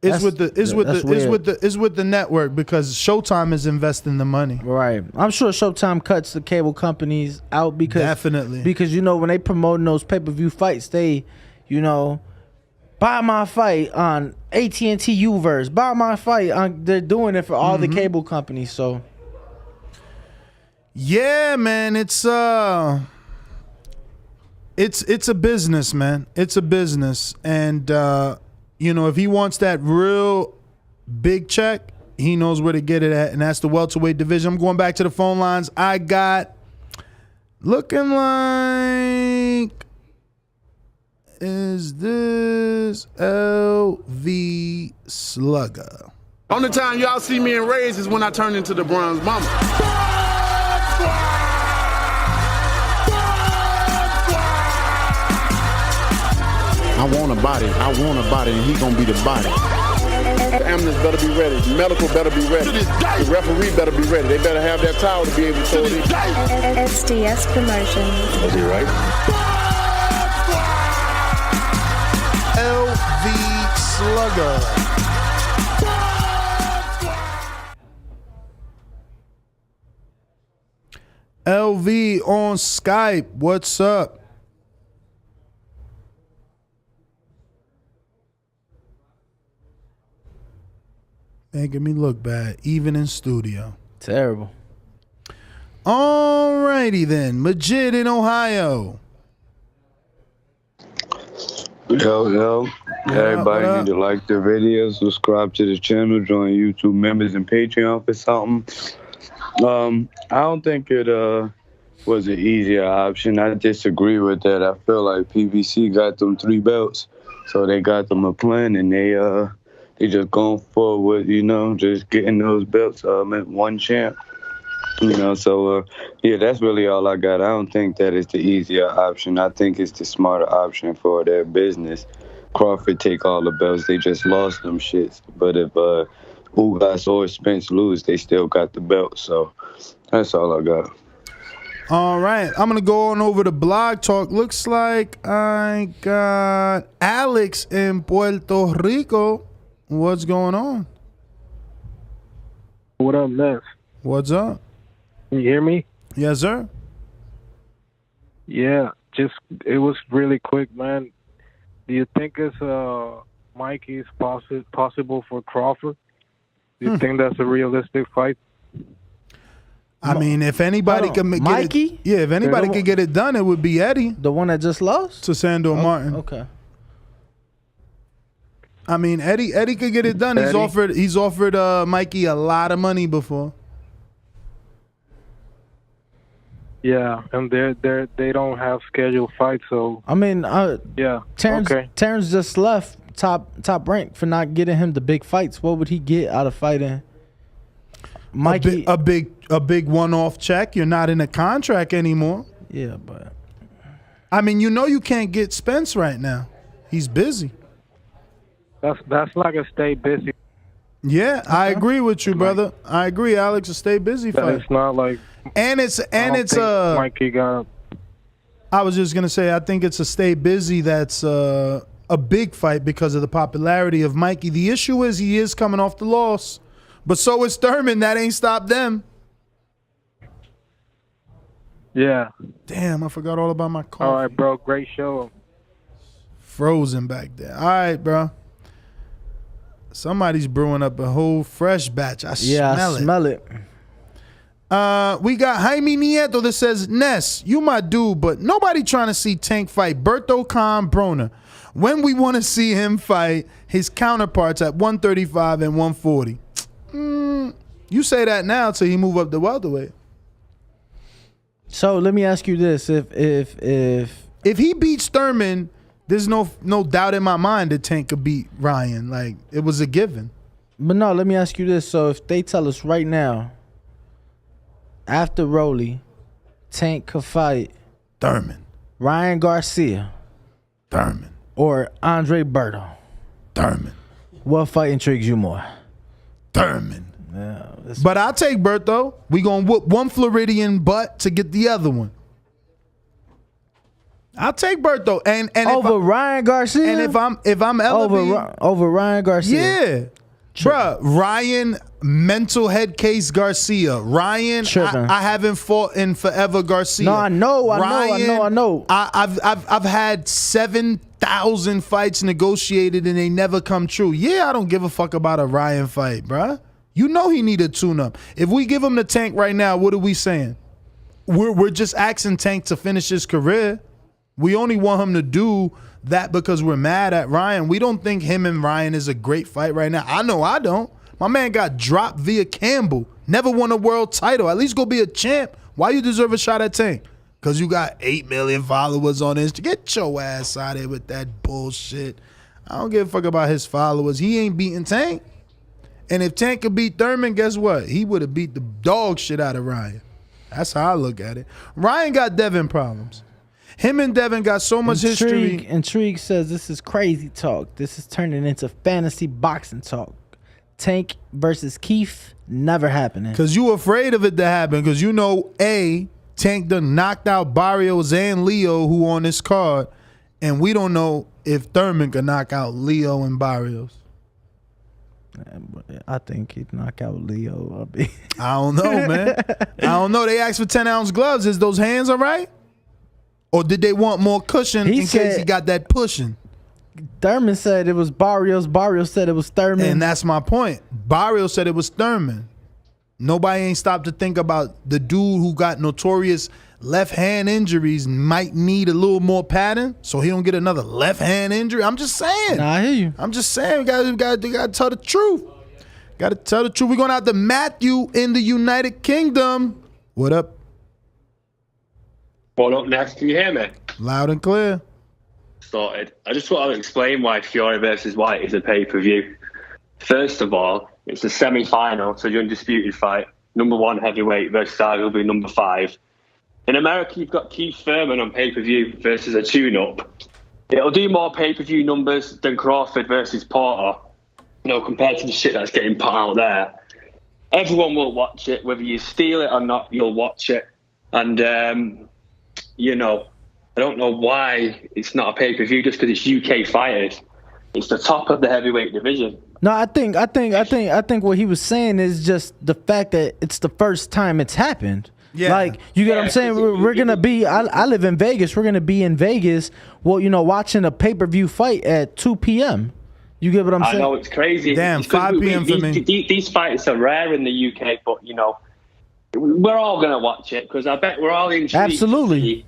It's with the network because Showtime is investing the money. Right. I'm sure Showtime cuts the cable companies out because definitely, because when they promoting those pay-per-view fights, they buy my fight on AT&T Uverse, buy my fight on. They're doing it for all the cable companies. So yeah, man, it's a business, man. It's a business, and if he wants that real big check, he knows where to get it at, and that's the welterweight division. I'm going back to the phone lines. I got looking like, is this LV Slugger? Only time y'all see me in Rays is when I turn into the Bronze Mama. I want a body, and he gonna be the body. The ambulance better be ready. The medical better be ready. The referee better be ready. They better have that towel to be able to throw it in. SDS Promotions. Was he right? LV Slugger. LV on Skype. What's up? Making me look bad, even in studio. Terrible. Alrighty then. Majid in Ohio. Yo. Everybody need to like the video, subscribe to the channel, join YouTube members and Patreon for something. I don't think it was an easier option. I disagree with that. I feel like PBC got them 3 belts, so they got them a plan, and they just going forward, just getting those belts, one champ. So that's really all I got. I don't think that is the easier option. I think it's the smarter option for their business. Crawford take all the belts. They just lost them shits. But if Ugas or Spence lose, they still got the belt. So that's all I got. All right. I'm going to go on over to Blog Talk. Looks like I got Alex in Puerto Rico. What's going on? What up, Ness? What's up? Can you hear me? Yes, sir. Yeah, it was really quick, man. Do you think it's Mikey's possible for Crawford? Do you think that's a realistic fight? I mean, if anybody can get Mikey? if anybody could get it done, it would be Eddie. The one that just lost? To Sandor Martin. Okay. I mean, Eddie could get it done. He's offered Mikey a lot of money before. Yeah, and they don't have scheduled fights, so I mean, yeah. Terence just left top rank for not getting him the big fights. What would he get out of fighting Mikey? A big one-off check. You're not in a contract anymore. Yeah, but I mean, you can't get Spence right now. He's busy. That's like a stay busy. Yeah, I agree with you, brother. I agree, Alex. A stay busy fight. It's not like it's Mikey got. I was just gonna say, I think it's a stay busy that's a big fight because of the popularity of Mikey. The issue is he is coming off the loss, but so is Thurman. That ain't stopped them. Yeah. Damn, I forgot all about my coffee. All right, bro. Great show. Frozen back there. All right, bro. Somebody's brewing up a whole fresh batch. I smell it. We got Jaime Nieto that says, Ness, you my dude, but nobody trying to see Tank fight Berto Khan Broner. When we want to see him fight his counterparts at 135 and 140. You say that now till he move up the welterweight. So let me ask you this: if he beats Thurman, there's no doubt in my mind that Tank could beat Ryan. Like, it was a given. But no, let me ask you this. So if they tell us right now, after Rolly, Tank could fight Thurman, Ryan Garcia, Thurman, or Andre Berto, Thurman, what fight intrigues you more? Thurman. Yeah, but I'll take Berto. We gonna whoop one Floridian butt to get the other one. I'll take Berto and over Ryan Garcia. And if I'm elevated over Ryan Garcia, yeah, bruh, Ryan mental head case Garcia. Ryan, I haven't fought in forever Garcia. No, I know. I've had 7,000 fights negotiated and they never come true. Yeah, I don't give a fuck about a Ryan fight, bruh. You know he need a tune-up. If we give him the Tank right now, what are we saying? We're just asking Tank to finish his career. We only want him to do that because we're mad at Ryan. We don't think him and Ryan is a great fight right now. I know I don't. My man got dropped via Campbell. Never won a world title. At least go be a champ. Why you deserve a shot at Tank? Because you got 8 million followers on Instagram. Get your ass out of here with that bullshit. I don't give a fuck about his followers. He ain't beating Tank. And if Tank could beat Thurman, guess what? He would have beat the dog shit out of Ryan. That's how I look at it. Ryan got Devin problems. Him and Devin got so much history. Intrigue says this is crazy talk. This is turning into fantasy boxing talk. Tank versus Keith, never happening. Because you afraid of it to happen. Because you know, Tank done knocked out Barrios and Leo, who on this card. And we don't know if Thurman can knock out Leo and Barrios. I think he'd knock out Leo. I don't know, man. I don't know. They asked for 10-ounce gloves. Is those hands all right? Or did they want more cushion in case he got that pushing? Thurman said it was Barrios. Barrios said it was Thurman. And that's my point. Barrios said it was Thurman. Nobody ain't stopped to think about the dude who got notorious left hand injuries might need a little more padding so he don't get another left hand injury. I'm just saying. Nah, I hear you. I'm just saying. We got to tell the truth. Got to tell the truth. We're going out to Matthew in the United Kingdom. What up? What up next? Can you hear me? Loud and clear. Sorted. I just want to explain why Fury versus White is a pay-per-view. First of all, it's a semi-final, so the Undisputed fight. Number 1 heavyweight versus arguably number 5. In America, you've got Keith Thurman on pay-per-view versus a tune-up. It'll do more pay-per-view numbers than Crawford versus Porter, compared to the shit that's getting put out there. Everyone will watch it, whether you steal it or not, you'll watch it. And, I don't know why it's not a pay-per-view just because it's UK fighters. It's the top of the heavyweight division. No, I think what he was saying is just the fact that it's the first time it's happened. Yeah. Like, you get what I'm saying? We're going to be, I live in Vegas. We're going to be in Vegas, watching a pay-per-view fight at 2 p.m. You get what I'm saying? I know, it's crazy. Damn, 5 p.m. for me. These fights are rare in the UK, but, we're all going to watch it because I bet we're all intrigued. Absolutely.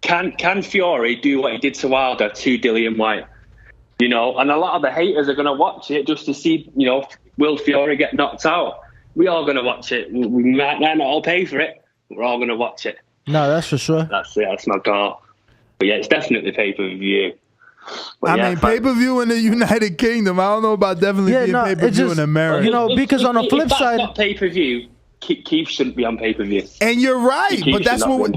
Can Fury do what he did to Wilder to Dillian White? And a lot of the haters are going to watch it just to see, will Fury get knocked out? We're all going to watch it. We might not all pay for it, but we're all going to watch it. No, that's for sure. That's it. That's my goal. But yeah, it's definitely pay-per-view. But I mean, pay-per-view in the United Kingdom. I don't know about definitely being pay-per-view in America. You know, because on the flip side, not pay-per-view. Keith shouldn't be on pay-per-view. And you're right, but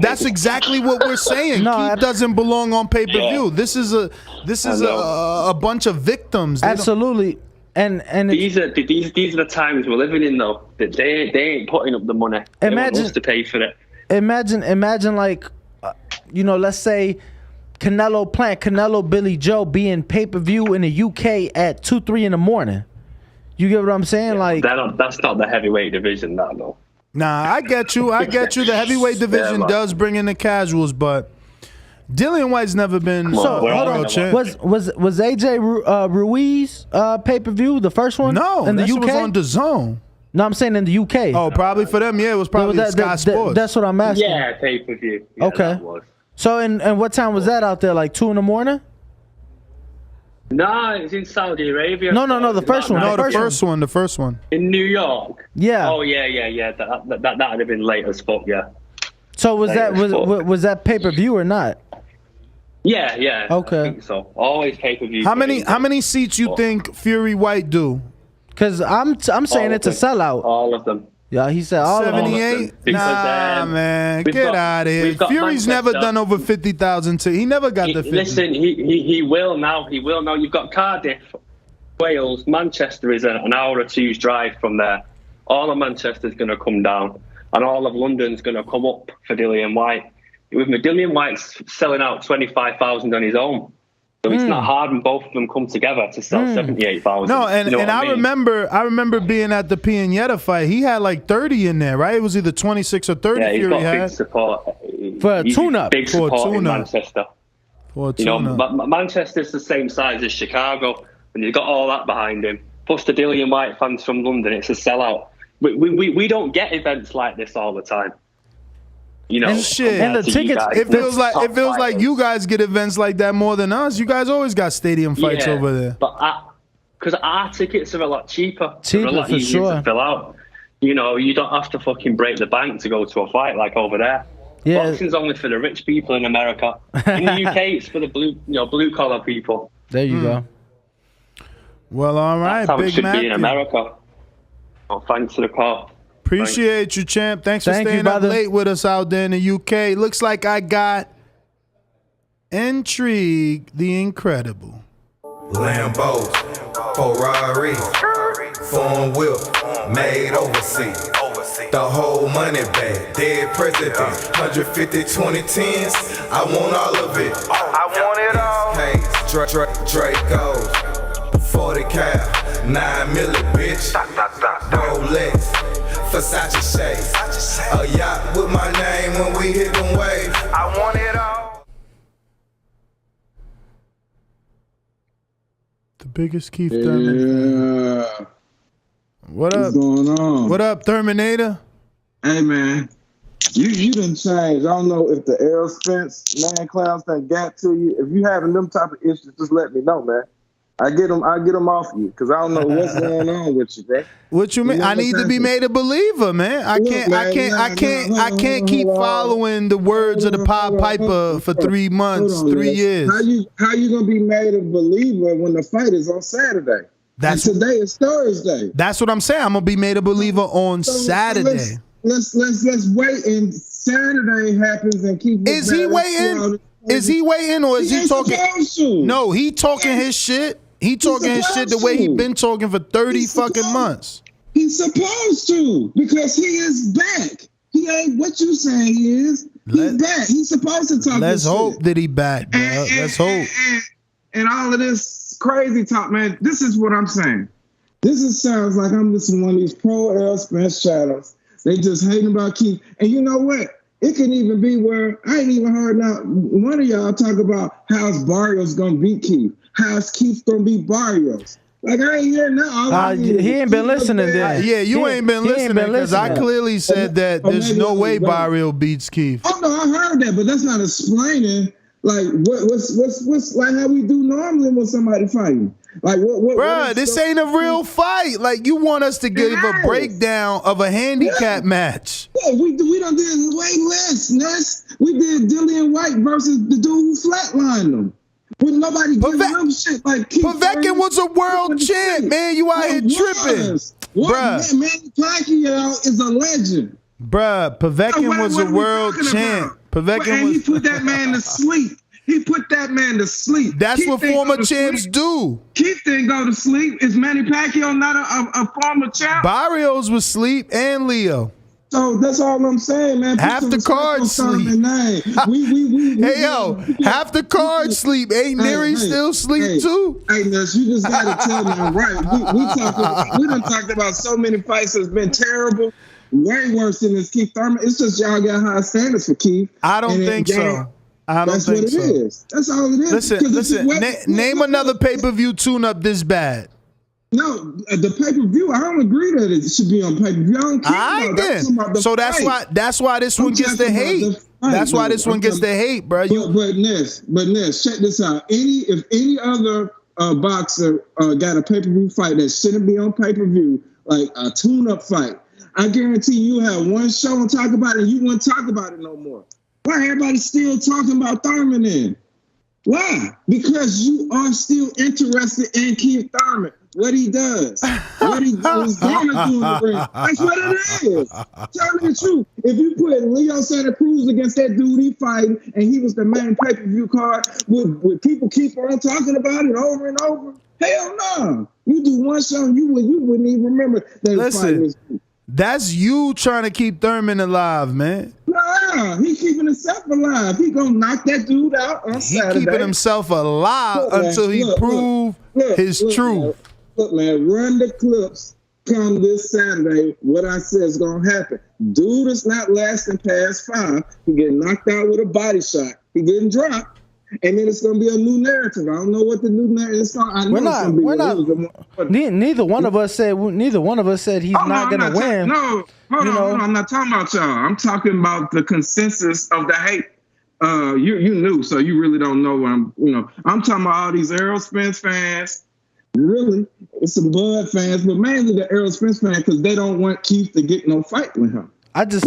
that's exactly what we're saying. Keith doesn't belong on pay-per-view. Yeah. This is a bunch of victims. Absolutely. And these are the times we're living in, though. That they ain't putting up the money. They want us to pay for it. Imagine like, let's say Canelo Billy Joe being pay-per-view in the UK at 2-3 in the morning. You get what I'm saying? Yeah, like that's not the heavyweight division, though. Nah, I get you. The heavyweight division does bring in the casuals, but Dillian White's never been. So hold on, was AJ Ruiz pay-per-view the first one? No, in the UK was on DAZN. No, I'm saying in the UK. Oh, probably for them. Yeah, it was probably Sky Sports. That's what I'm asking. Yeah, pay-per-view. Yeah, okay. So and what time was that out there? Like 2 in the morning? No, it's in Saudi Arabia. No, the first one. No, the first one. In New York. Yeah. Oh yeah. That'd have been late as fuck. Yeah. So was that pay-per-view or not? Yeah. Okay. I think so. Always pay-per-view. How many seats you think Fury White do? Because I'm saying it's a sellout. All of them. Yeah, he said all 78. Nah, man, get out of here. Fury's never done over 50,000. He never got the 50. Listen, he will now. He will now. You've got Cardiff, Wales, Manchester is an hour or two's drive from there. All of Manchester's going to come down, and all of London's going to come up for Dillian White. With Dillian White's selling out 25,000 on his own. So it's not hard when both of them come together to sell 78,000. No, and I remember being at the Piñeta fight. He had like 30 in there, right? It was either 26 or 30. Yeah, Fury got had big support for a tune-up. Big support in Manchester. For a tune-up. Manchester's the same size as Chicago, and you've got all that behind him. Plus the Dillian White fans from London. It's a sellout. We don't get events like this all the time. And the tickets. It feels like you guys get events like that more than us. You guys always got stadium fights over there. But because our tickets are a lot cheaper. They're a lot for easier sure. to fill out. You don't have to fucking break the bank to go to a fight like over there. Yeah. Boxing's only for the rich people in America. In the UK, it's for the blue collar people. There you go. Well, all right, That's how Big it should Mac. be in America. Well, thanks for the call. Appreciate you, champ. Thanks for staying up late with us out there in the UK. Looks like I got Intrigue the Incredible. Lambos, Ferrari, foreign whip, made overseas. The whole money bag, dead president, 150 2010s. I want all of it. I want it all. Hey, Dracos, 40 cal, 9 milli, bitch. Rolex, Versace shades, a yacht with my name when we hit them waves. I want it all. The biggest Keith Thurman. Yeah. What up? What's going on? What up, Terminator? Hey, man. You done changed. I don't know if the Errol Spence man clowns thing got to you. If you having them type of issues, just let me know, man. I get them off you because I don't know what's going on with you, bro. What you mean? I need to be made a believer, man. I can't keep following the words of the Pied Piper for 3 months, 3 years. How you gonna be made a believer when the fight is on Saturday? And today is Thursday. That's what I'm saying. I'm gonna be made a believer on Saturday. Let's wait and Saturday happens and keep. Is he waiting? Is he waiting or is he talking? No, he talking his shit. He talking his shit the way he been talking for 30 fucking months. He's supposed to because he is back. He ain't what you saying he is. He's back. He's supposed to talk. Let's hope that he back, bro. Let's hope. And all of this crazy talk, man. This is what I'm saying. Sounds like I'm listening to one of these pro Errol Spence shadows. They just hating about Keith. And you know what? It can even be where I ain't even heard now one of y'all talk about how's Barrios gonna beat Keith. How's Keith gonna beat Barrios? Like I ain't hear now. He ain't been listening then. Yeah, you ain't been listening because I clearly said that there's no way Barrios beats Keith. Oh no, I heard that, but that's not explaining like what's like how we do normally when somebody fighting. Like what? Bruh, this ain't a real fight. Like you want us to give a breakdown of a handicap match. Yeah, we done did way less, Ness. We did Dillian White versus the dude who flatlined him. With nobody giving him shit like Keith Povetkin was a world champ, man. You out here tripping. Bruh. Manny Pacquiao is a legend. Bruh, Povetkin was a world champ. Povetkin was. He put that man to sleep. He put that man to sleep. That's what former champs do. Keith didn't go to sleep. Is Manny Pacquiao not a former champ? Barrios was sleep and Leo. So that's all I'm saying, man. Half the cards sleep. Hey, yo, half the cards sleep. Ain't Neri still sleep too? Hey, Ness, you just got to tell me I'm right. We done talked about so many fights that's been terrible. Way worse than this Keith Thurman. It's just y'all got high standards for Keith. I don't think so. That's what it is. That's all it is. Listen. Name another pay-per-view tune-up this bad. No, the pay-per-view. I don't agree that it should be on pay-per-view. I don't care about that. So that's why this one gets the hate. That's why this one gets the hate, bro. But Ness, check this out. If any other boxer got a pay-per-view fight that shouldn't be on pay-per-view, like a tune-up fight, I guarantee you have one show and talk about it, and you won't talk about it no more. Why everybody still talking about Thurman then? Why? Because you are still interested in Keith Thurman, what he does, what he's going to do in the ring. That's what it is. Tell me the truth. If you put Leo Santa Cruz against that dude he fighting, and he was the main pay-per-view card, would people keep on talking about it over and over? Hell no. You do one show, and you wouldn't even remember that fight was. That's you trying to keep Thurman alive, man. Nah, he keeping himself alive. He gonna knock that dude out on Saturday. He keeping himself alive until he prove his truth. Look, man, run the clips. Come this Saturday, what I said is gonna happen. Dude is not lasting past 5. He getting knocked out with a body shot. He getting dropped. And then it's going to be a new narrative. I don't know what the new narrative is. Neither one of us said he's not going to win. Hold on. I'm not talking about y'all. I'm talking about the consensus of the hate. You knew, so you really don't know what I'm talking about all these Errol Spence fans. Really, it's some Bud fans, but mainly the Errol Spence fans because they don't want Keith to get no fight with him. That's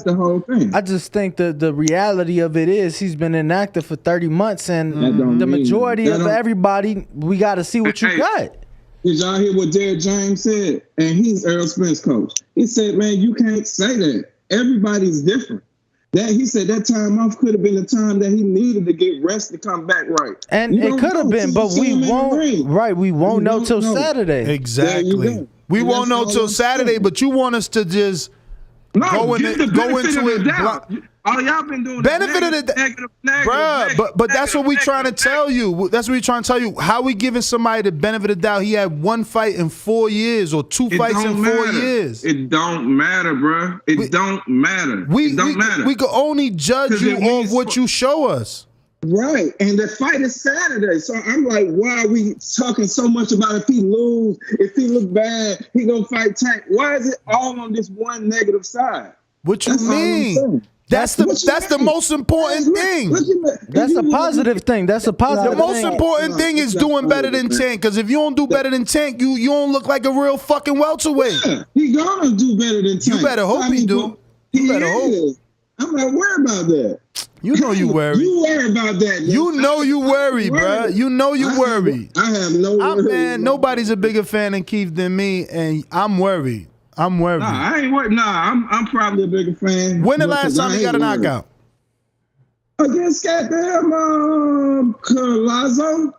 the whole thing. I just think the reality of it is he's been inactive for 30 months, and the majority of everybody, we got to see what you got. Did y'all hear what Derek James said? And he's Errol Spence coach. He said, man, you can't say that. Everybody's different. He said that time off could have been the time that he needed to get rest to come back right. And it could have been, but we won't. Right, we won't know till Saturday. Exactly. We won't know till Saturday, but you want us to just... go into it. All y'all been doing benefit of the negative, but that's what we trying to tell you. That's what we trying to tell you. How we giving somebody the benefit of the doubt? He had one fight in 4 years or two fights in 4 years. It don't matter, bro. It don't matter. It don't matter. We can only judge you on what you show us. Right, and the fight is Saturday, so I'm like, why are we talking so much about if he lose, if he look bad, he gonna fight Tank? Why is it all on this one negative side? What you mean? That's the most important thing. That's a positive thing. That's a positive. The most important thing is doing better than Tank. Because if you don't do better than Tank, you don't look like a real fucking welterweight. Yeah, he gonna do better than Tank. You better hope he do. You better hope. I'm not worried about that. You know you worry. You worry about that. You know you worry, bro. You know you worry. I have no worry. Man, nobody's a bigger fan of Keith than me, and I'm worried. I'm worried. Nah, I ain't worried. Nah, I'm probably a bigger fan. When the last time he got a knockout? Against goddamn Collazo.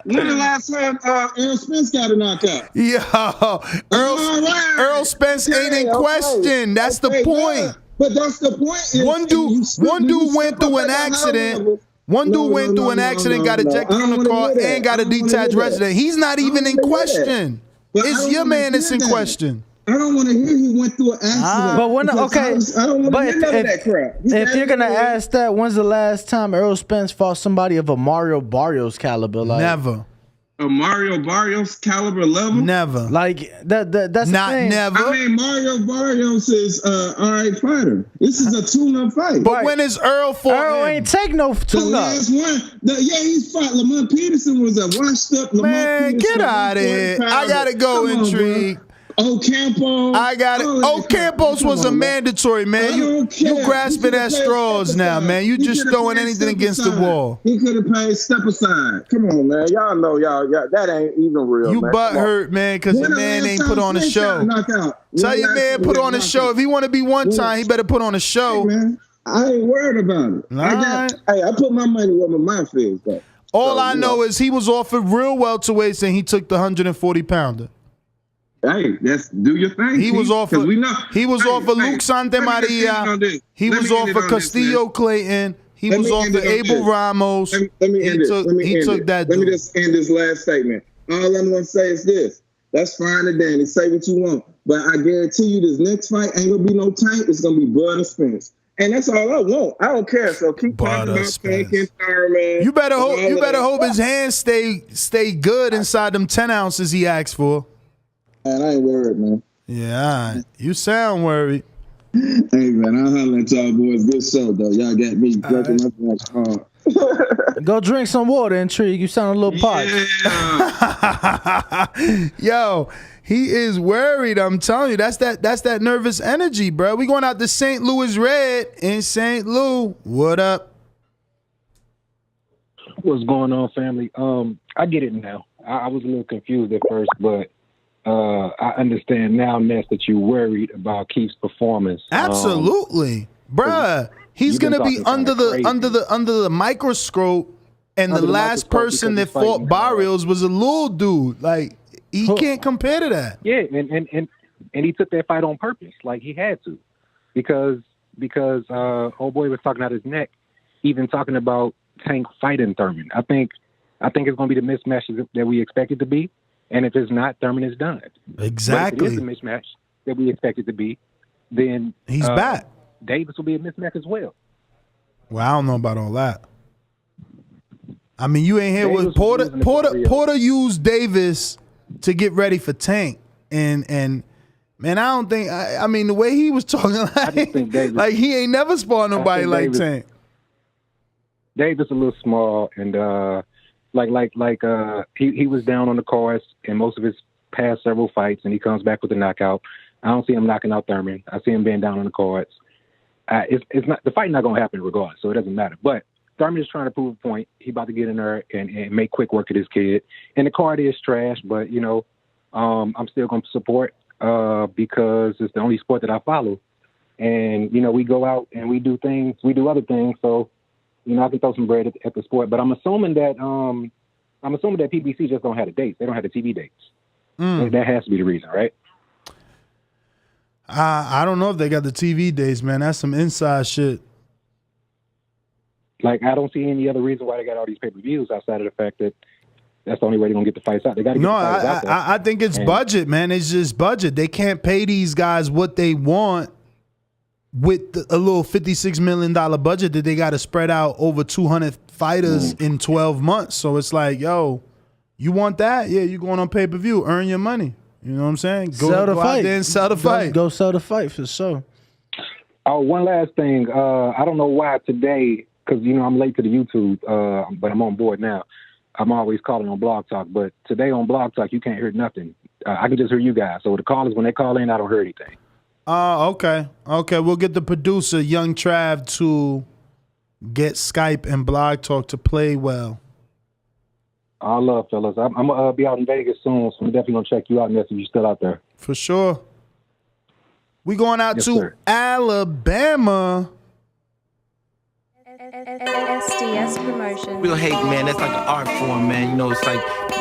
when the last time Errol Spence got a knockout? Yo, Errol Spence ain't in question. That's the point. Yeah. But that's the point. One dude went through an accident. One dude went through an accident, got ejected from the car, and got a detached resident. He's not even in question. It's your man that's in question. I don't want to hear he went through an accident. But when I don't want to hear none of that crap. If you're gonna ask that, when's the last time Errol Spence fought somebody of a Mario Barrios caliber? Never. a Mario Barrios caliber level? Never. Like that's not the thing. never. I mean, Mario Barrios is all right fighter. This is a tune-up fight. But when is Errol fought Errol him? ain't take no The tune-up. last one, he's fought. Lamont Peterson was a washed-up. Man, get out of here. I gotta go, Intrigue. Ocampo. I got it. Ocampos was a mandatory, man. You grasping at straws now, man. You just throwing anything against the wall. He could have paid step aside. Come on, man. Y'all know y'all that ain't even real. You man. butt hurt, man, because the man ain't put on a show. Tell your man put on a show. If he want to be one time, he better put on a show. Hey, man, I ain't worried about it. I put my money where my mouth is, though. All I know is he was offered real welterweights and he took the 140 pounder. Hey, do your thing. He was offered. He was offered Luke Santa Maria. He was offered Castillo Clayton. He was offered Abel Ramos. Let me end it. He took that. Let me just end this last statement. All I'm gonna say is this: that's fine and dandy. Say what you want, but I guarantee you, this next fight ain't gonna be no Tank. It's gonna be Bud and Spence. And that's all I want. I don't care. So keep talking about Tank and Thurman. You better hope. You better hope his hands stay good inside them 10 ounces he asked for. Man, I ain't worried, man. Yeah, all right. You sound worried. Hey, man, I'll holler at y'all boys. Good show, though. Y'all got me working my voice hard. Go drink some water, Intrigue. You sound a little parched. Yo, he is worried. I'm telling you, that's that nervous energy, bro. We going out to St. Louis Red in St. Louis. What up? What's going on, family? I get it now. I was a little confused at first, but I understand now, Ness, that you're worried about Keith's performance. Absolutely, bruh. He's gonna be under the microscope, and the last person that fought Barrios was a little dude. Like he can't compare to that. Yeah, and he took that fight on purpose, like he had to, because old boy was talking out his neck, even talking about Tank fighting Thurman. I think it's gonna be the mismatch that we expect it to be. And if it's not, Thurman is done. Exactly. But if it is a mismatch that we expect it to be, then he's back. Davis will be a mismatch as well. Well, I don't know about all that. I mean, you ain't here with Porter. Porter used Davis to get ready for Tank, and man, I don't think. I mean, the way he was talking, like he ain't never sparred nobody like Tank. Davis a little small, and he was down on the cards in most of his past several fights, and he comes back with a knockout. I don't see him knocking out Thurman. I see him being down on the cards. It's not the fight not going to happen regardless, so it doesn't matter. But Thurman is trying to prove a point. He about to get in there and make quick work of this kid. And the card is trash, but I'm still going to support because it's the only sport that I follow. And we go out and we do other things. So. I can throw some bread at the sport, but I'm assuming that PBC just don't have the dates. They don't have the TV dates. That has to be the reason, right? I don't know if they got the TV dates, man. That's some inside shit. Like, I don't see any other reason why they got all these pay-per-views outside of the fact that that's the only way they're going to get the fights out. They got to get the fights out there. I think it's budget, man. It's just budget. They can't pay these guys what they want with a little $56 million budget that they got to spread out over 200 fighters in 12 months. So it's like, yo, you want that? Yeah, you going on pay-per-view, earn your money. You know what I'm saying? Go out there and sell the fight. Go sell the fight for sure. Oh, one last thing. I don't know why today, because, I'm late to the YouTube, but I'm on board now. I'm always calling on Blog Talk, but today on Blog Talk, you can't hear nothing. I can just hear you guys. So the callers, when they call in, I don't hear anything. Okay. We'll get the producer, Young Trav, to get Skype and Blog Talk to play well. All love, fellas. I'm going to be out in Vegas soon, so I'm definitely going to check you out, Ness, if you're still out there. For sure. We going out to Alabama. SDS Promotion. Real hate, man, that's like an art form, man. It's like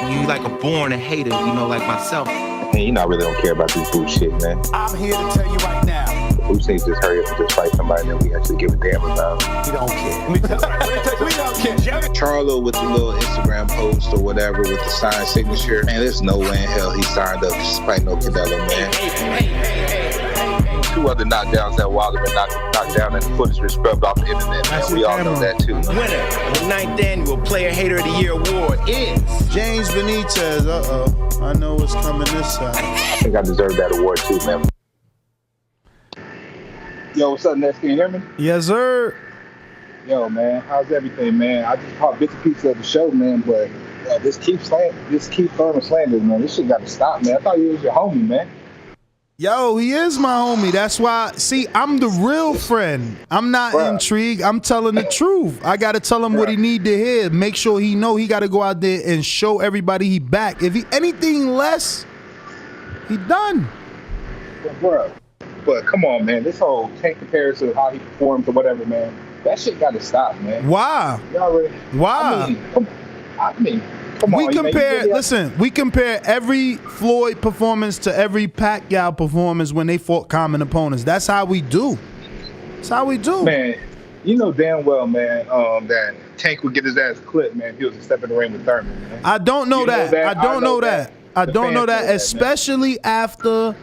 you like a born hater, like myself. Man, you not really don't care about this bullshit, man. I'm here to tell you right now. Usyk just hurry up and just fight somebody that we actually give a damn about. We don't care. We don't care. Charlo with the little Instagram post or whatever with the signed signature. Man, there's no way in hell he signed up to fight no Canelo, man. Two other knockdowns that Wilder been knocked down and the footage been scrubbed off the internet, man. We all know that too. Winner of the 9th annual Player Hater of the Year award is James Benitez. I know what's coming this side. I think I deserve that award too, man. Yo, what's up, Ness? Can you hear me? Yes, sir. Yo, man, how's everything, man? I just caught bits and pieces of the show, man, but this Keith Thurman slander, man. This shit got to stop, man. I thought you was your homie, man. Yo, he is my homie. That's why, see, I'm the real friend. I'm not intrigued. I'm telling the truth. I got to tell him what he need to hear. Make sure he know he got to go out there and show everybody he back. If he anything less, he done. But come on, man. This whole tank comparison of how he performs or whatever, man. That shit got to stop, man. Why? Why? I mean, come on. We compare. Listen, we compare every Floyd performance to every Pacquiao performance when they fought common opponents. That's how we do. That's how we do. Man, you know damn well, man, that Tank would get his ass clipped, man. If he was to step in the ring with Thurman, man. I don't know that. I don't know that. I don't know that, especially after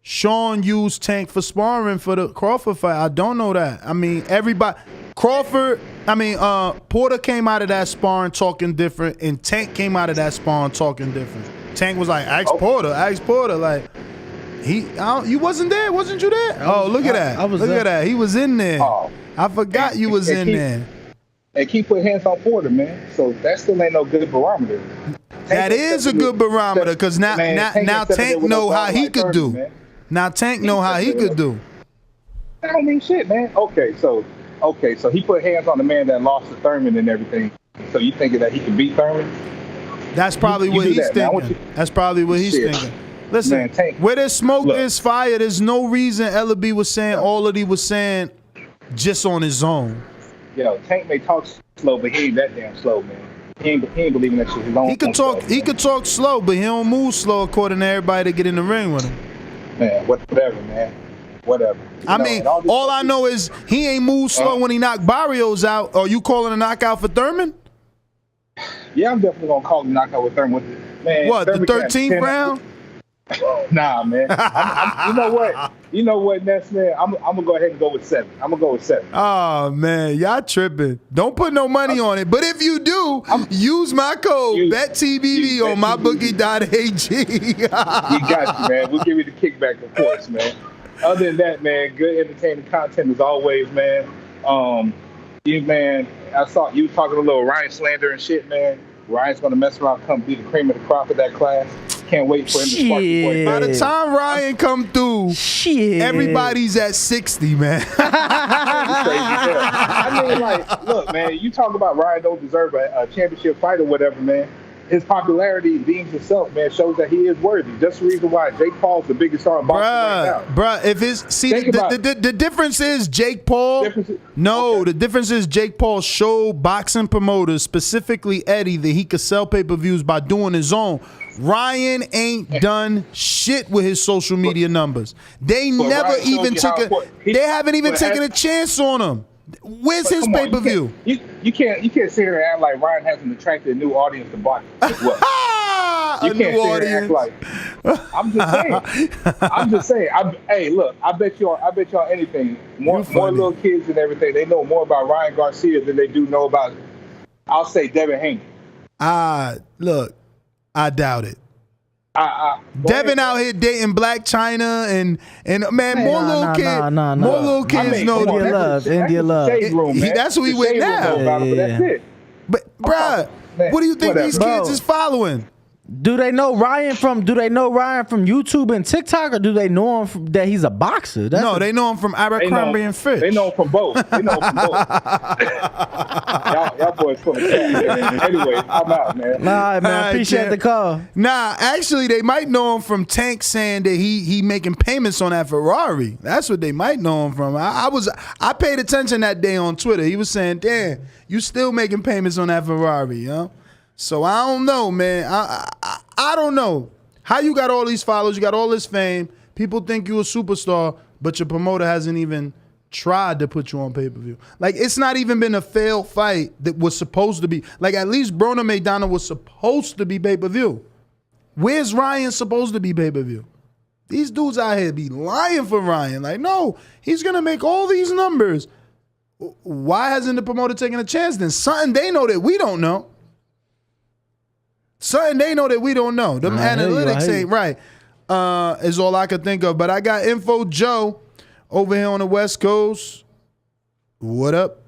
Sean used Tank for sparring for the Crawford fight. I don't know that. I mean, everybody. Porter came out of that sparring talking different, and Tank came out of that sparring talking different. Tank was like, ask Porter. Like, you wasn't there, wasn't you there? Look at that. Look at that. He was in there. I forgot you was in there. And Keith put hands on Porter, man. So that still ain't no good barometer. That is a good barometer, because now Tank know how he could do. Now Tank know how he could do. That don't mean shit, man. Okay, so he put hands on the man that lost to Thurman and everything. So you thinking that he can beat Thurman? That's probably what he's thinking. That's probably what he's thinking. Listen, man, Tank, where there's smoke, there's fire. There's no reason Ellaby was saying all that he was saying just on his own. Yo, Tank may talk slow, but he ain't that damn slow, man. He ain't believing that shit his own. He could talk slow, but he don't move slow according to everybody to get in the ring with him. Man, whatever, man. Whatever. I mean, all I know is he ain't moved slow when he knocked Barrios out. Are you calling a knockout for Thurman? Yeah, I'm definitely gonna call the knockout with Thurman. Man, what, the 13th round? Nah, man. You know what, Ness, man? I'm gonna go ahead and go with 7. I'm gonna go with 7. Oh man, y'all tripping. Don't put no money on it. But if you do, use my code BETTBV on mybookie.ag. You got you, man. We'll give you the kickback, of course, man. Other than that, man, good entertaining content as always, man. Man, I saw you talking a little Ryan slander and shit, man. Ryan's gonna mess around, come be the cream of the crop of that class. Can't wait for him to spark the boy. By the time Ryan come through, everybody's at 60, man. I mean, like, look, man, you talk about Ryan don't deserve a championship fight or whatever, man. His popularity, being himself, man, shows that he is worthy. That's the reason why Jake Paul's the biggest star in boxing right now. Bruh, if the difference is Jake Paul. The difference is Jake Paul showed boxing promoters, specifically Eddie, that he could sell pay-per-views by doing his own. Ryan ain't done shit with his social media numbers. They haven't even taken a chance on him. Where's his pay-per-view? You can't sit here and act like Ryan hasn't attracted a new audience to boxing. You can't sit here and act like. I'm just saying. Hey, look, I bet y'all anything. More little kids and everything. They know more about Ryan Garcia than they do know about, I'll say, Devin Haney. Look, I doubt it. Devin out here dating Black China and man, more little kids know India love. That's who he with now. But bruh, what do you think these kids is following? Do they know Ryan from YouTube and TikTok, or do they know him that he's a boxer? They know him from Abercrombie and Fitch. They know him from both. Y'all boys full of crap. Anyway, I'm out, man. Nah, man, appreciate the call. Nah, actually, they might know him from Tank saying that he making payments on that Ferrari. That's what they might know him from. I paid attention that day on Twitter. He was saying, "Damn, you still making payments on that Ferrari, you know?" So I don't know, man. I don't know how you got all these followers, you got all this fame. People think you a superstar, but your promoter hasn't even tried to put you on pay-per-view. Like, it's not even been a failed fight that was supposed to be. Like, at least Broner McDonald was supposed to be pay-per-view. Where's Ryan supposed to be pay-per-view? These dudes out here be lying for Ryan. Like, no, he's going to make all these numbers. Why hasn't the promoter taken a chance then? Something they know that we don't know. Something they know that we don't know. Them analytics ain't right. Is all I could think of. But I got Info Joe over here on the West Coast. What up?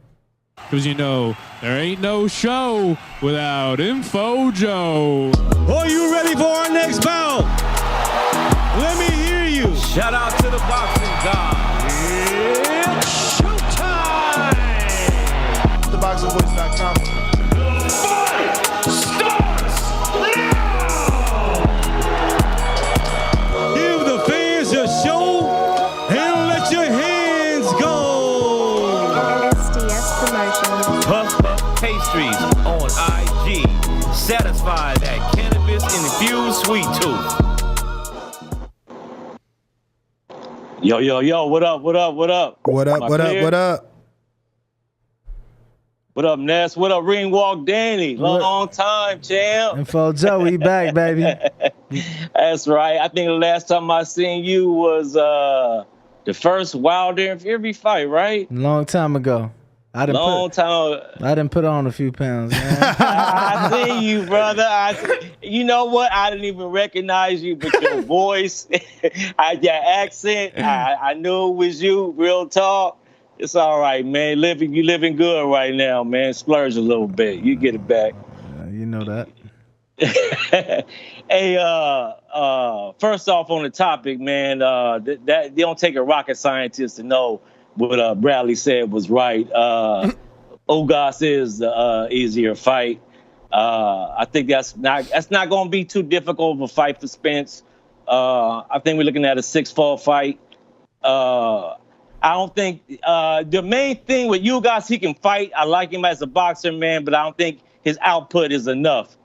Because you know, there ain't no show without Info Joe. Are you ready for our next bout? Let me hear you. Shout out to the boxing god. It's showtime. TheBoxingVoice.com. Fight starts now. Give the fans a show and let your hands go. SDS Promotions. Puff Puff Pastries on IG. Satisfy that cannabis-infused sweet tooth. Yo, what up? What up? What up? What up, Ness? What up, Ringwalk Danny? Long time, champ. Info Joe, we back, baby. That's right. I think the last time I seen you was the first Wilder and Fury fight, right? Long time ago. I didn't put on a few pounds, man. I see you, brother. You know what? I didn't even recognize you, but your voice, your accent, I knew it was you. Real talk. It's all right, man. You living good right now, man. Splurge a little bit. You get it back. You know that. Hey, first off on the topic, man, that they don't take a rocket scientist to know what Bradley said was right. Ugas is the easier fight. I think that's not going to be too difficult of a fight for Spence. I think we're looking at a 6-4 fight. I don't think the main thing with Ugas, he can fight. I like him as a boxer, man, but I don't think his output is enough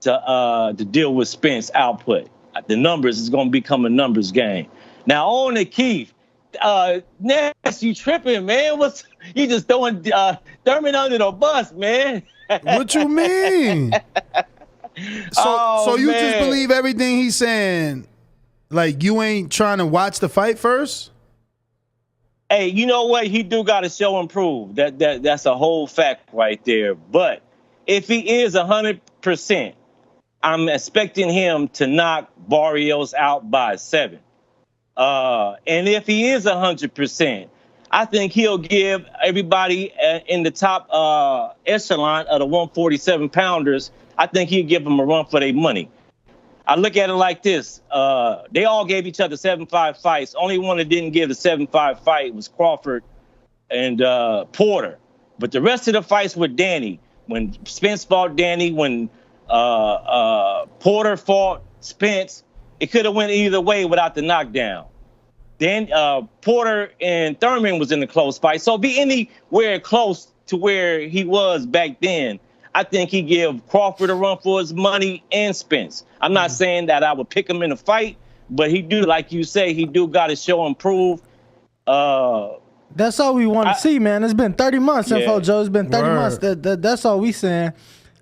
to deal with Spence output. The numbers is going to become a numbers game. Now on to Keith. Ness, you tripping, man? You just throwing Thurman under the bus, man? What you mean? So you man. just believe everything he's saying? Like, you ain't trying to watch the fight first? Hey, you know what? He do got to show and prove. That's a whole fact right there. But if he is 100%, I'm expecting him to knock Barrios out by 7. And if he is 100%, I think he'll give everybody in the top echelon of the 147 pounders, I think he'll give them a run for their money. I look at it like this. They all gave each other 7-5 fights. Only one that didn't give the 7-5 fight was Crawford and Porter. But the rest of the fights were Danny. When Spence fought Danny, when Porter fought Spence, it could have went either way without the knockdown. Then Porter and Thurman was in the close fight. So be anywhere close to where he was back then, I think he give Crawford a run for his money and Spence. I'm not saying that I would pick him in a fight, but he do, like you say, he do got to show and prove. That's all we want to see, man. It's been 30 months, Info Joe. It's been 30 months. That's all we saying.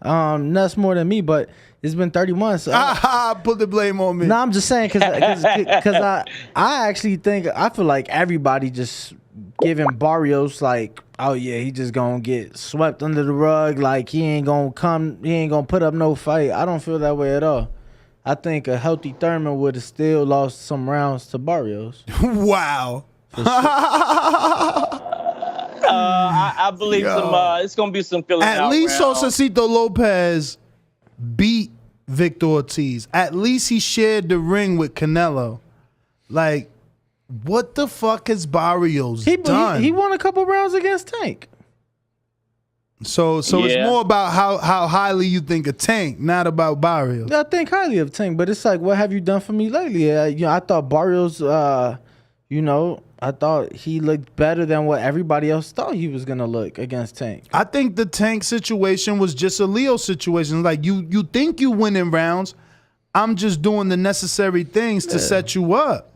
That's more than me, but it's been 30 months. Put the blame on me. No, I'm just saying because I actually think, I feel like everybody just giving Barrios like, oh yeah, he just gonna get swept under the rug. Like he ain't gonna put up no fight. I don't feel that way at all. I think a healthy Thurman would have still lost some rounds to Barrios. Wow. I believe it's gonna be some filling out. At least rounds. Sosacito Lopez beat Victor Ortiz. At least he shared the ring with Canelo. Like, what the fuck has Barrios done? He won a couple rounds against Tank. So it's more about how highly you think of Tank, not about Barrios. I think highly of Tank, but it's like, what have you done for me lately? I thought Barrios, I thought he looked better than what everybody else thought he was gonna look against Tank. I think the Tank situation was just a Leo situation. Like you think you winning rounds, I'm just doing the necessary things to set you up.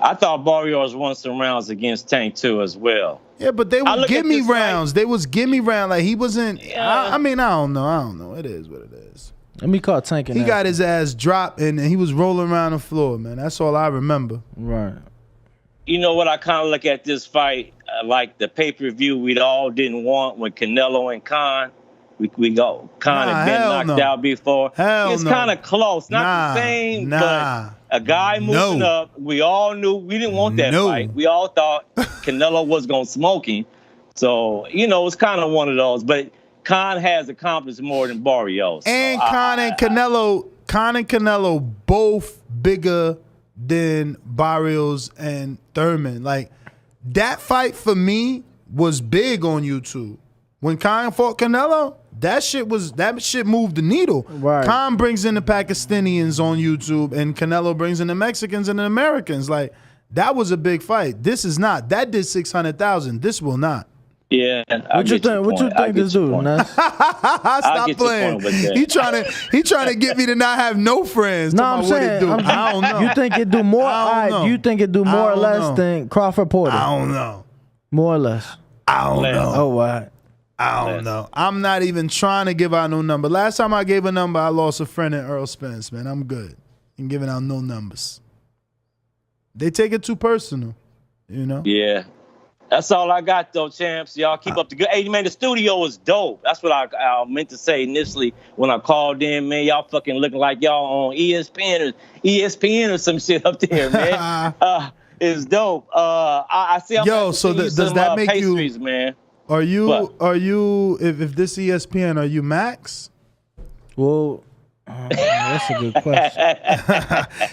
I thought Barrios won some rounds against Tank too as well. Yeah, but they were gimme rounds. They was gimme round. Like he wasn't. Yeah. I mean, I don't know. It is what it is. Let me call Tank. He got his ass dropped and he was rolling around the floor, man. That's all I remember. Right. You know what? I kind of look at this fight like the pay-per-view we all didn't want when Canelo and Khan. We go. Khan had been knocked out before. It's kind of close. Not the same, but a guy moving up. We all knew we didn't want that fight. We all thought Canelo was going to smoke him. So, it's kind of one of those. But Khan has accomplished more than Barrios. And Khan and Canelo both bigger than Barrios and Thurman. Like, that fight for me was big on YouTube. When Khan fought Canelo, that shit moved the needle. Right. Khan brings in the Pakistanians on YouTube, and Canelo brings in the Mexicans and the Americans. Like, that was a big fight. This is not. That did 600,000. This will not. Yeah. What you think this dude? Stop playing. He trying to get me to not have no friends. No, I'm saying. I don't know. You think it do more? Do you think it do more or less than Crawford Porter? I don't know. More or less. I don't know. Oh, what? I don't know. I'm not even trying to give out no number. Last time I gave a number, I lost a friend in Errol Spence, man. I'm good. I'm giving out no numbers. They take it too personal, Yeah. That's all I got, though, champs. Y'all keep up the good. Hey, man, the studio is dope. That's what I meant to say initially when I called in, man. Y'all fucking looking like y'all on ESPN or some shit up there, man. It's dope. I see. So does that make pastries, you, man? Are you if this ESPN, are you Max? Well, that's a good question.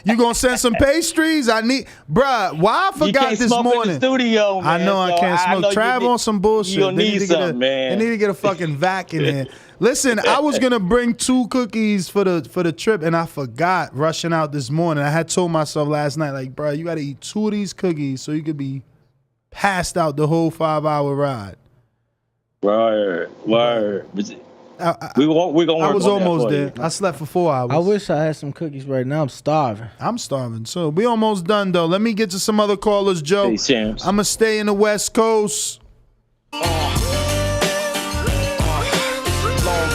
You gonna send some pastries? Bruh, why I forgot this morning. In the studio, man, I know I can't smoke. Trav on some bullshit. You need something, man. They need to get a fucking vac in here. Listen, I was gonna bring 2 cookies for the trip, and I forgot rushing out this morning. I had told myself last night, like, bruh, you gotta eat 2 of these cookies so you could be passed out the whole 5-hour ride. Word. We're gonna work I was on almost that there. I slept for 4 hours. I wish I had some cookies right now. I'm starving. I'm starving too. We almost done though. Let me get to some other callers, Joe. Hey, champs. I'm gonna stay in the West Coast. Long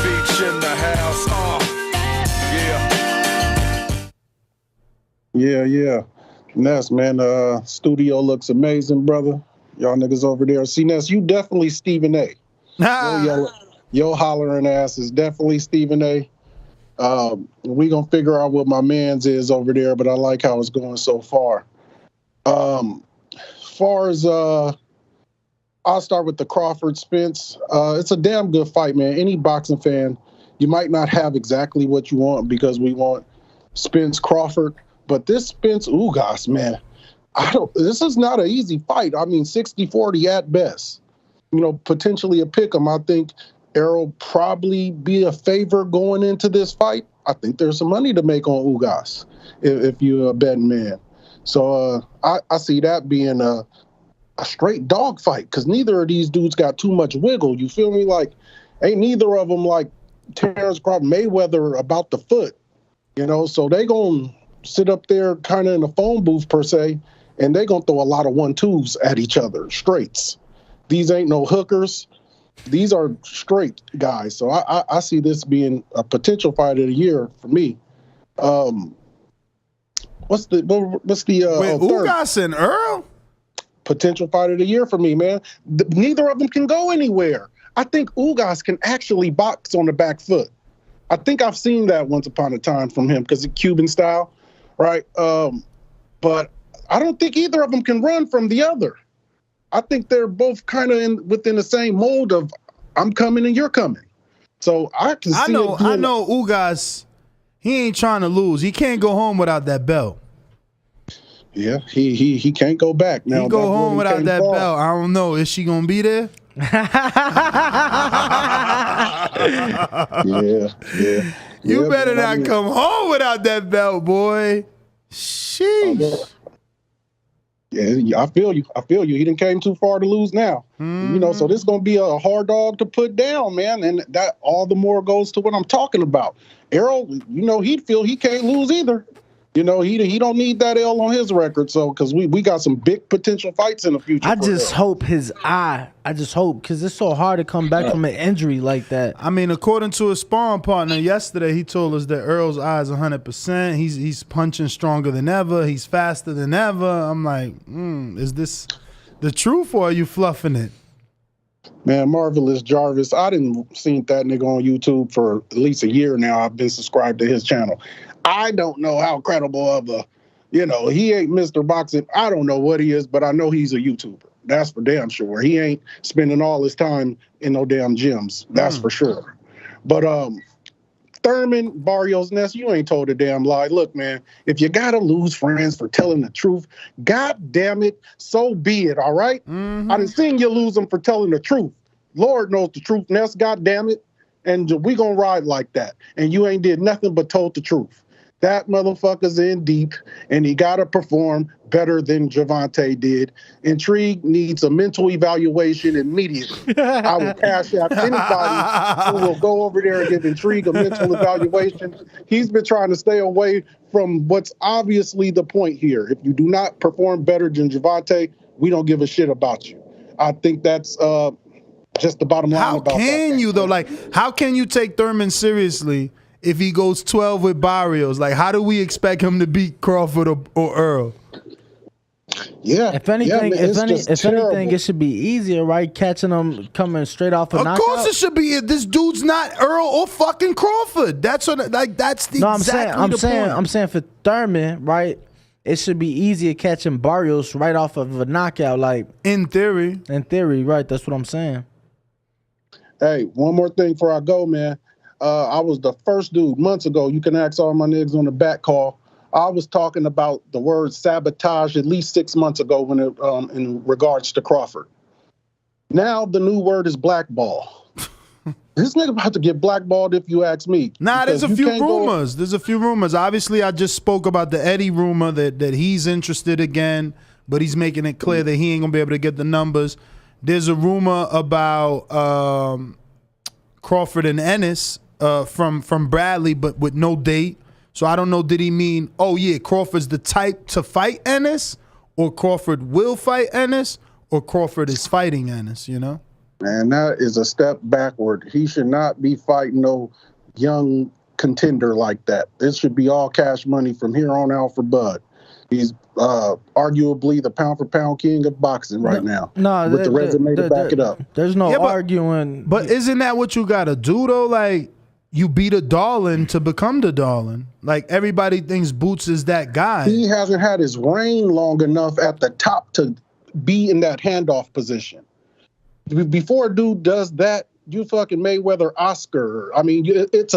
Beach in the house. Yeah. Ness, man. Studio looks amazing, brother. Y'all niggas over there. See, Ness, you definitely Stephen A. Yo hollering ass is definitely Stephen A. We gonna figure out what my man's is over there, but I like how it's going so far. Far as I'll start with the Crawford Spence. It's a damn good fight, man. Any boxing fan, you might not have exactly what you want because we want Spence Crawford, but this Spence Ugas, man, this is not an easy fight. I mean, 60-40 at best. Potentially a pick 'em. I think Errol probably be a favor going into this fight. I think there's some money to make on Ugas if you're a betting man. So I see that being a straight dog fight because neither of these dudes got too much wiggle. You feel me? Like, ain't neither of them like Terence Crawford, Mayweather about the foot, So they gonna sit up there kind of in a phone booth per se, and they gonna throw a lot of 1-2s at each other, straights. These ain't no hookers. These are straight guys. So I see this being a potential fight of the year for me. What's the Ugas and Earl? Potential fight of the year for me, man. Neither of them can go anywhere. I think Ugas can actually box on the back foot. I think I've seen that once upon a time from him because it's Cuban style, right? But I don't think either of them can run from the other. I think they're both kind of within the same mold of I'm coming and you're coming. So I can see I know Ugas, he ain't trying to lose. He can't go home without that belt. Yeah, he can't go back now. He go home without that belt. I don't know. Is she gonna be there? Yeah. You better not come home without that belt, boy. Sheesh. Yeah, I feel you. He done came too far to lose now. So this is gonna be a hard dog to put down, man. And that all the more goes to what I'm talking about. Errol, he'd feel he can't lose either. You know, he don't need that L on his record. So, because we got some big potential fights in the future. I just hope his eye. I just hope, because it's so hard to come back from an injury like that. I mean, according to his sparring partner yesterday, he told us that Errol's eye is 100%. He's punching stronger than ever. He's faster than ever. I'm like, is this the truth, or are you fluffing it? Man, Marvelous Jarvis, I didn't seen that nigga on YouTube for at least a year now. I've been subscribed to his channel. I don't know how credible of a, he ain't Mr. Boxing. I don't know what he is, but I know he's a YouTuber. That's for damn sure. He ain't spending all his time in no damn gyms. That's for sure. But Thurman, Barrios, Ness, you ain't told a damn lie. Look, man, if you gotta lose friends for telling the truth, god damn it, so be it, all right? I done seen you lose them for telling the truth. Lord knows the truth, Ness, god damn it. And we gonna ride like that. And you ain't did nothing but told the truth. That motherfucker's in deep, and he gotta perform better than Gervonta did. Intrigue needs a mental evaluation immediately. I will cash out anybody who will go over there and give Intrigue a mental evaluation. He's been trying to stay away from what's obviously the point here. If you do not perform better than Gervonta, we don't give a shit about you. I think that's just the bottom line. How about can that. you, though? Like, how can you take Thurman seriously if he goes 12 with Barrios? Like, how do we expect him to beat Crawford or Errol? Yeah. If anything, man, if anything, it should be easier, right? Catching them coming straight off a knockout. Of course, it should be. This dude's not Errol or fucking Crawford. That's what. Like, that's the I'm saying for Thurman, right? It should be easier catching Barrios right off of a knockout. Like, in theory, right? That's what I'm saying. Hey, one more thing before I go, man. I was the first dude months ago. You can ask all my niggas on the back call. I was talking about the word sabotage at least 6 months ago when it, in regards to Crawford. Now the new word is blackball. This nigga about to get blackballed if you ask me. Nah, there's a few rumors. There's a few rumors. Obviously, I just spoke about the Eddie rumor that he's interested again, but he's making it clear that he ain't gonna be able to get the numbers. There's a rumor about Crawford and Ennis from Bradley, but with no date. So I don't know, did he mean, oh yeah, Crawford's the type to fight Ennis, or Crawford will fight Ennis, or Crawford is fighting Ennis, you know? Man, that is a step backward. He should not be fighting no young contender like that. This should be all cash money from here on out for Bud. He's arguably the pound-for-pound king of boxing right now. No, with the resume to back it up. There's no arguing. But isn't that what you gotta do though? Like, you beat a darling to become the darling. Like, everybody thinks Boots is that guy. He hasn't had his reign long enough at the top to be in that handoff position. Before a dude does that, you fucking Mayweather Oscar. I mean, it's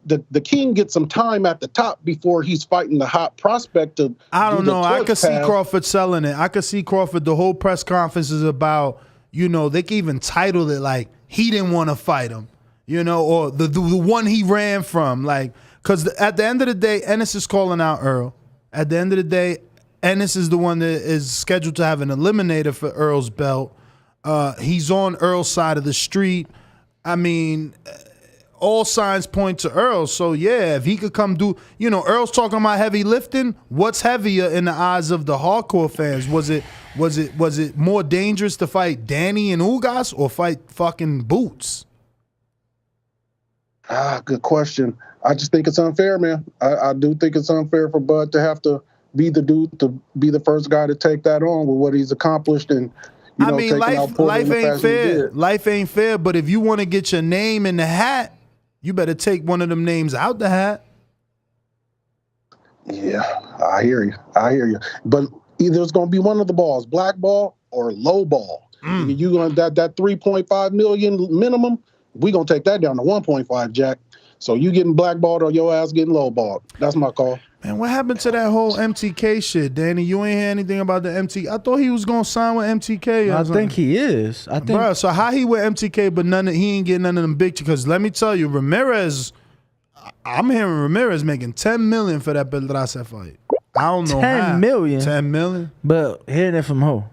the king gets some time at the top before he's fighting the hot prospect. I don't know. I could see Crawford selling it. I could see Crawford. The whole press conference is about, they can even title it like he didn't want to fight him, or the one he ran from. Like, because at the end of the day, Ennis is calling out Errol. At the end of the day, Ennis is the one that is scheduled to have an eliminator for Earl's belt. He's on Earl's side of the street. I mean, all signs point to Errol. So yeah, if he could come do, Earl's talking about heavy lifting. What's heavier in the eyes of the hardcore fans? Was it more dangerous to fight Danny and Ugas or fight fucking Boots? Good question. I just think it's unfair, man. I do think it's unfair for Bud to have to be the dude to be the first guy to take that on with what he's accomplished and. Life ain't fair. Life ain't fair, but if you want to get your name in the hat, you better take one of them names out the hat. Yeah, I hear you. But either it's going to be one of the balls, black ball or low ball. You going that 3.5 million minimum, we going to take that down to 1.5, Jack. So you getting blackballed or your ass getting lowballed. That's my call. Man, what happened to that whole MTK shit, Danny? You ain't hear anything about the MTK? I thought he was gonna sign with MTK. I think he is. Bro, so how he with MTK, but he ain't getting none of them big? Because let me tell you, Ramirez, I'm hearing Ramirez making $10 million for that Pedraza fight. I don't know how. $10 million? $10 million? But hearing it from who?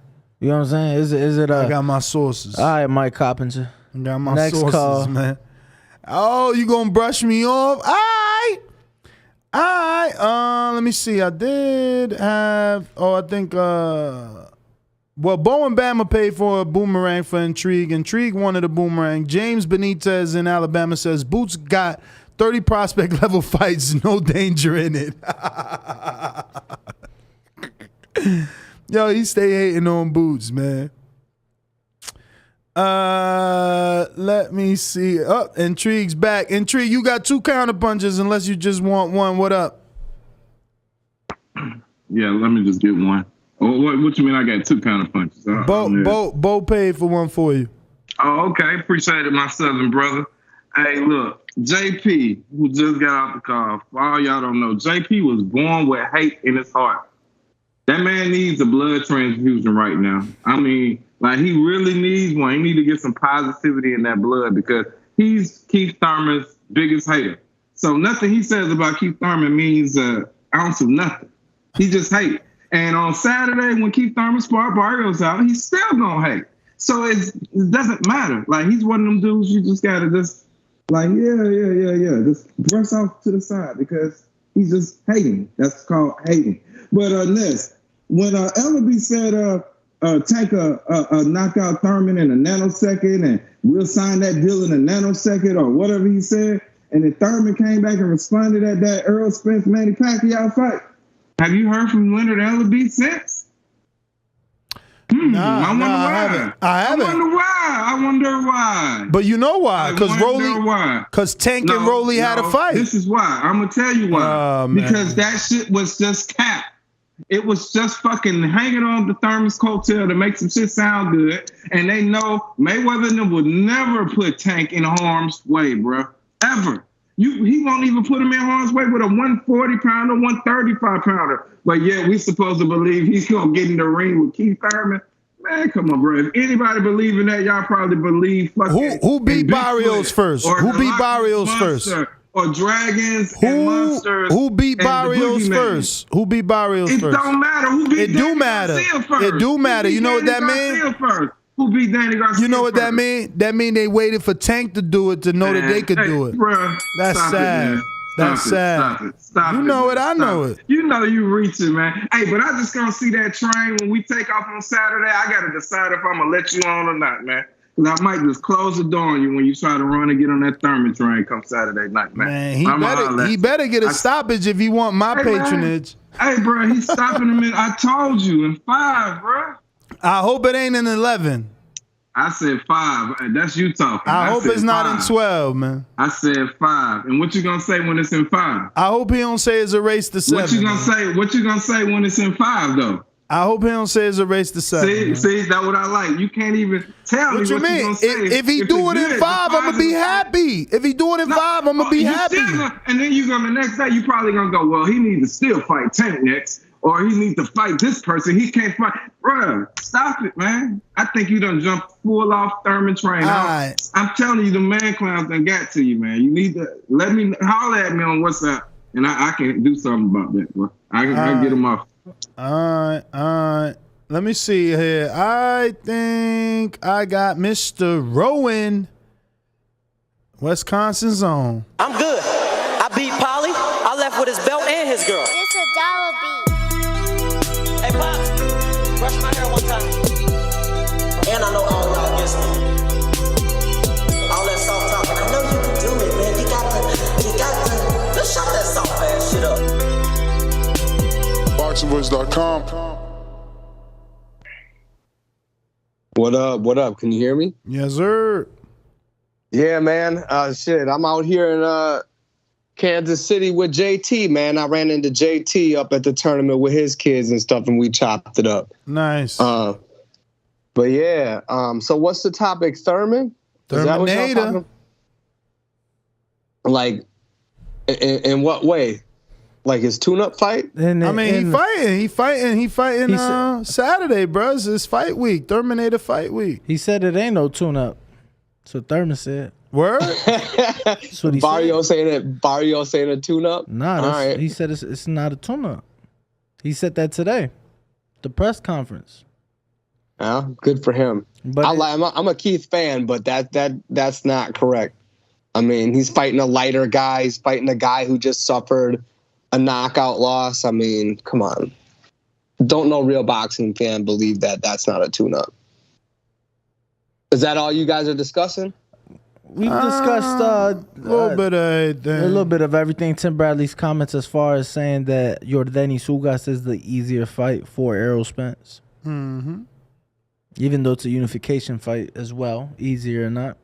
You know what I'm saying? Is it? I got my sources. All right, Mike Coppinger. I got my sources, man. Oh, you gonna brush me off? All right. All right. Let me see. I did have. I think. Well, Bo and Bama paid for a boomerang for Intrigue. Intrigue wanted a boomerang. James Benitez in Alabama says Boots got 30 prospect level fights, no danger in it. Yo, he stay hating on Boots, man. Let me see. Intrigue's back. Intrigue, you got 2 counter punches unless you just want one. What up? Yeah, let me just get one. What you mean I got 2 counter punches? Bo paid for one for you. Oh, okay. Appreciate it, my southern brother. Hey, look, JP, who just got out the car, for all y'all don't know, JP was born with hate in his heart. That man needs a blood transfusion right now. I mean, like, he really needs one. He needs to get some positivity in that blood because he's Keith Thurman's biggest hater. So nothing he says about Keith Thurman means an ounce of nothing. He just hates. And on Saturday, when Keith Thurman sparred Barrios out, he's still gonna hate. So it doesn't matter. Like, he's one of them dudes you just gotta just, like, yeah. Just brush off to the side because he's just hating. That's called hating. But Ness, when Ellaby said Tank a knockout Thurman in a nanosecond and we'll sign that deal in a nanosecond or whatever he said, and then Thurman came back and responded at that Errol Spence Manny Pacquiao fight. Have you heard from Leonard Ellaby since? Nah, I wonder why. I haven't. I wonder why. But you know why? Because Tank and Rolly had a fight. This is why. I'm gonna tell you why. Because that shit was just cap. It was just fucking hanging on the Thurman's coattail to make some shit sound good. And they know Mayweather and them would never put Tank in harm's way, bro. Ever. He won't even put him in harm's way with a 140-pounder, 135-pounder. But yeah, we supposed to believe he's going to get in the ring with Keith Thurman. Man, come on, bro. If anybody believe in that, y'all probably believe fucking... Who beat Barrios first? Who beat Barrios first? Or Dragons and Monsters. Who beat Barrios first? Who beat Barrios first? It don't matter. Who beat It do matter. It do matter. You know what that means? Who beat Danny Garcia? You know what that mean? That mean they waited for Tank to do it to know that they could do it. Bro, that's sad. That's sad. Stop you know it. I know it. You know you reaching, man. Hey, but I just gonna see that train when we take off on Saturday. I gotta decide if I'm gonna let you on or not, man. Because I might just close the door on you when you try to run and get on that Thurman train come Saturday night, man. He better get a stoppage if he want my patronage. Man. Hey, bro, he's stopping him in. I told you in 5, bro. I hope it ain't in 11. I said 5. That's you talking. I hope it's not in 12, man. I said 5. And what you gonna say when it's in 5? I hope he don't say it's a race to 7. What you gonna say? What you gonna say when it's in 5 though? I hope he don't say it's a race to 7. See, that's what I like. You can't even tell me what you gonna say. If he do it in 5, I'm gonna be happy. If he do it in 5, I'm gonna be happy. And then you gonna the next day you probably gonna go, well, he needs to still fight Tank next. Or he needs to fight this person. He can't fight. Bruh, stop it, man. I think you done jumped full off Thurman train. Right. I'm telling you, the man clowns done got to you, man. You need to let me holler at me on WhatsApp, and I can do something about that, bro. I can get him off. All right. Let me see here. I think I got Mr. Rowan, Wisconsin's own. I'm good. I beat Polly. I left with his belt and his girl. It's a dollar beat. Hey, Pops, brush my hair one time. And I know all y'all against me. All that soft talking. I know you can do it, man. You got the. Let's shut that soft ass shit up. BoxingVoice.com. What up? Can you hear me? Yes, sir. Yeah, man. Shit, I'm out here in Kansas City with JT, man. I ran into JT up at the tournament with his kids and stuff, and we chopped it up. Nice. But yeah, so what's the topic? Thurman? Is that what y'all talking? Like, in what way? Like his tune-up fight? He fighting Saturday, bro. It's his fight week, Terminator fight week. He said it ain't no tune-up. That's what Thurman said. Word? That's what he said. Barrios saying a tune-up? Nah, he said it's not a tune-up. He said that today, the press conference. Yeah, good for him. But I'm a Keith fan, but that's not correct. I mean, he's fighting a lighter guy. He's fighting a guy who just suffered a knockout loss. I mean, come on. Don't no real boxing fan believe that that's not a tune-up. Is that all you guys are discussing? We've discussed a little bit of everything. Tim Bradley's comments as far as saying that Yordenis Ugas is the easier fight for Errol Spence. Mm-hmm. Even though it's a unification fight as well, easier or not.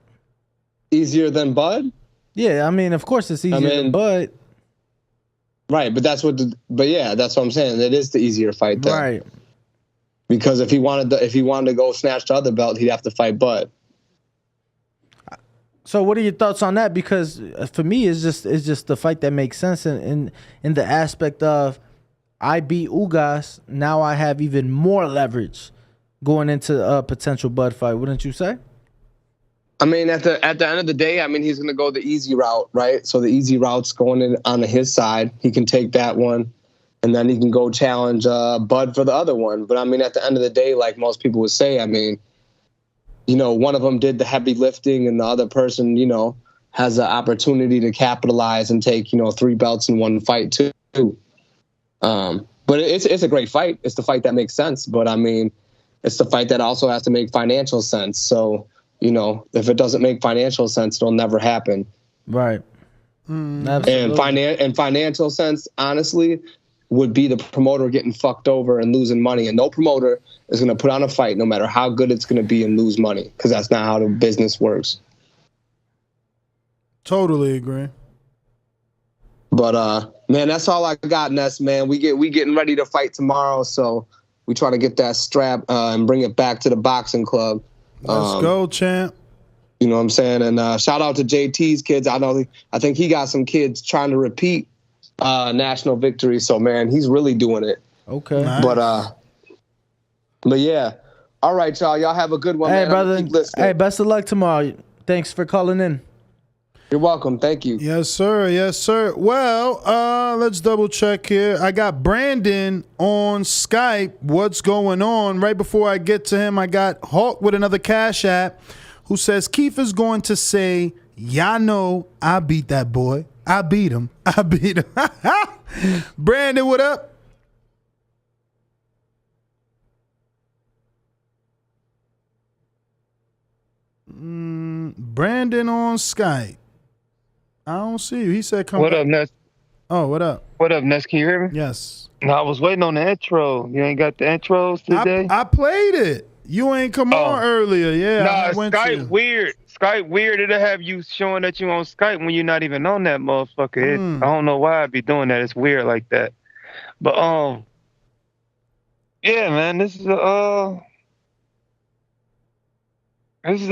Easier than Bud? Yeah, I mean, of course it's easier than Bud. Right, but that's what that's what I'm saying. It is the easier fight then. Right. Because if he wanted to go snatch the other belt, he'd have to fight Bud. So what are your thoughts on that? Because for me, it's just the fight that makes sense in the aspect of I beat Ugas, now I have even more leverage going into a potential Bud fight. Wouldn't you say? I mean, at the end of the day, I mean, he's going to go the easy route, right? So the easy route's going in on his side. He can take that one, and then he can go challenge Bud for the other one. But I mean, at the end of the day, like most people would say, I mean, you know, one of them did the heavy lifting and the other person, you know, has an opportunity to capitalize and take, you know, 3 belts in one fight too. But it's a great fight. It's the fight that makes sense. But I mean, it's the fight that also has to make financial sense. So, you know, if it doesn't make financial sense, it'll never happen. Right. Absolutely. And financial sense, honestly, would be the promoter getting fucked over and losing money. And no promoter is going to put on a fight, no matter how good it's going to be, and lose money, because that's not how the business works. Totally agree. But man, that's all I got, Ness. Man, we getting ready to fight tomorrow, so we try to get that strap and bring it back to the boxing club. Let's go, champ. You know what I'm saying? And shout out to JT's kids. I think he got some kids trying to repeat national victory. So man, he's really doing it. Okay. Nice. But yeah. All right, y'all. Y'all have a good one. Hey, man. brother. Hey, best of luck tomorrow. Thanks for calling in. You're welcome. Thank you. Yes, sir. Yes, sir. Well, let's double check here. I got Brandon on Skype. What's going on? Right before I get to him, I got Hawk with another Cash App who says, Keith is going to say, y'all know I beat that boy. I beat him. I beat him. Brandon, what up? Brandon on Skype. I don't see you. He said come What back. up, Ness? Oh, what up? What up, Ness? Can you hear me? Yes. No, I was waiting on the intro. You ain't got the intros today? I played it. You ain't come on earlier. Yeah. I went Skype to. weird. Skype weird. It'll have you showing that you on Skype when you're not even on that motherfucker. I don't know why I'd be doing that. It's weird like that. But yeah, man, this is a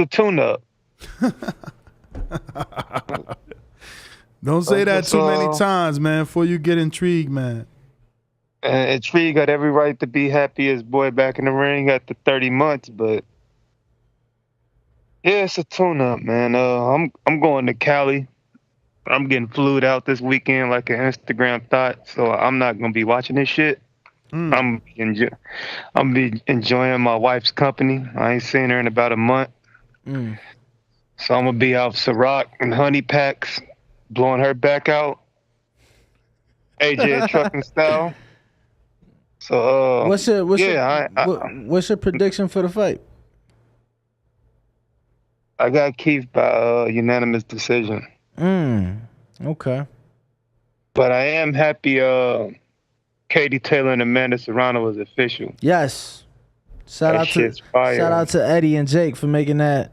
tune-up. Don't say that too many times, man, before you get intrigued, man. Intrigue got every right to be happy as boy back in the ring after 30 months, but yeah, it's a tune-up, man. I'm going to Cali. I'm getting flued out this weekend like an Instagram thought, so I'm not gonna be watching this shit. I'm be enjoying my wife's company. I ain't seen her in about a month. So I'm gonna be out Ciroc and honey packs, blowing her back out. AJ trucking style. So what's your prediction for the fight? I got Keith by unanimous decision. Okay. But I am happy Katie Taylor and Amanda Serrano was official. Yes. Shout out to Eddie and Jake for making that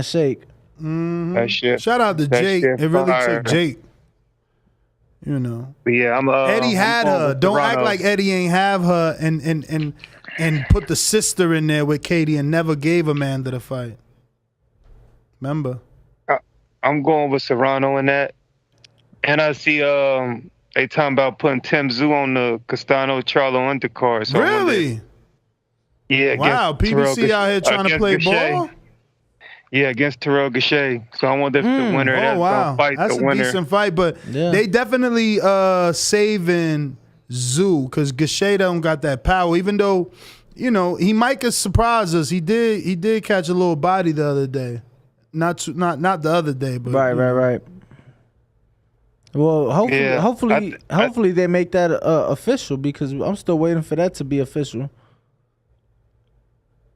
shake. That shit. Shout out to Jake. It really took Jake. You know. But yeah, Eddie had her. Don't act like Eddie ain't have her and put the sister in there with Katie and never gave Amanda the fight. Remember? I'm going with Serrano in that. And I see they talking about putting Tim Tszyu on the Castano Charlo undercard. So really? Yeah. Wow, PBC out here trying to play ball? Yeah, against Terrell Gachet. So I wonder if the winner that's gonna fight that's the winner. That's a decent fight, but they definitely saving Tszyu because Gachet don't got that power. Even though, you know, he might could surprise us. He did catch a little body the other day. Not the other day, but right. Well, hopefully, Yeah, hopefully they make that official because I'm still waiting for that to be official.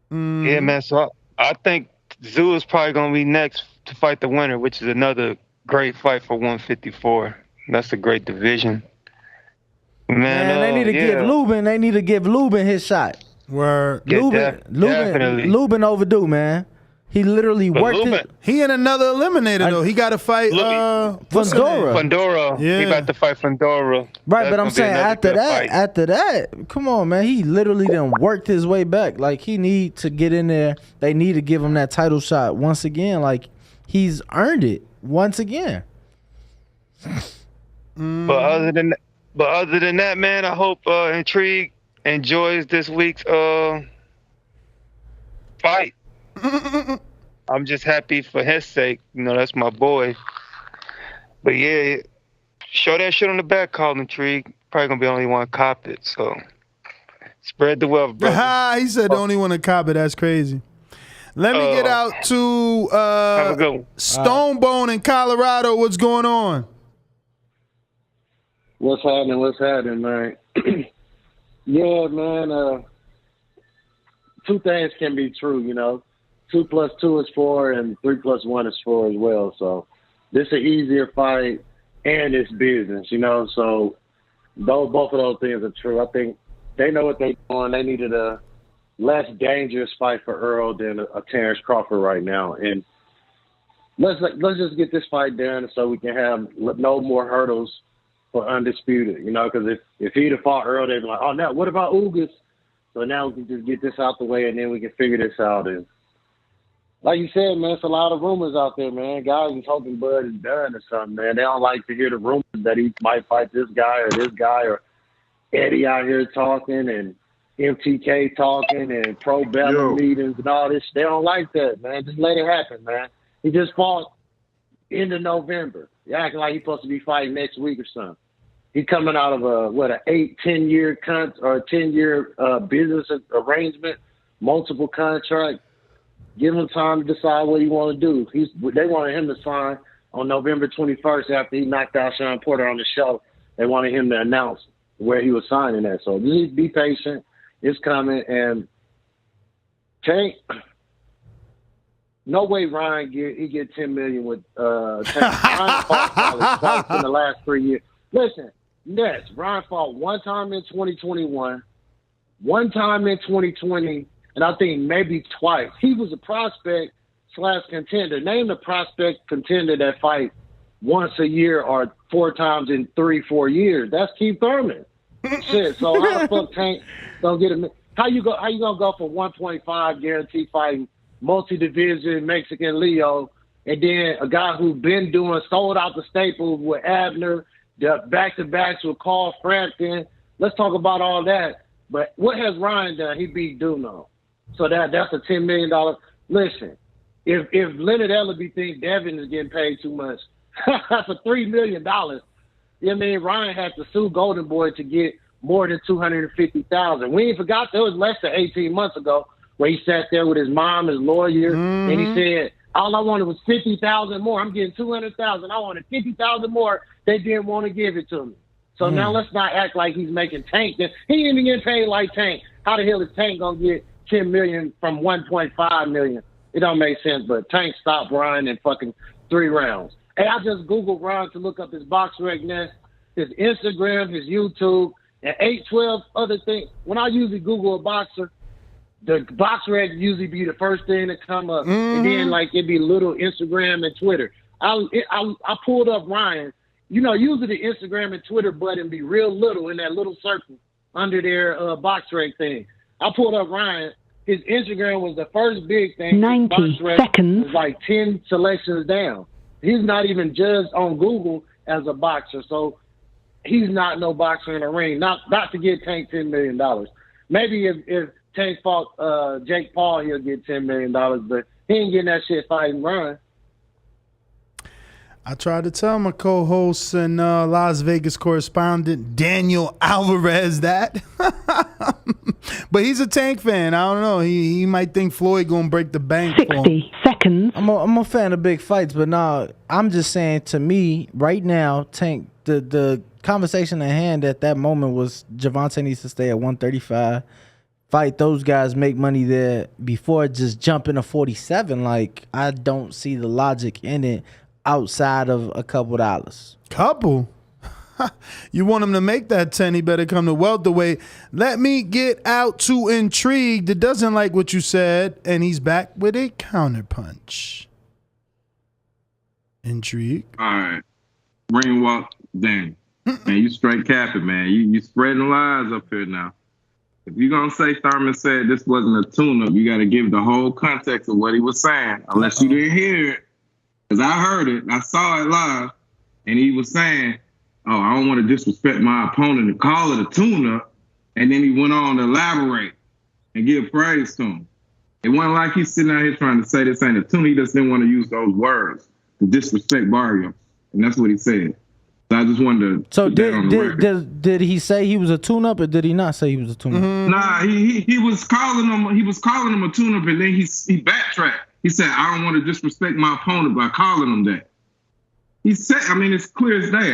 Yeah, man. So I think Zoo is probably gonna be next to fight the winner, which is another great fight for 154. That's a great division. Man, they need to give Lubin. They need to give Lubin his shot. Word. Definitely. Lubin overdue, man. He literally worked it. He in another eliminator though. He got to fight Fundora. Yeah. He about to fight Fundora. Right, That's but I'm gonna be saying another after good that, fight. come on, man. He literally done worked his way back. Like he need to get in there. They need to give him that title shot once again. Like he's earned it once again. But other than that, man, I hope Intrigue enjoys this week's fight. I'm just happy for his sake. You know, that's my boy. But yeah, show that shit on the back, call Intrigue. Probably gonna be the only one cop it. So spread the wealth, bro. He said the only one to cop it. That's crazy. Let me get out to have a good one. Stonebone in Colorado. What's going on? What's happening, man? Yeah, man. Two things can be true, you know. 2 + 2 is 4, and 3 + 1 is 4 as well. So this is an easier fight, and it's business, you know. So both of those things are true. I think they know what they're doing. They needed a less dangerous fight for Errol than a Terence Crawford right now. And let's just get this fight done so we can have no more hurdles for Undisputed, you know, because if he'd have fought Errol, they'd be like, oh, now what about Ugas? So now we can just get this out the way, and then we can figure this out. And like you said, man, it's a lot of rumors out there, man. Guys is hoping Bud is done or something, man. They don't like to hear the rumors that he might fight this guy or Eddie out here talking and MTK talking and pro battle meetings and all this. They don't like that, man. Just let it happen, man. He just fought end of November. You're acting like he's supposed to be fighting next week or something. He's coming out of an 10-year business arrangement, multiple contracts. Give him time to decide what he want to do. They wanted him to sign on November 21st after he knocked out Sean Porter on the show. They wanted him to announce where he was signing at. So just be patient. It's coming. And Tank, no way Ryan get $10 million with Tank. Ryan fought twice in the last 3 years. Listen, Ness, Ryan fought one time in 2021, one time in 2020, and I think maybe twice. He was a prospect/contender. Name the prospect contender that fight once a year or 4 times in 3-4 years. That's Keith Thurman. Shit. So how the fuck Tank gonna get him? How you gonna go for 1.5 guaranteed fighting multi-division Mexican Leo, and then a guy who's been sold out the Staples with Abner, the back-to-backs with Carl Frampton. Let's talk about all that. But what has Ryan done? He beat Duno. So that's a $10 million. Listen, if Leonard Ellaby thinks Devin is getting paid too much for $3 million, you know what I mean? Ryan had to sue Golden Boy to get more than $250,000. We ain't forgot that was less than 18 months ago where he sat there with his mom, his lawyer, and he said, all I wanted was $50,000 more. I'm getting $200,000. I wanted $50,000 more. They didn't want to give it to me. So now let's not act like he's making Tank. He ain't even getting paid like Tank. How the hell is Tank gonna get $10 million from $1.5 million? It don't make sense. But Tank stopped Ryan in fucking 3 rounds. Hey, I just Googled Ryan to look up his box rec Nest, his Instagram, his YouTube, and 812 other things. When I usually Google a boxer, the box rec usually be the first thing that come up, and then like it'd be little Instagram and Twitter. I pulled up Ryan. You know, usually the Instagram and Twitter button be real little in that little circle under their box rec thing. I pulled up Ryan. His Instagram was the first big thing. 90 seconds. Was like 10 selections down. He's not even judged on Google as a boxer, so he's not no boxer in the ring. Not to get Tank $10 million. Maybe if Tank fought Jake Paul, he'll get $10 million, but he ain't getting that shit fighting Ryan. I tried to tell my co-host and Las Vegas correspondent Daniel Alvarez that. But he's a Tank fan. I don't know. He might think Floyd going to break the bank for him. 60 seconds. seconds. I'm a fan of big fights, but nah, I'm just saying, to me right now, Tank, the conversation at hand at that moment was Gervonta needs to stay at 135. Fight those guys, make money there before just jumping to 47. Like, I don't see the logic in it outside of a couple dollars. Couple? You want him to make that 10, he better come to welterweight. Let me get out to Intrigued. That doesn't like what you said, and he's back with a counterpunch. Intrigued. All right. Ring walk, Danny. Man, you straight capping, man. You spreading lies up here now. If you're going to say Thurman said this wasn't a tune-up, you got to give the whole context of what he was saying, unless you didn't hear it. Because I heard it. I saw it live, and he was saying, oh, I don't want to disrespect my opponent and call it a tune-up. And then he went on to elaborate and give praise to him. It wasn't like he's sitting out here trying to say this ain't a tune-up. He just didn't want to use those words to disrespect Barrios. And that's what he said. So I just wanted to. So did he say he was a tune-up, or did he not say he was a tune-up? Nah, he was calling him a tune-up, and then he backtracked. He said, I don't want to disrespect my opponent by calling him that. He said, I mean, it's clear as day.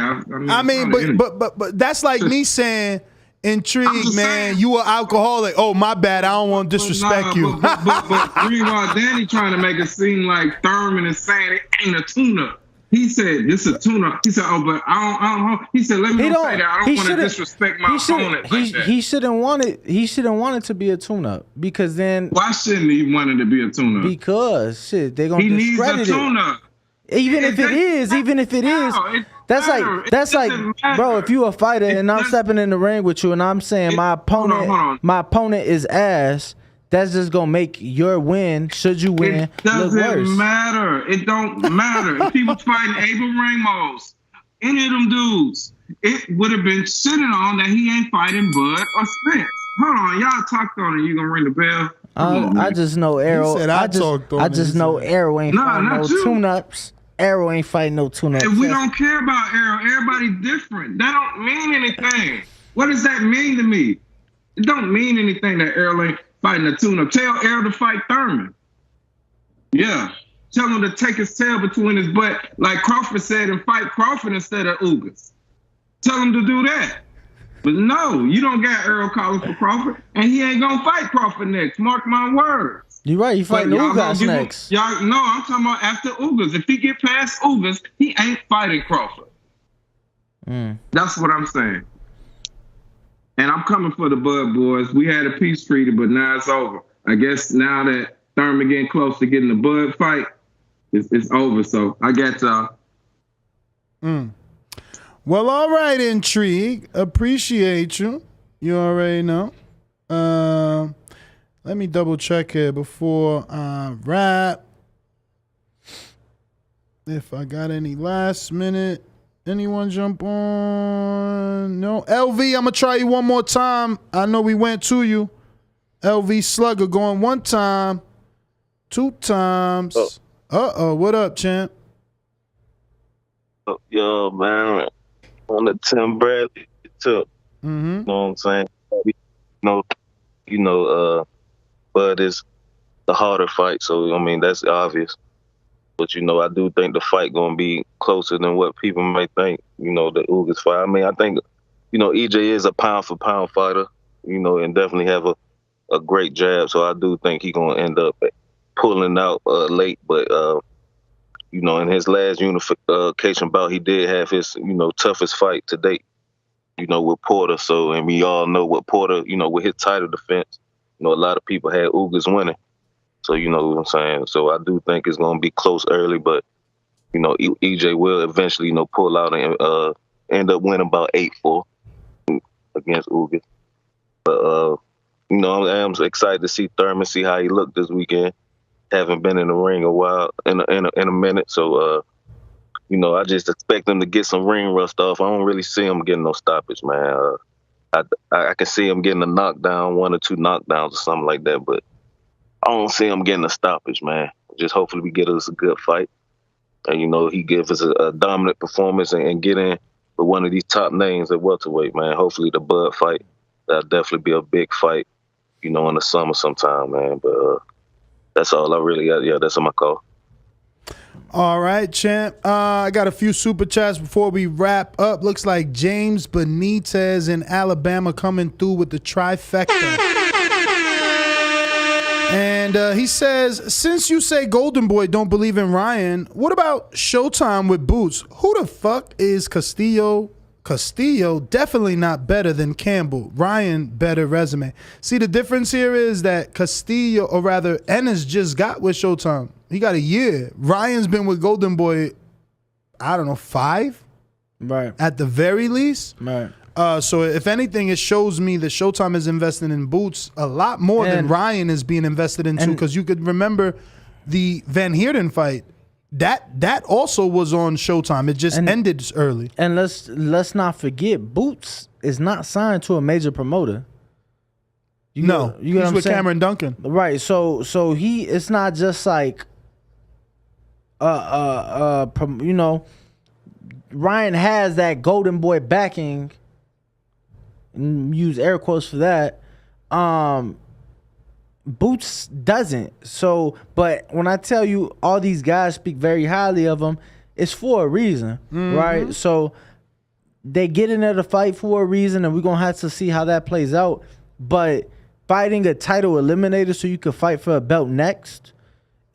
But that's like me saying, Intrigued, man, you an alcoholic. Oh, my bad. I don't want to disrespect you. But Greenwald Danny trying to make it seem like Thurman is saying it ain't a tune-up. He said, this is a tune-up. He said, oh, but I don't. He said, let me don't say that. I don't want to disrespect my opponent like that. He shouldn't want it to be a tune-up, because then. Why shouldn't he want it to be a tune-up? Because, they're going to discredit it. He needs a tune-up. Even if it is, that's like, bro, if you a fighter and I'm stepping in the ring with you and I'm saying my opponent is ass, that's just gonna make your win, should you win, it doesn't matter. It don't matter. If he was fighting Abel Ramos, any of them dudes, it would have been sitting on that he ain't fighting Bud or Spence. Hold on, y'all talked on it. You gonna ring the bell? I just know Errol. I just know Errol ain't fighting no tune-ups. Errol ain't fighting no tune-ups. And we don't care about Errol. Everybody's different. That don't mean anything. What does that mean to me? It don't mean anything that Errol ain't fighting a tune-up. Tell Errol to fight Thurman. Yeah. Tell him to take his tail between his butt, like Crawford said, and fight Crawford instead of Ugas. Tell him to do that. But no, you don't got Errol calling for Crawford, and he ain't gonna fight Crawford next. Mark my words. You're right. You fighting Ugas next. No, I'm talking about after Ugas. If he get past Ugas, he ain't fighting Crawford. That's what I'm saying. And I'm coming for the Bud boys. We had a peace treaty, but now it's over. I guess now that Thurman getting close to getting the Bud fight, it's over. So I got y'all. Well, all right, Intrigue. Appreciate you. You already know. Let me double check here before I wrap. If I got any last minute, anyone jump on? No. LV, I'm going to try you one more time. I know we went to you. LV Slugger going one time, 2 times. Uh-oh, what up, champ? Yo, man. On the Tim Bradley took. You know what I'm saying? But it's the harder fight, so I mean that's obvious. But I do think the fight gonna be closer than what people may think. The Ugas fight. I mean, I think EJ is a pound for pound fighter. And definitely have a great jab. So I do think he gonna end up pulling out late. But in his last unification bout, he did have his toughest fight to date. With Porter. So and we all know what Porter. With his title defense. A lot of people had Ugas winning. So, you know what I'm saying? So I do think it's going to be close early, but, EJ will eventually, pull out and end up winning about 8-4 against Ugas. But, I am excited to see Thurman, see how he looked this weekend. Haven't been in the ring a while, in a minute. So, I just expect him to get some ring rust off. I don't really see him getting no stoppage, man. I can see him getting a knockdown, 1 or 2 knockdowns or something like that, but I don't see him getting a stoppage, man. Just hopefully we get us a good fight. And, he gives us a dominant performance and get in with one of these top names at welterweight, man. Hopefully the Bud fight, that'll definitely be a big fight, in the summer sometime, man. But that's all I really got. Yeah, that's on my call. All right, champ. I got a few super chats before we wrap up. Looks like James Benitez in Alabama coming through with the trifecta. And he says, since you say Golden Boy don't believe in Ryan, what about Showtime with Boots? Who the fuck is Castillo? Castillo definitely not better than Campbell. Ryan, better resume. See, the difference here is that Castillo, or rather, Ennis just got with Showtime. He got a year. Ryan's been with Golden Boy, I don't know, 5? Right. At the very least. Right. So if anything, it shows me that Showtime is investing in Boots a lot more than Ryan is being invested into, because you could remember the Van Heerden fight. That also was on Showtime. It just ended early. And let's not forget, Boots is not signed to a major promoter. You know what I'm with saying? Cameron Duncan. Right. So it's not just like you know, Ryan has that Golden Boy backing, and use air quotes for that. Boots doesn't. So, but when I tell you all these guys speak very highly of him, it's for a reason, right? So they get in there to fight for a reason, and we're gonna have to see how that plays out. But fighting a title eliminator so you could fight for a belt next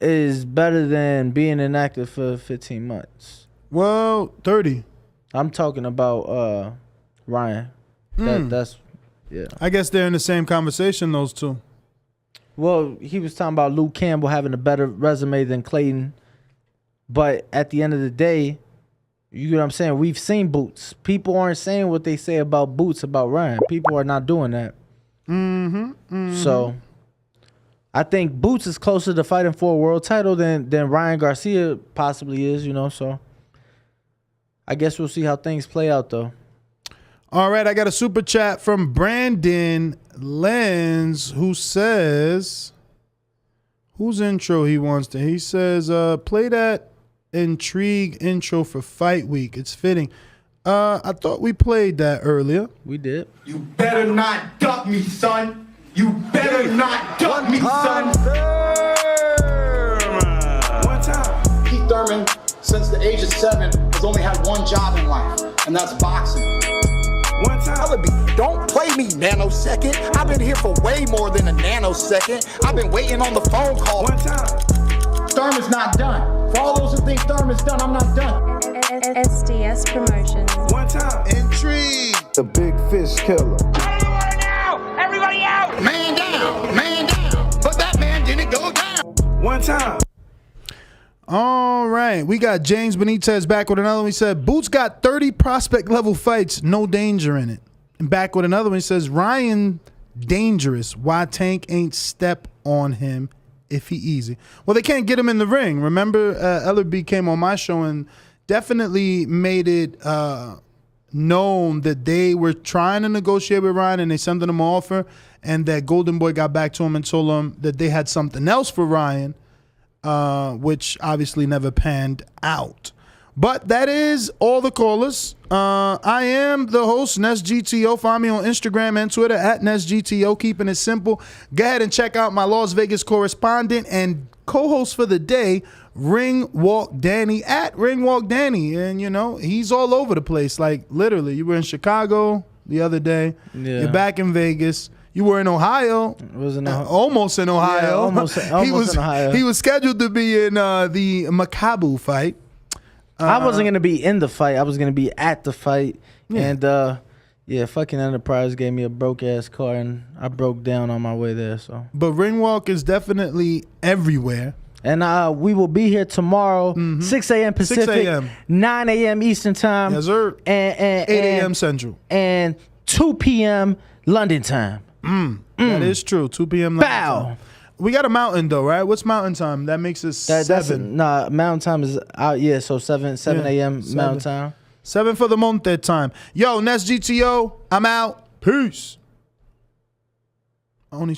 is better than being inactive for 15 months. Well, 30. I'm talking about Ryan. That's yeah. I guess they're in the same conversation, those two. Well, he was talking about Luke Campbell having a better resume than Clayton. But at the end of the day, you know what I'm saying? We've seen Boots. People aren't saying what they say about Boots about Ryan. People are not doing that. So I think Boots is closer to fighting for a world title than Ryan Garcia possibly is, you know. So I guess we'll see how things play out, though. All right, I got a super chat from Brandon Lenz, who says, whose intro he wants to? He says, play that Intrigue intro for Fight Week. It's fitting. I thought we played that earlier. We did. You better not duck me, son. You better not duck me, son. One time. Pete Thurman, since the age of 7, has only had one job in life, and that's boxing. One time. Don't play me, nanosecond. I've been here for way more than a nanosecond. I've been waiting on the phone call. One time. Thurman's not done. For all those who think Thurman's done, I'm not done. SDS Promotions. One time. Intrigue. The big fish killer. Everybody out! Man down, man down. But that man didn't go down. One time. All right, we got James Benitez back with another one. He said, Boots got 30 prospect level fights, no danger in it. And back with another one, he says, Ryan dangerous. Why Tank ain't step on him if he easy? Well, they can't get him in the ring. Remember, Ellerby came on my show and definitely made it known that they were trying to negotiate with Ryan and they sent him an offer, and that Golden Boy got back to him and told him that they had something else for Ryan, which obviously never panned out. But that is all the callers. I am the host, NestGTO. Find me on Instagram and Twitter at NestGTO, keeping it simple. Go ahead and check out my Las Vegas correspondent and co-host for the day, Ring Walk Danny, at Ring Walk Danny. And, you know, he's all over the place. Like, literally, you were in Chicago the other day. Yeah. You're back in Vegas. You were in Ohio. Almost in Ohio. Yeah, almost in Ohio. He was scheduled to be in the Makabu fight. I wasn't going to be in the fight. I was going to be at the fight. Yeah. And, fucking Enterprise gave me a broke-ass car, and I broke down on my way there. So, but Ringwalk is definitely everywhere. And we will be here tomorrow, 6 a.m. Pacific, 6 a.m. 9 a.m. Eastern Time. Yes, sir. And 8 a.m. Central. And 2 p.m. London Time. That is true. 2 p.m. London time. We got a mountain though, right? What's mountain time? That makes us 7. Mountain time is out. Yeah, so 7 a.m. Mountain time. 7 for the Monte time. Yo, NestGTO, I'm out. Peace. Only